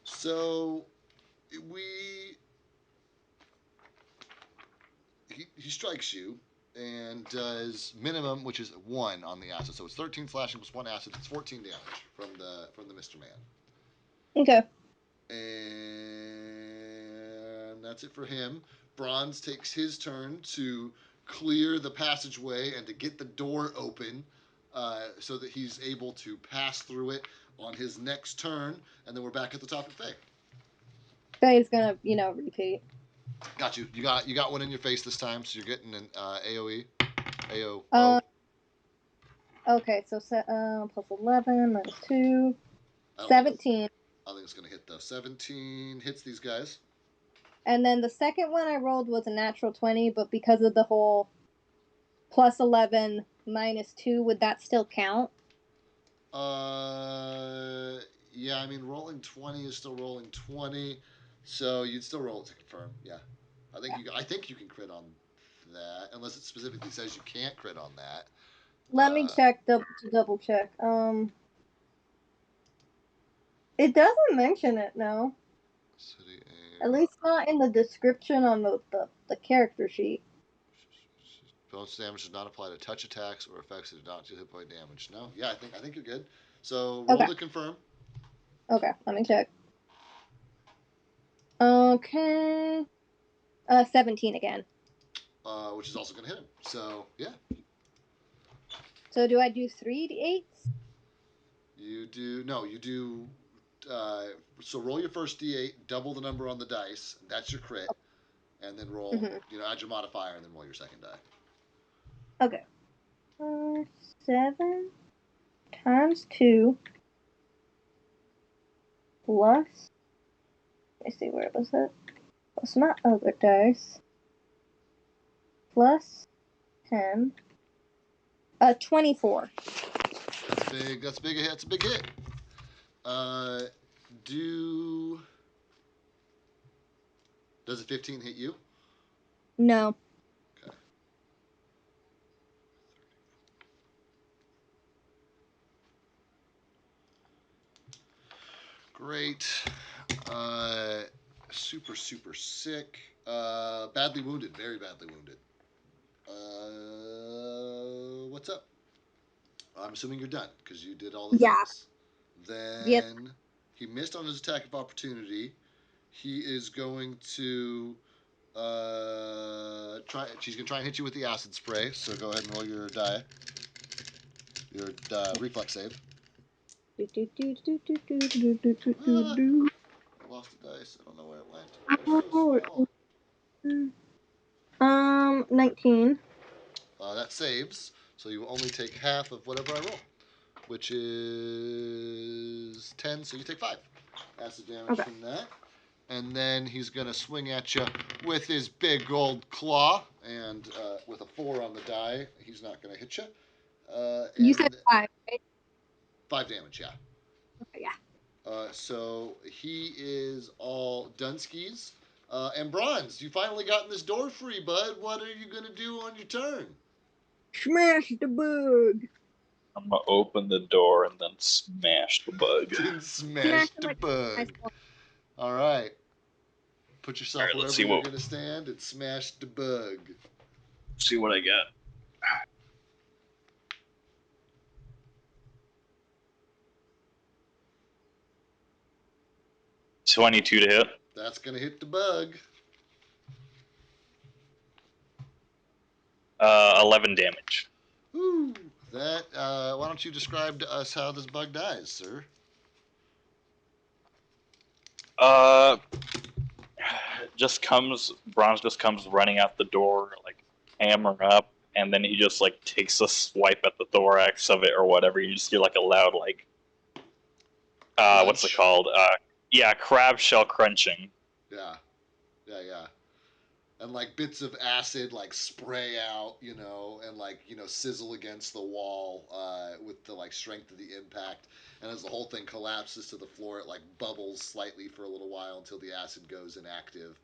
So he strikes you and does minimum, which is 1 on the acid. So it's 13 slashing plus 1 acid. It's 14 damage from the Mr. Man. Okay. And that's it for him. Bronze takes his turn to clear the passageway and to get the door open so that he's able to pass through it on his next turn. And then we're back at the top of Faye. Faye's gonna, repeat. Got you. You got one in your face this time, so you're getting an AOE. AO. Okay, so plus 11 minus 2. 17. I think it's going to hit, though. 17 hits these guys. And then the second one I rolled was a natural 20, but because of the whole plus 11 minus 2, would that still count? Yeah, I mean, rolling 20 is still rolling 20, so you'd still roll it to confirm. Yeah. I think you can crit on that, unless it specifically says you can't crit on that. Let me check to double check. It doesn't mention it, no. At least not in the description on the character sheet. Bonus damage does not apply to touch attacks or effects that do not do hit point damage. No? Yeah, I think you're good. So roll to confirm. Okay, let me check. Okay. 17 again. Which is also going to hit him. So, yeah. So do I do 3d8s? You do. So roll your first d8, double the number on the dice. That's your crit. And then roll, add your modifier, and then roll your second die. Okay. 7 times 2 plus. Let me see, where was it? Plus my other dice. Plus 10. 24. That's big. That's big. That's a big hit. Does a 15 hit you? No. Okay. Great. Super sick. Badly wounded. Very badly wounded. What's up? I'm assuming you're done because you did all the things. Then he missed on his attack of opportunity. He is going to try. She's gonna try and hit you with the acid spray. So go ahead and roll your die. Your reflex save. I lost the dice. I don't know where it went. They're so small. 19. That saves. So you only take half of whatever I roll, which is 10. So you take 5 acid damage from that. And then he's going to swing at you with his big old claw. And with a 4 on the die, he's not going to hit you. You said 5, right? 5 damage, yeah. Okay, yeah. So he is all Dunskies. And Bronze, you finally gotten this door free, bud. What are you going to do on your turn? Smash the bug. I'm going to open the door and then smash the bug. Smash the bug. All right. Put yourself wherever you're going to stand and smash the bug. See what I got. 22 to hit. That's gonna hit the bug. 11 damage. Ooh, that. Why don't you describe to us how this bug dies, sir? Bronze just comes running out the door, like hammer up, and then he just like takes a swipe at the thorax of it or whatever. You just hear like a loud like, what's it called? Yeah, crab shell crunching. Yeah, yeah. And like bits of acid like spray out, and like sizzle against the wall with the like strength of the impact. And as the whole thing collapses to the floor, it like bubbles slightly for a little while until the acid goes inactive.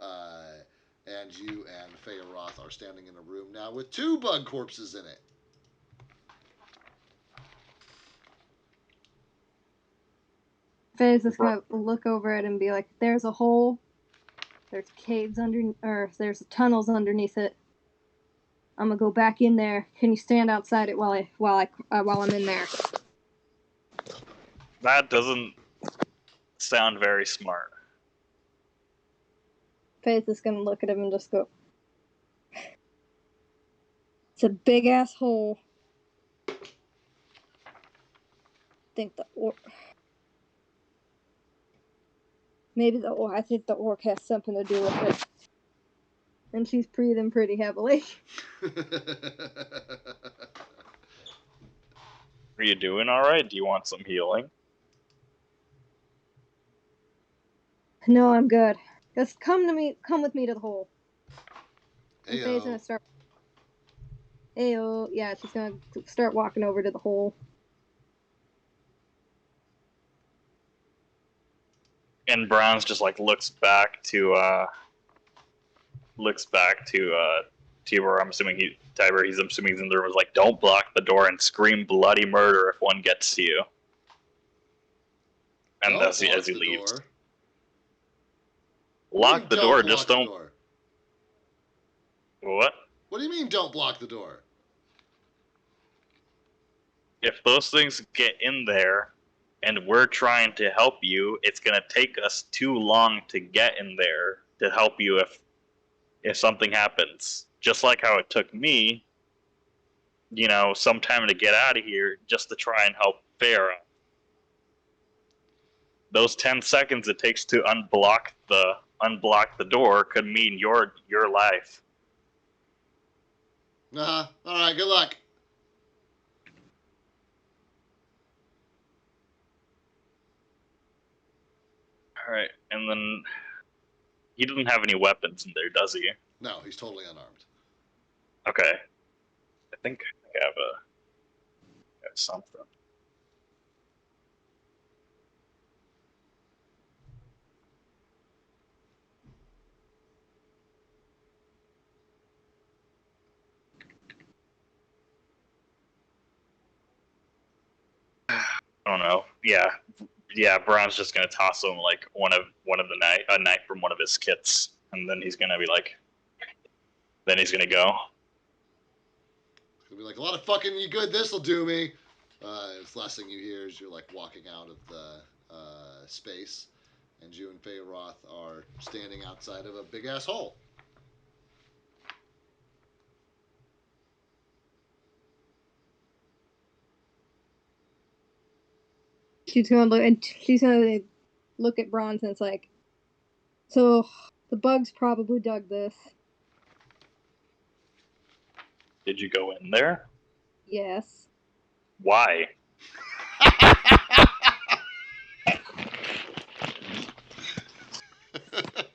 Uh, and you and Fearoth are standing in a room now with 2 bug corpses in it. Faye's just gonna look over it and be like, "There's a hole. There's caves under, or there's tunnels underneath it. I'm gonna go back in there. Can you stand outside it while I'm in there?" That doesn't sound very smart. Faye's just gonna look at him and just go, "It's a big ass hole. I think the orc has something to do with it." And she's breathing pretty heavily. Are you doing all right? Do you want some healing? No, I'm good. Just come with me to the hole. And Faye's gonna start. Ayo, yeah, she's gonna start walking over to the hole. And Bronze just like looks back to Tibor. I'm assuming he's in there, was like, "Don't block the door and scream bloody murder if one gets to you." And as he leaves, lock the door. Just don't. What? What do you mean? Don't block the door? If those things get in there, and we're trying to help you, it's gonna take us too long to get in there to help you if something happens. Just like how it took me, some time to get out of here just to try and help Farah. Those 10 seconds it takes to unblock the door could mean your life. All right, good luck. All right, and then he doesn't have any weapons in there, does he? No, he's totally unarmed. Okay. I think I have something. I don't know. Yeah. Bron's just gonna toss him like a knife from one of his kits, and then he's gonna be like, then he's gonna go. He'll be like, "A lot of fucking you good. This'll do me." The last thing you hear is you're like walking out of the space, and you and Fearoth are standing outside of a big ass hole. She's gonna look at Bronze, and it's like, "So the bugs probably dug this." Did you go in there? Yes. Why?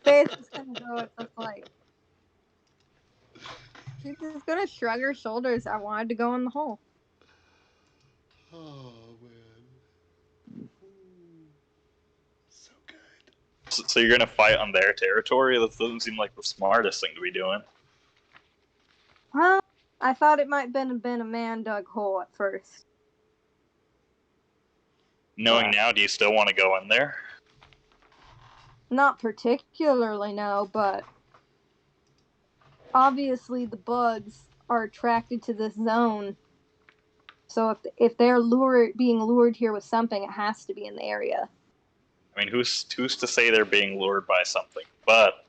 Faith is gonna go at the fight. She's just gonna shrug her shoulders. I wanted to go in the hole. Oh man, so good. So you're gonna fight on their territory? That doesn't seem like the smartest thing to be doing. Well, I thought it might have been a man dug hole at first. Knowing now, do you still want to go in there? Not particularly, no, but obviously the bugs are attracted to this zone. So if they're being lured here with something, it has to be in the area. I mean, who's to say they're being lured by something? But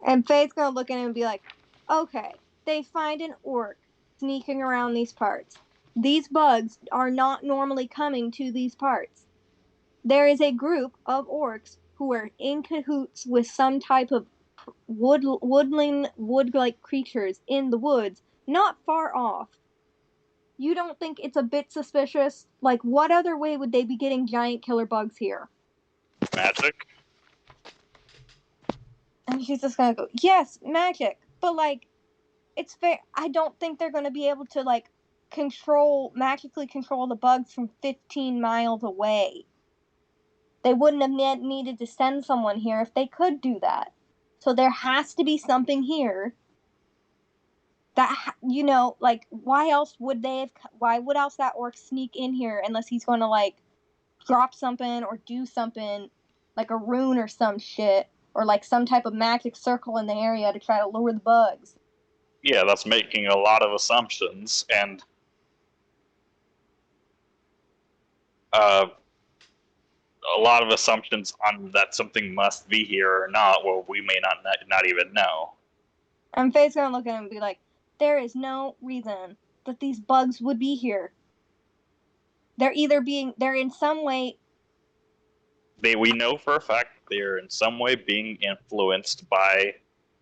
And Faye's gonna look at him and be like, okay, they find an orc sneaking around these parts. These bugs are not normally coming to these parts. There is a group of orcs who are in cahoots with some type of wood-like creatures in the woods, not far off. You don't think it's a bit suspicious? Like, what other way would they be getting giant killer bugs here? magic. And she's just gonna go, yes, magic. But, like, it's fair. I don't think they're gonna be able to, like, magically control the bugs from 15 miles away. They wouldn't have needed to send someone here if they could do that. So there has to be something here that, like, why would else that orc sneak in here unless he's going to, like, drop something or do something, like a rune or some shit, or like some type of magic circle in the area to try to lure the bugs. Yeah, that's making a lot of assumptions, and uh, a lot of assumptions on that something must be here or not. Well, we may not even know. And Faye's gonna look at him and be like, there is no reason that these bugs would be here. They're in some way. We know for a fact they're in some way being influenced by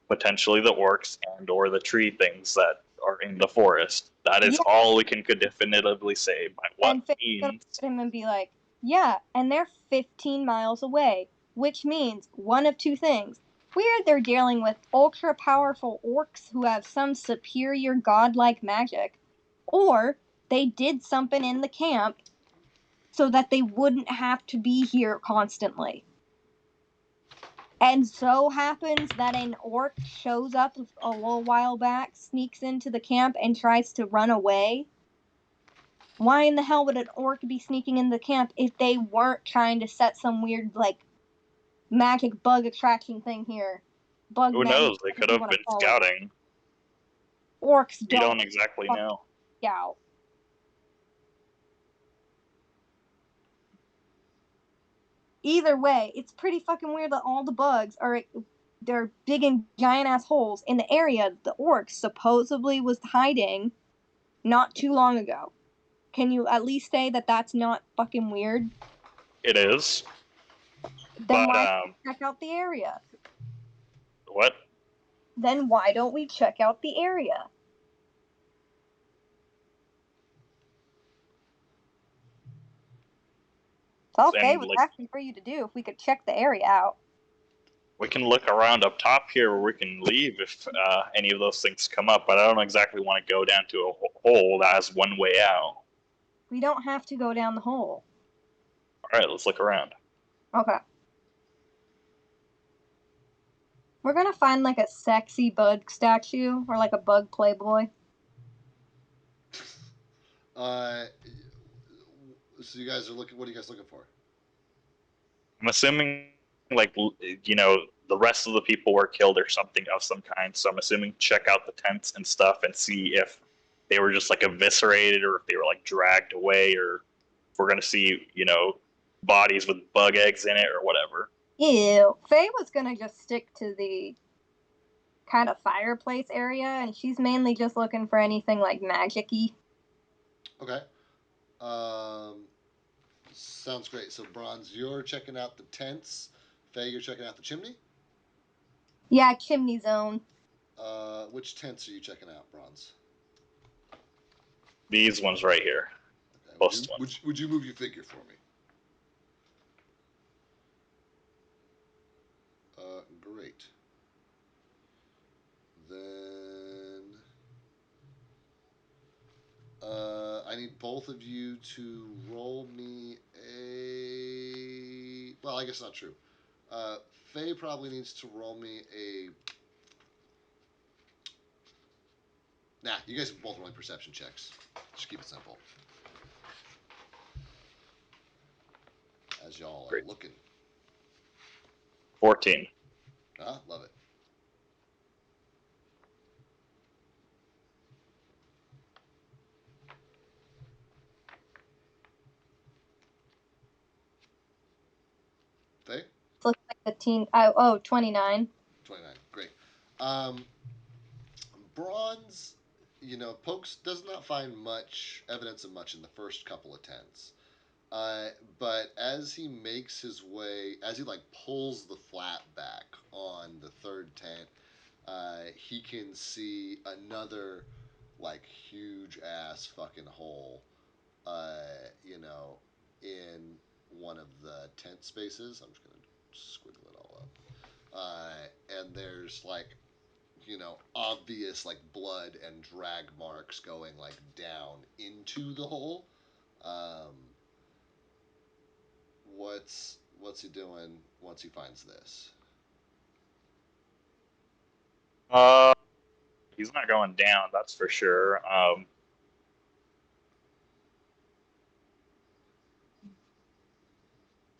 potentially the orcs and or the tree things that are in the forest. That is Yeah. all we can definitively say by what And Faye's gonna means. look at him and be like, yeah, and they're 15 miles away, which means one of two things. We're they're dealing with ultra powerful orcs who have some superior godlike magic, or they did something in the camp so that they wouldn't have to be here constantly. And so happens that an orc shows up a little while back, sneaks into the camp, and tries to run away. Why in the hell would an orc be sneaking in the camp if they weren't trying to set some weird, like, magic bug attraction thing here? Bug Who magnet, knows? They if could you have want to been call it. scouting. Orcs We don't don't exactly fuck know. scout. Either way, it's pretty fucking weird that all the bugs are they're big and giant ass holes in the area the orcs supposedly was hiding not too long ago. Can you at least say that that's not fucking weird? It is, Then but why check out the area? what? Then why don't we check out the area? It's okay And with like actually for you to do if we could check the area out. we can look around up top here where we can leave if any of those things come up, but I don't exactly want to go down to a hole that has one way out. We don't have to go down the hole. All right, let's look around. Okay. We're gonna find like a sexy bug statue or like a bug playboy. So you guys are looking. What are you guys looking for? I'm assuming, like, the rest of the people were killed or something of some kind. So I'm assuming check out the tents and stuff and see if they were just like eviscerated or if they were like dragged away or if we're gonna see, bodies with bug eggs in it or whatever. Ew. Faye was gonna just stick to the kind of fireplace area, and she's mainly just looking for anything like magic-y. Okay. Sounds great. So Bronze, you're checking out the tents. Faye, you're checking out the chimney. Yeah, chimney zone. Which tents are you checking out, Bronze? These ones right here. Okay. Most ones. Would you move your figure for me? Great. Then I need both of you to roll me a. Well, I guess not true. Faye probably needs to roll me a. Nah, you guys are both rolling perception checks. Just keep it simple. As y'all are Great. looking. 14. Ah, love it. 15. 29. 29. Great. Bronze, Pokes does not find much evidence of much in the first couple of tents. But as he makes his way, as he like pulls the flap back on the third tent, he can see another like huge ass fucking hole, in one of the tent spaces. I'm just gonna squiggle it all up. And there's like obvious like blood and drag marks going like down into the hole. Um, what's he doing once he finds this? Uh, he's not going down, that's for sure.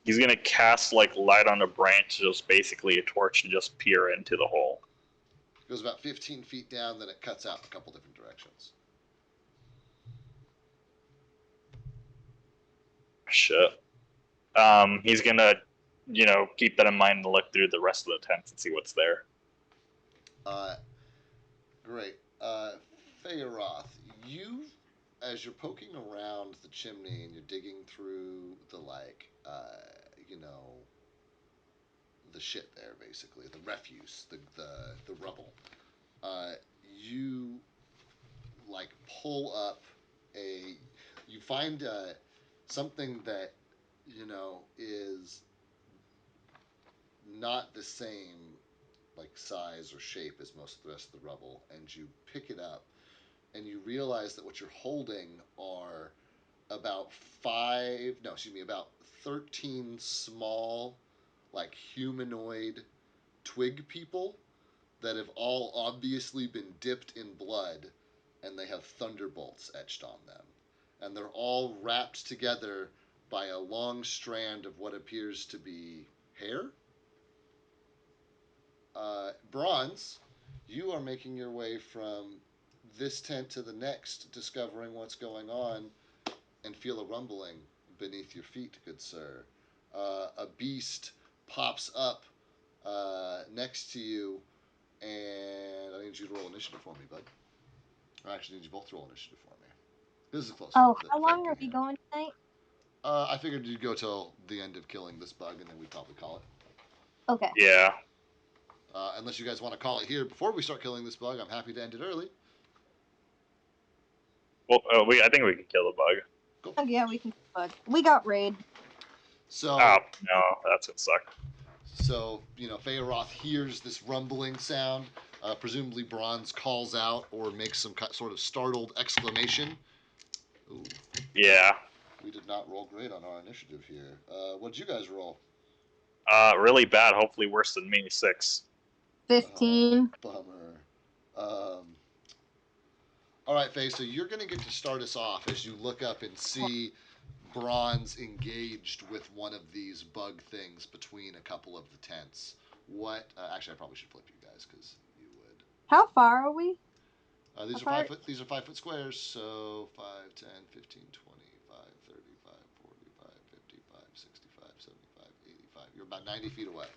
He's gonna cast like light on a branch, just basically a torch, and just peer into the hole. It goes about 15 feet down, then it cuts out in a couple different directions. Shit. He's gonna, keep that in mind and look through the rest of the tents and see what's there. Great. Fearoth, as you're poking around the chimney and you're digging through the the shit there, basically the refuse, the rubble. You like pull up you find something that is not the same like size or shape as most of the rest of the rubble, and you pick it up and you realize that what you're holding are about about 13 small like humanoid twig people that have all obviously been dipped in blood, and they have thunderbolts etched on them, and they're all wrapped together by a long strand of what appears to be hair. Bronze, you are making your way from this tent to the next, discovering what's going on, and feel a rumbling beneath your feet, good sir. A beast pops up next to you, and I need you to roll initiative for me, bud. Or actually, I need you both to roll initiative for me. This is close. Oh, how long are we going tonight? I figured you'd go till the end of killing this bug, and then we'd probably call it. Okay. Yeah. Unless you guys want to call it here before we start killing this bug, I'm happy to end it early. Well, I think we can kill the bug. Cool. Oh, yeah, we can kill the bug. We got raid. So. Oh no, that's gonna suck. So, Fearoth hears this rumbling sound. Presumably, Bronze calls out or makes some sort of startled exclamation. Ooh. Yeah. We did not roll great on our initiative here. What did you guys roll? Really bad. Hopefully worse than me. 6. 15. Oh, bummer. All right, Faye, so you're going to get to start us off as you look up and see Bronze engaged with one of these bug things between a couple of the tents. Actually, I probably should flip you guys because you would. How far are we? These are 5 foot. These are 5 foot squares. So 5, 10, 15, 25, 35, 45, 55, 65, 75, 85. You're about 90 feet away.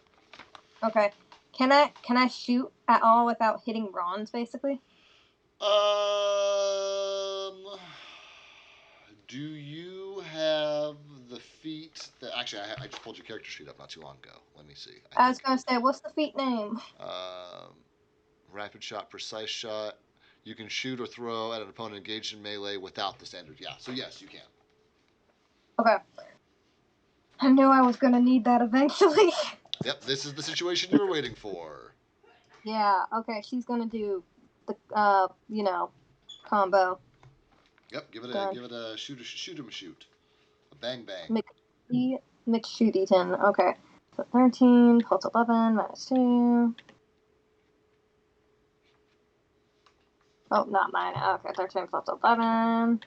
Okay. Can I shoot at all without hitting Bronze, basically? Do you have the feat that actually I just pulled your character sheet up not too long ago. Let me see. I was gonna say, what's the feat name? Rapid shot, precise shot. You can shoot or throw at an opponent engaged in melee without the standard. Yeah, so yes, you can. Okay. I knew I was gonna need that eventually. Yep, this is the situation you were waiting for. Yeah, okay, she's gonna do the combo. Yep, give it a shoot 'em a shoot. A bang bang. McShooty-ton. Okay. So 13 plus 11 minus 2. Oh, not mine. Okay, 13 plus 11.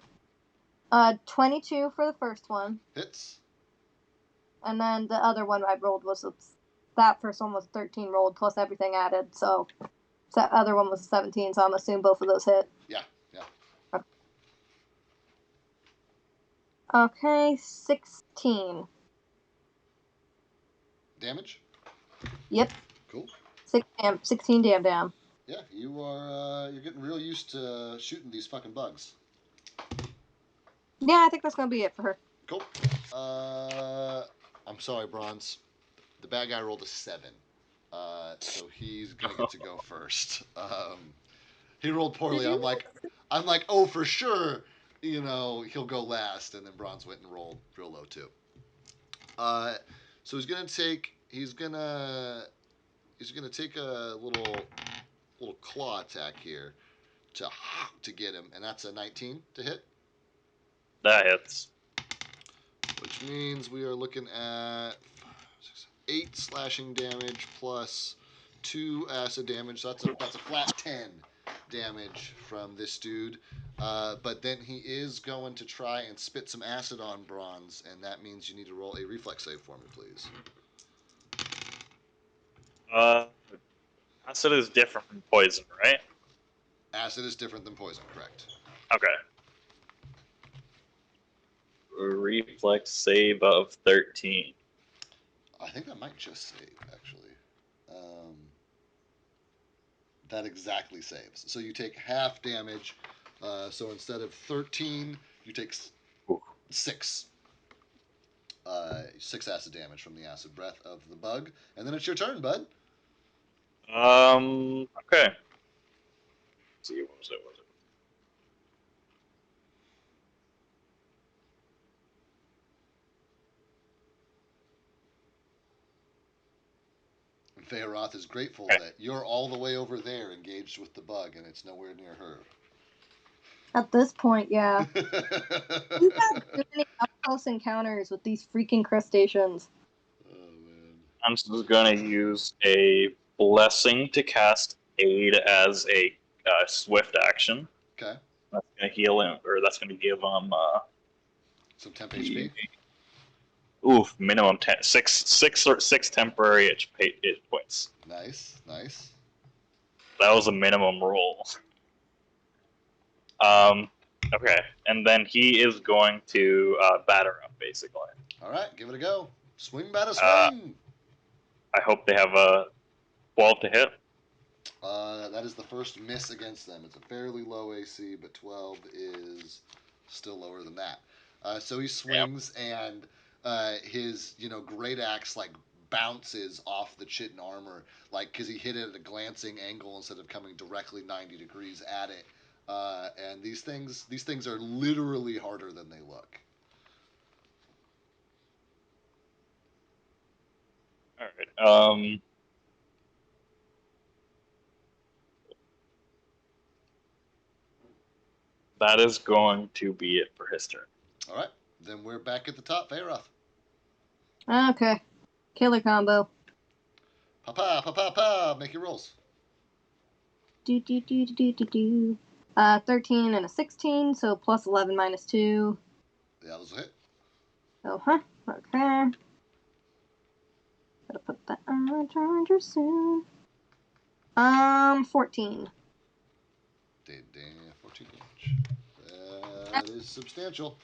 22 for the first one. Hits. And then the other one I rolled that first one was 13 rolled plus everything added. So that other one was 17. So I'm assuming both of those hit. Yeah. Okay, 16. Damage? Yep. Cool. 16 damn down. Yeah, you are. You're getting real used to shooting these fucking bugs. Yeah, I think that's gonna be it for her. Cool. I'm sorry, Bronze. The bad guy rolled a 7. So he's gonna get to go first. He rolled poorly. I'm like, oh, for sure. You know, he'll go last, and then Bronze went and rolled real low too. So he's gonna take a little claw attack here to get him, and that's a 19 to hit, That hits. which means we are looking at 8 slashing damage plus 2 acid damage. So that's a flat 10 damage from this dude. But then he is going to try and spit some acid on Bronze, and that means you need to roll a reflex save for me, please. Acid is different from poison, right? Acid is different than poison, correct? Okay. Reflex save of 13. I think that might just save, actually. That exactly saves. So you take half damage. So instead of 13, you take 6. 6 acid damage from the acid breath of the bug. And then it's your turn, bud. Okay. Let's see, what was it? Fearoth is grateful Okay. that you're all the way over there engaged with the bug and it's nowhere near her. At this point, yeah. You have too many up close encounters with these freaking crustaceans. Oh, man. I'm just going to use a blessing to cast aid as a swift action. Okay. That's going to heal him, or that's going to give him some temp HP. Minimum 10, 6 temporary hit points. Nice. That was a minimum roll. Okay, and then he is going to batter up, basically. All right, give it a go. Swing, batter, swing. I hope they have a 12 to hit. That is the first miss against them. It's a fairly low AC, but 12 is still lower than that. So he swings, and his great axe bounces off the chitin armor, because he hit it at a glancing angle instead of coming directly 90 degrees at it. And these things are literally harder than they look. All right. That is going to be it for his turn. All right, then we're back at the top, Fearoth. Okay. Killer combo. Pa, make your rolls. 13 and a 16, so plus 11 minus 2. Yeah, those will hit. Okay. Gotta put that on my charger soon. 14. 14 damage. That is substantial.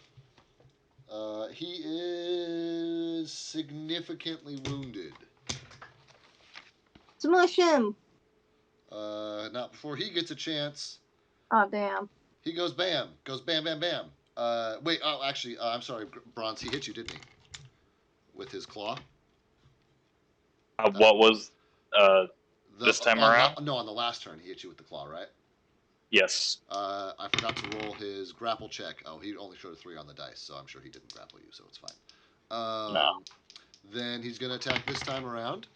He is significantly wounded. Smush him! Not before he gets a chance. Oh, damn. He goes bam. Goes bam, bam, bam. Wait, actually, I'm sorry, Bronze, he hit you, didn't he? With his claw? What was this time around? On the last turn, he hit you with the claw, right? Yes. I forgot to roll his grapple check. Oh, he only showed a 3 on the dice, so I'm sure he didn't grapple you, so it's fine. No. Then he's going to attack this time around,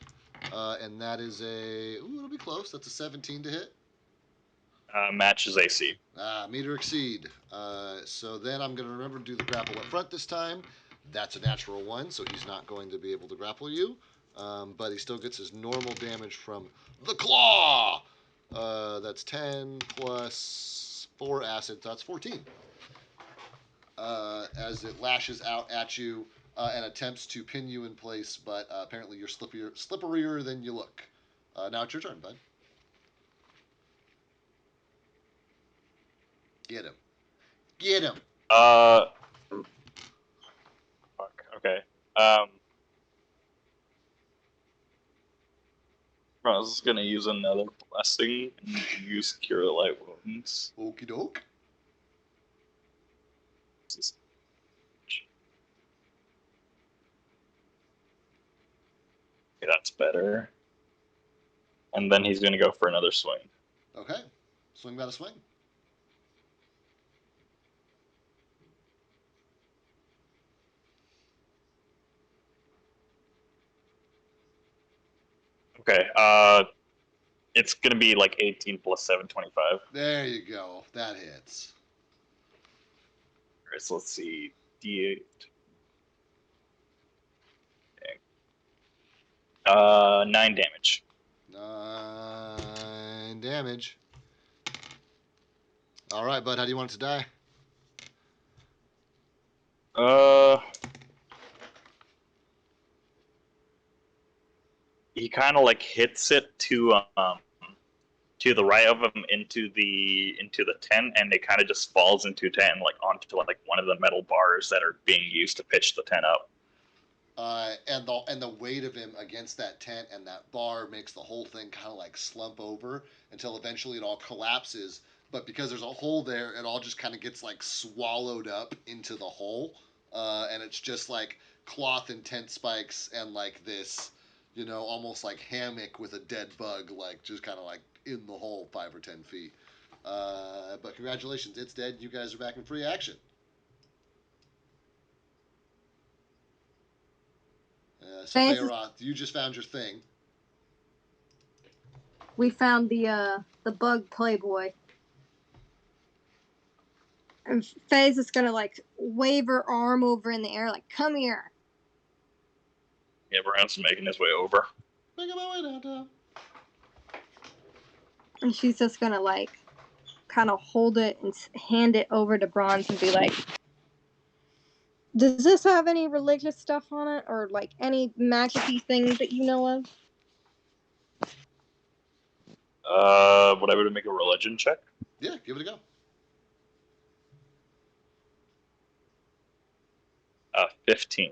and that is it'll be close. That's a 17 to hit. Matches AC. Meet or exceed. So then I'm going to remember to do the grapple up front this time. That's a natural 1, so he's not going to be able to grapple you. But he still gets his normal damage from the claw. That's 10 plus 4 acid, so that's 14. As it lashes out at you and attempts to pin you in place, but apparently you're slipperier than you look. Now it's your turn, bud. Get him. Get him. Fuck. Okay. I was gonna use another blessing and use Cure Light Wounds. Okie doke. Okay, that's better. And then he's gonna go for another swing. Okay. Swing about a swing. Okay, it's gonna be like 18 plus 7, 25. There you go. That hits. Alright, so let's see. D8. Okay. 9 damage. 9 damage. All right, bud. How do you want it to die? He kind of like hits it to the right of him into the tent, and it kind of just falls into tent and like onto like one of the metal bars that are being used to pitch the tent up. And the weight of him against that tent and that bar makes the whole thing kind of like slump over until eventually it all collapses. But because there's a hole there, it all just kind of gets like swallowed up into the hole, and it's just like cloth and tent spikes and like this, almost like hammock with a dead bug, like just kind of like in the hole 5 or 10 feet. But congratulations, it's dead. You guys are back in free action. So Feyroth, you just found your thing. We found the bug playboy. And Faze is gonna like wave her arm over in the air, like, come here. Yeah, Brown's making his way over. Making my way downtown. And she's just gonna like kind of hold it and hand it over to Bronze and be like, does this have any religious stuff on it, or like any magic-y things that you know of? Would I be able to make a religion check? Yeah, give it a go. 15.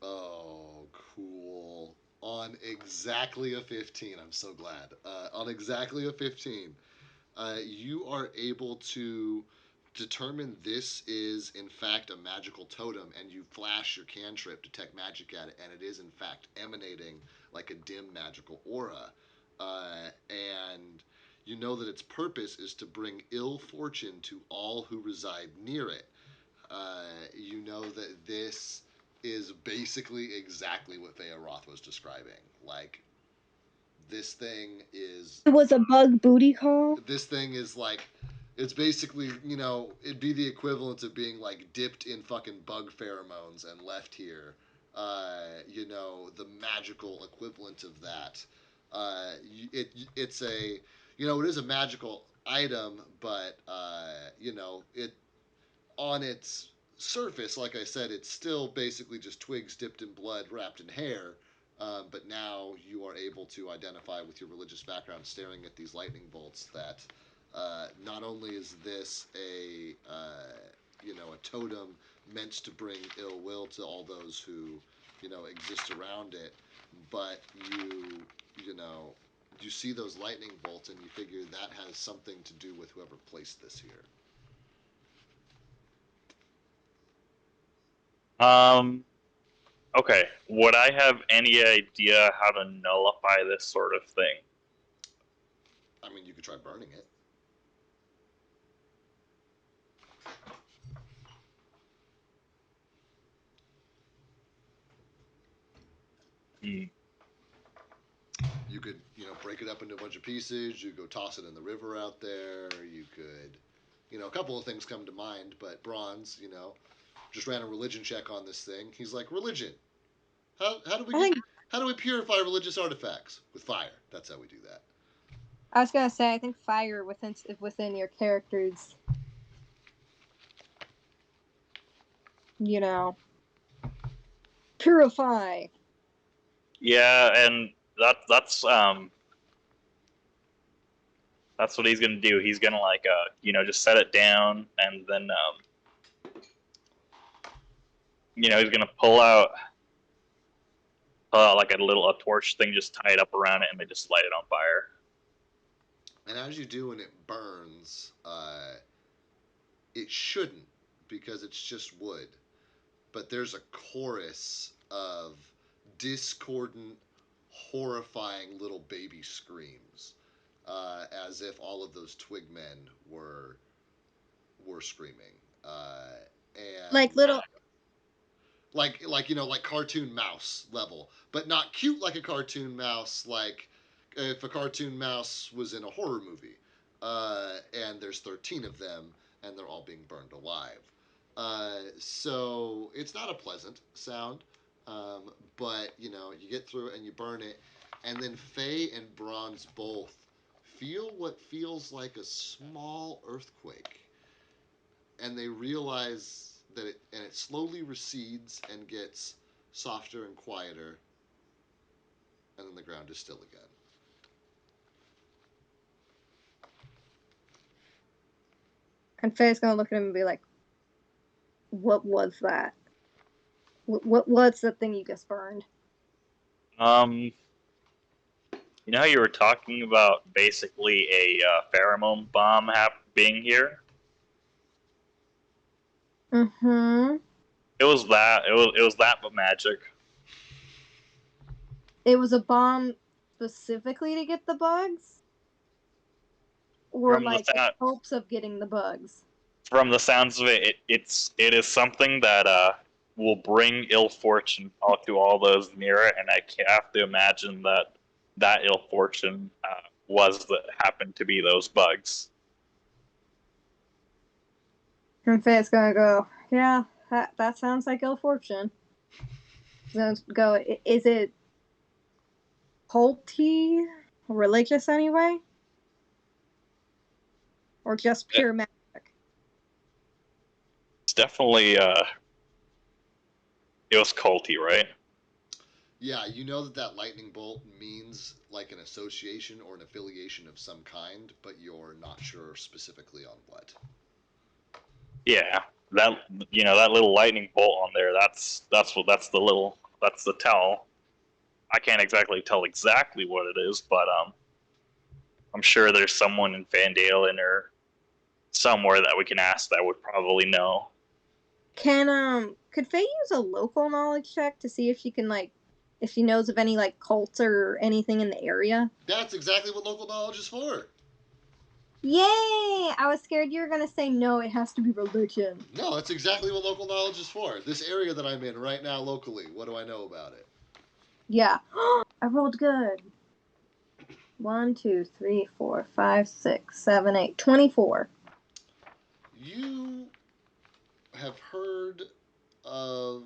Oh, cool. On exactly a 15. I'm so glad. On exactly a 15, you are able to determine this is in fact a magical totem, and you flash your cantrip detect magic at it, and it is in fact emanating like a dim magical aura. And you know that its purpose is to bring ill fortune to all who reside near it. You know that this is basically exactly what Feyroth was describing. Like, this thing is. It was a bug booty call? This thing is like. It's basically, it'd be the equivalent of being like dipped in fucking bug pheromones and left here. The magical equivalent of that. It's a, it is a magical item, but, it on its surface, like I said, it's still basically just twigs dipped in blood wrapped in hair. But now you are able to identify with your religious background, staring at these lightning bolts, that not only is this a totem meant to bring ill will to all those who exist around it, but you see those lightning bolts and you figure that has something to do with whoever placed this here. Okay. Would I have any idea how to nullify this sort of thing? I mean, you could try burning it. You could, break it up into a bunch of pieces. You could go toss it in the river out there. You could, a couple of things come to mind. But Bronze, just ran a religion check on this thing. He's like, religion. How do we purify religious artifacts? With fire. That's how we do that. I was gonna say, I think fire within your characters, purify. Yeah, and that's what he's gonna do. He's gonna like just set it down, and then he's gonna pull out like a torch thing, just tie it up around it, and they just light it on fire. And as you do and it burns, it shouldn't because it's just wood. But there's a chorus of discordant, horrifying little baby screams, as if all of those twig men were screaming, and Like little. like cartoon mouse level, but not cute like a cartoon mouse. Like if a cartoon mouse was in a horror movie, and there's 13 of them, and they're all being burned alive. So it's not a pleasant sound, but you get through it and you burn it, and then Faye and Bronze both feel what feels like a small earthquake, and they realize that it slowly recedes and gets softer and quieter, and then the ground is still again. And Faye's gonna look at him and be like, "What was that? What's the thing you just burned?" You know how you were talking about basically a pheromone bomb being here? Mm-hmm. It was that. It was that, but magic. It was a bomb specifically to get the bugs, or From the like in sound, hopes of getting the bugs. from the sounds of it, it is something that will bring ill fortune to all those near it, and I have to imagine that that ill fortune was that happened to be those bugs. And Faye's gonna go, "Yeah, that sounds like ill fortune." She's gonna go, "Is it culty, religious anyway, or just pure magic?" It's definitely it was culty, right? Yeah, you know that lightning bolt means like an association or an affiliation of some kind, but you're not sure specifically on what. Yeah, that that little lightning bolt on there. That's the tell. I can't exactly tell exactly what it is, but I'm sure there's someone in Van Dalen or somewhere that we can ask that would probably know. Could Faye use a local knowledge check to see if she can if she knows of any cults or anything in the area? That's exactly what local knowledge is for. Yay! I was scared you were gonna say no, it has to be religion. No, that's exactly what local knowledge is for. This area that I'm in right now locally, what do I know about it? Yeah. I rolled good. 1, 2, 3, 4, 5, 6, 7, 8, 24. You have heard of,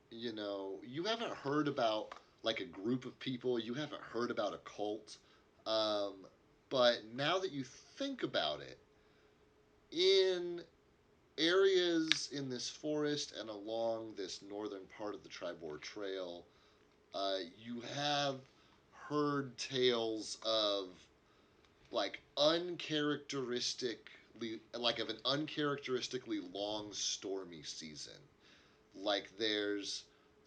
you haven't heard about like a group of people, you haven't heard about a cult, um, but now that you think about it, in areas in this forest and along this northern part of the Tribor Trail, you have heard tales of like uncharacteristically like of an uncharacteristically long stormy season. Like there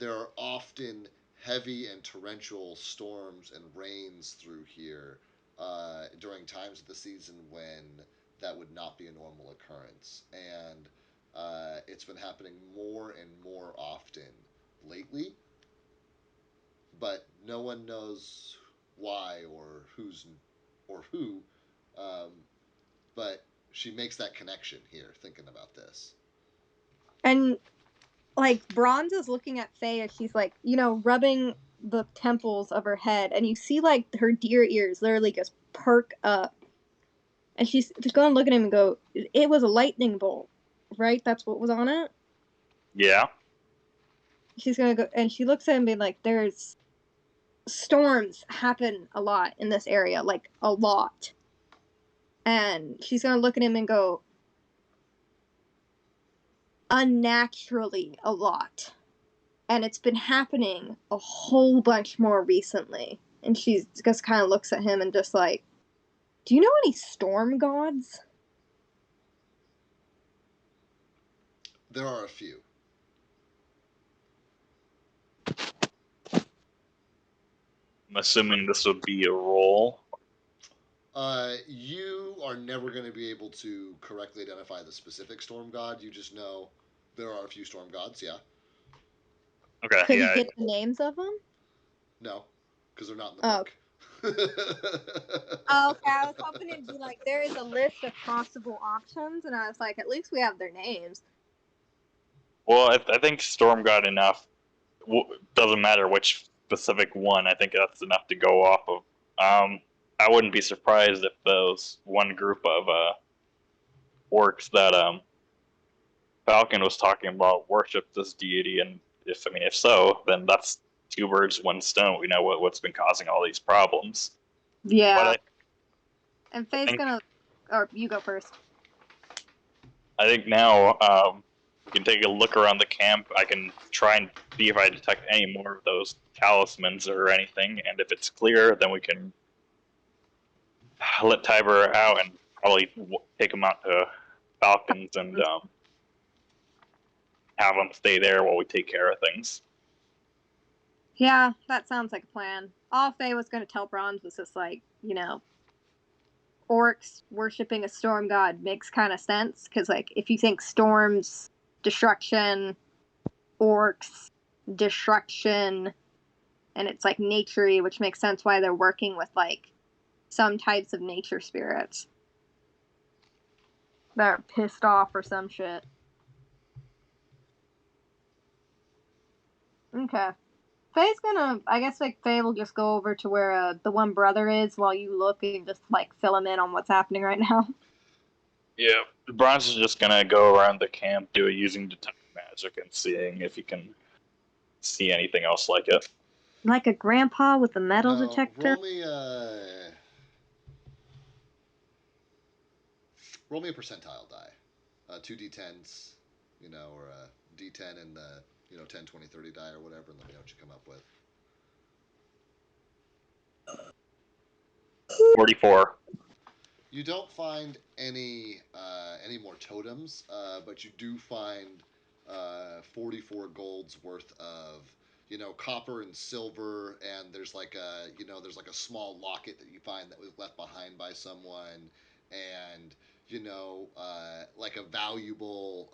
are often heavy and torrential storms and rains through here during times of the season when that would not be a normal occurrence, and it's been happening more and more often lately, but no one knows why or who. Um, but she makes that connection here, thinking about this. And Bronze is looking at Faye as she's rubbing the temples of her head, and you see her deer ears literally just perk up. And she's going to look at him and go, "It was a lightning bolt, right? That's what was on it?" Yeah. She's going to go, and she looks at him and be like, "There's storms happen a lot in this area, like a lot." And she's going to look at him and go, "Unnaturally a lot. And it's been happening a whole bunch more recently." And she just kind of looks at him and just like, "Do you know any storm gods?" There are a few. assuming this would be a roll. You are never going to be able to correctly identify the specific storm god. You just know there are a few storm gods. Yeah. Okay, Could yeah. he get the names of them? No, because they're not in the Oh. book. Oh, okay. I was hoping it'd be like there is a list of possible options, and I was like, at least we have their names. Well, I think Storm got enough. Doesn't matter which specific one. I think that's enough to go off of. I wouldn't be surprised if those one group of orcs that Falcon was talking about worship this deity, and if so, then that's two birds, one stone. We know what's been causing all these problems. Yeah. But And Faye's gonna, or you go first. I think now we can take a look around the camp. I can try and see if I detect any more of those talismans or anything, and if it's clear, then we can let Tiber out and probably take him out to Falcons and have him stay there while we take care of things. Yeah, that sounds like a plan. All Faye was gonna tell Bronze was just like, orcs worshipping a storm god makes kind of sense, because like if you think storms, destruction, orcs, destruction, and it's like naturey, which makes sense why they're working with like some types of nature spirits that are pissed off or some shit. Okay. Faye's gonna, I guess, like, Faye will just go over to where the one brother is while you look and just, like, fill him in on what's happening right now. Yeah, Bronze is just gonna go around the camp, do it using detect magic, and seeing if he can see anything else like it. Like a grandpa with a metal detector? Roll me a percentile die. 2d10s, or a d10 and the, 10, 20, 30 die or whatever, and let me know what you come up with. 44. You don't find any more totems, but you do find 44 gold's worth of copper and silver, and there's like a small locket that you find that was left behind by someone, and like a valuable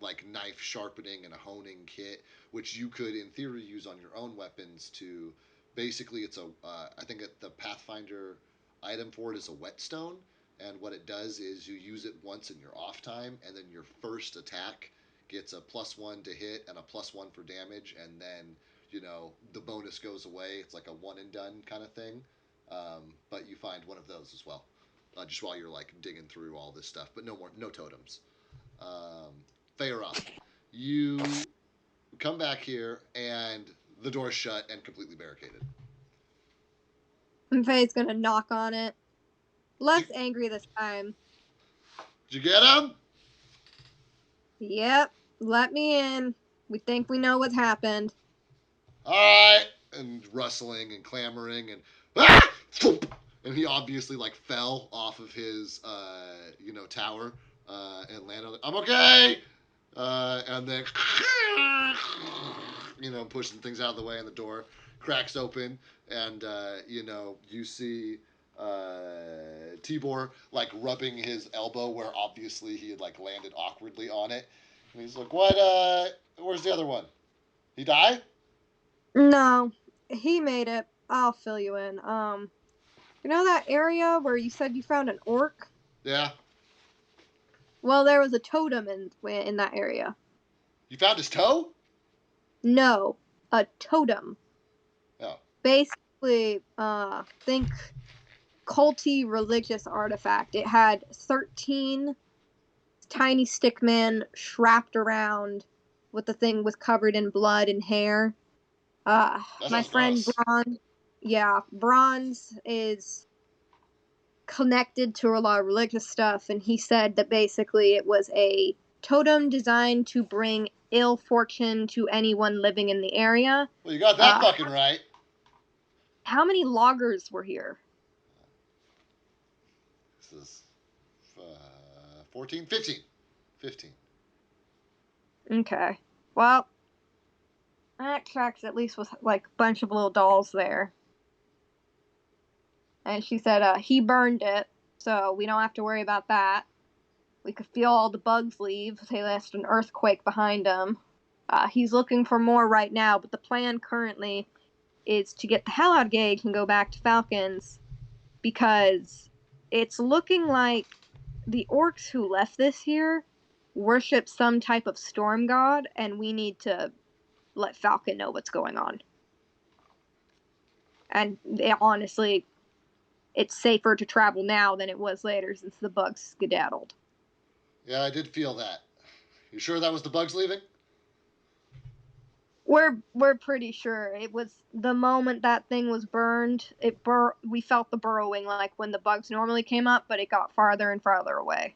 like knife sharpening and a honing kit, which you could in theory use on your own weapons to basically it's a I think the Pathfinder item for it is a whetstone, and what it does is you use it once in your off time, and then your first attack gets a +1 to hit and a +1 for damage, and then the bonus goes away. It's like a one and done kind of thing. But you find one of those as well, just while you're like digging through all this stuff. But no totems. Feyre, you come back here, and the door's shut and completely barricaded. And Faye's gonna knock on it. Less angry this time. Did you get him? Yep. Let me in. We think we know what's happened. All right. And rustling and clamoring and ah! And he obviously like fell off of his tower and landed on it. I'm okay. And then pushing things out of the way, and the door cracks open, and you see Tibor like rubbing his elbow where obviously he had like landed awkwardly on it, and he's like, "What? Where's the other one? He died?" No, he made it. I'll fill you in. You know that area where you said you found an orc? Yeah. Well, there was a totem in that area. You found his toe? No, a totem. Oh. Basically, think culty religious artifact. It had 13 tiny stickmen wrapped around with the thing was covered in blood and hair. My friend Bronze, Bronze is connected to a lot of religious stuff, and he said that basically it was a totem designed to bring ill fortune to anyone living in the area. Well, you got that fucking right. How many loggers were here? This is 14, 15. 15. Okay. Well, that tracks at least with like a bunch of little dolls there. And she said he burned it, so we don't have to worry about that. We could feel all the bugs leave. They left an earthquake behind them. He's looking for more right now, but the plan currently is to get the hell out of Gage and go back to Falcons because it's looking like the orcs who left this here worship some type of storm god, and we need to let Falcon know what's going on. And honestly, it's safer to travel now than it was later since the bugs skedaddled. Yeah, I did feel that. You sure that was the bugs leaving? We're pretty sure it was the moment that thing was burned. We felt the burrowing like when the bugs normally came up, but it got farther and farther away.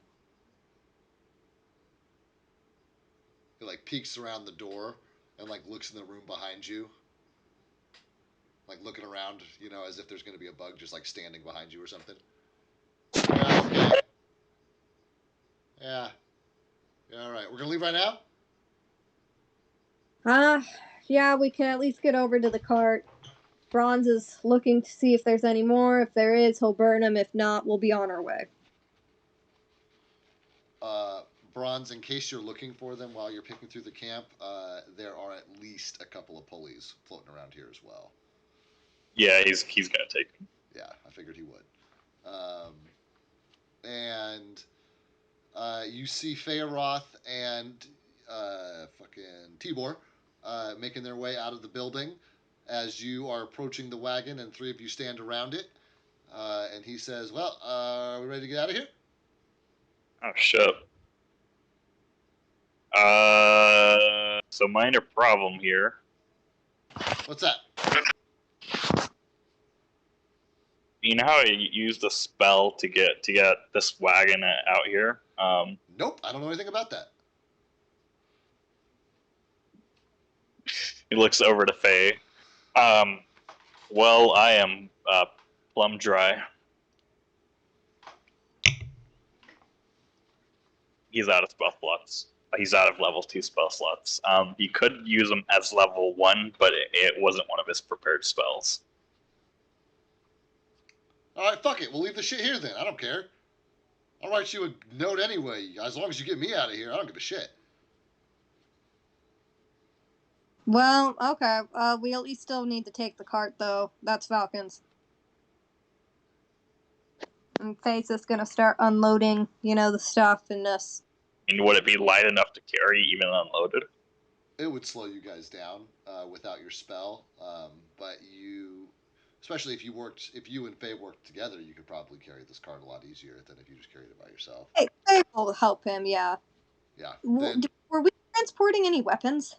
It like peeks around the door and like looks in the room behind you, like looking around, as if there's going to be a bug just like standing behind you or something. Yeah, okay. Yeah. All right. We're gonna leave right now. Yeah, we can at least get over to the cart. Bronze is looking to see if there's any more. If there is, he'll burn them. If not, we'll be on our way. Bronze, in case you're looking for them while you're picking through the camp, there are at least a couple of pulleys floating around here as well. Yeah, he's gonna take them. Yeah, I figured he would. And you see Fearoth and fucking Tibor making their way out of the building as you are approaching the wagon, and three of you stand around it. And he says, "Well, are we ready to get out of here?" Oh shit. So minor problem here. What's that? You know how I used a spell to get this wagon out here? Nope, I don't know anything about that. He looks over to Faye. Well, I am plumb dry. He's out of spell slots. He's out of level 2 spell slots. He could use them as level 1, but it wasn't one of his prepared spells. All right, fuck it. We'll leave the shit here then. I don't care. I'll write you a note anyway. As long as you get me out of here, I don't give a shit. Well, okay. We at least still need to take the cart, though. That's Falcons. And Faith is gonna start unloading, the stuff in this. And would it be light enough to carry even unloaded? It would slow you guys down without your spell, but especially if you and Faye worked together, you could probably carry this cart a lot easier than if you just carried it by yourself. Hey, Faye will help him, yeah. Yeah. Were we transporting any weapons?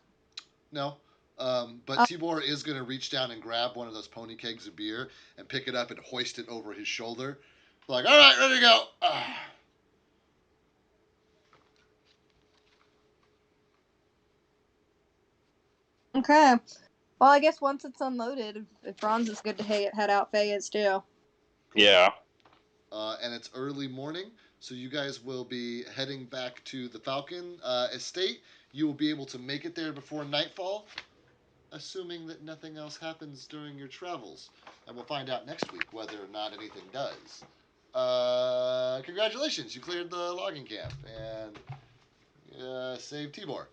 No. But Tibor is going to reach down and grab one of those pony kegs of beer and pick it up and hoist it over his shoulder. Like, all right, ready to go. Okay. Well, I guess once it's unloaded, if Bronze is good to head out, Faye is too. Yeah. And it's early morning, so you guys will be heading back to the Falcon estate. You will be able to make it there before nightfall, assuming that nothing else happens during your travels. And we'll find out next week whether or not anything does. Congratulations, you cleared the logging camp and saved Tibor.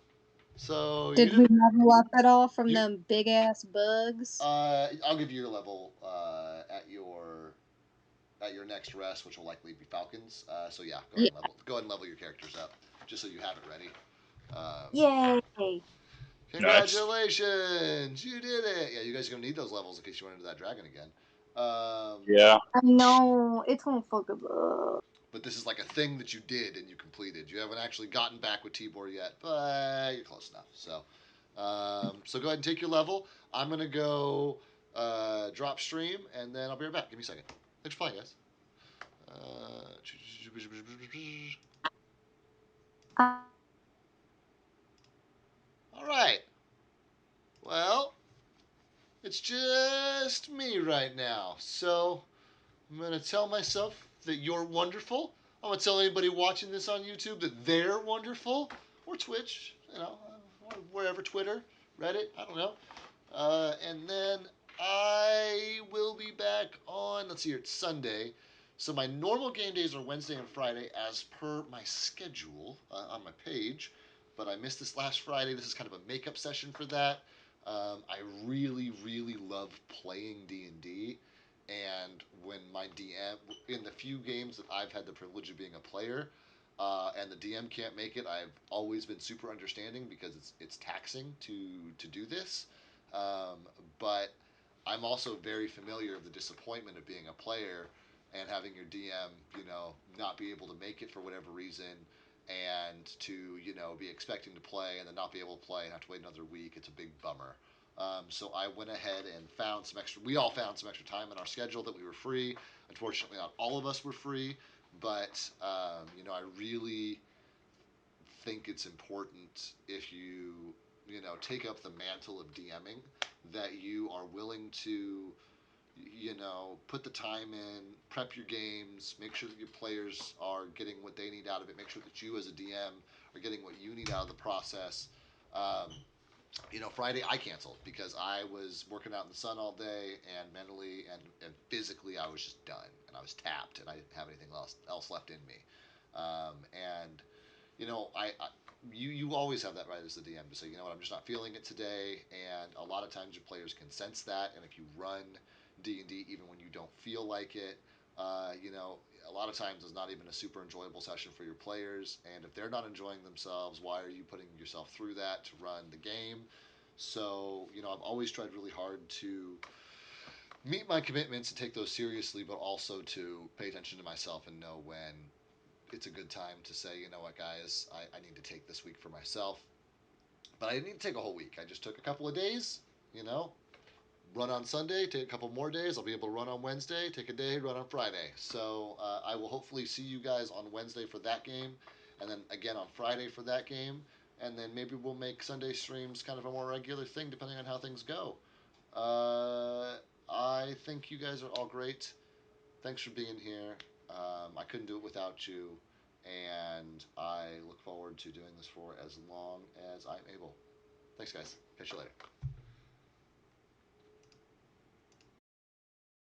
So did we level up at all from them big ass bugs? I'll give you your level at your next rest, which will likely be Falcons. So yeah, go ahead and level your characters up, just so you have it ready. Yay! Congratulations, nice. You did it. Yeah, you guys are gonna need those levels in case you run into that dragon again. Yeah. I know it's gonna fuck us up. But this is like a thing that you did and you completed. You haven't actually gotten back with Tibor yet, but you're close enough. So, so go ahead and take your level. I'm gonna go drop stream, and then I'll be right back. Give me a second. Thanks for playing, guys. All right. Well, it's just me right now. So I'm gonna tell myself that you're wonderful. I'm gonna tell anybody watching this on YouTube that they're wonderful, or Twitch, or wherever, Twitter, Reddit, I don't know. And then I will be back on, let's see here, it's Sunday. So my normal game days are Wednesday and Friday as per my schedule on my page. But I missed this last Friday. This is kind of a makeup session for that. I really, really love playing D&D. And when my DM, in the few games that I've had the privilege of being a player, and the DM can't make it, I've always been super understanding because it's taxing to do this. Um, but I'm also very familiar of the disappointment of being a player and having your DM, not be able to make it for whatever reason, and to be expecting to play and then not be able to play and have to wait another week. It's a big bummer. So I went ahead and found some extra. We all found some extra time in our schedule that we were free. Unfortunately, not all of us were free, but I really think it's important if take up the mantle of DMing that you are willing to put the time in, prep your games, make sure that your players are getting what they need out of it, make sure that you as a DM are getting what you need out of the process. Um, Friday I canceled because I was working out in the sun all day, and mentally and physically I was just done, and I was tapped, and I didn't have anything else left in me. And I you always have that right as the DM to say, I'm just not feeling it today. And a lot of times your players can sense that, and if you run D&D even when you don't feel like it, a lot of times it's not even a super enjoyable session for your players. And if they're not enjoying themselves, why are you putting yourself through that to run the game? So, I've always tried really hard to meet my commitments and take those seriously, but also to pay attention to myself and know when it's a good time to say, you know what, guys, I need to take this week for myself. But I didn't need to take a whole week. I just took a couple of days, you know, run on Sunday, take a couple more days. I'll be able to run on Wednesday, take a day, run on Friday. So I will hopefully see you guys on Wednesday for that game, and then again on Friday for that game. And then maybe we'll make Sunday streams kind of a more regular thing depending on how things go. Uh, I think you guys are all great. Thanks for being here. I couldn't do it without you, and I look forward to doing this for as long as I'm able. Thanks, guys. Catch you later.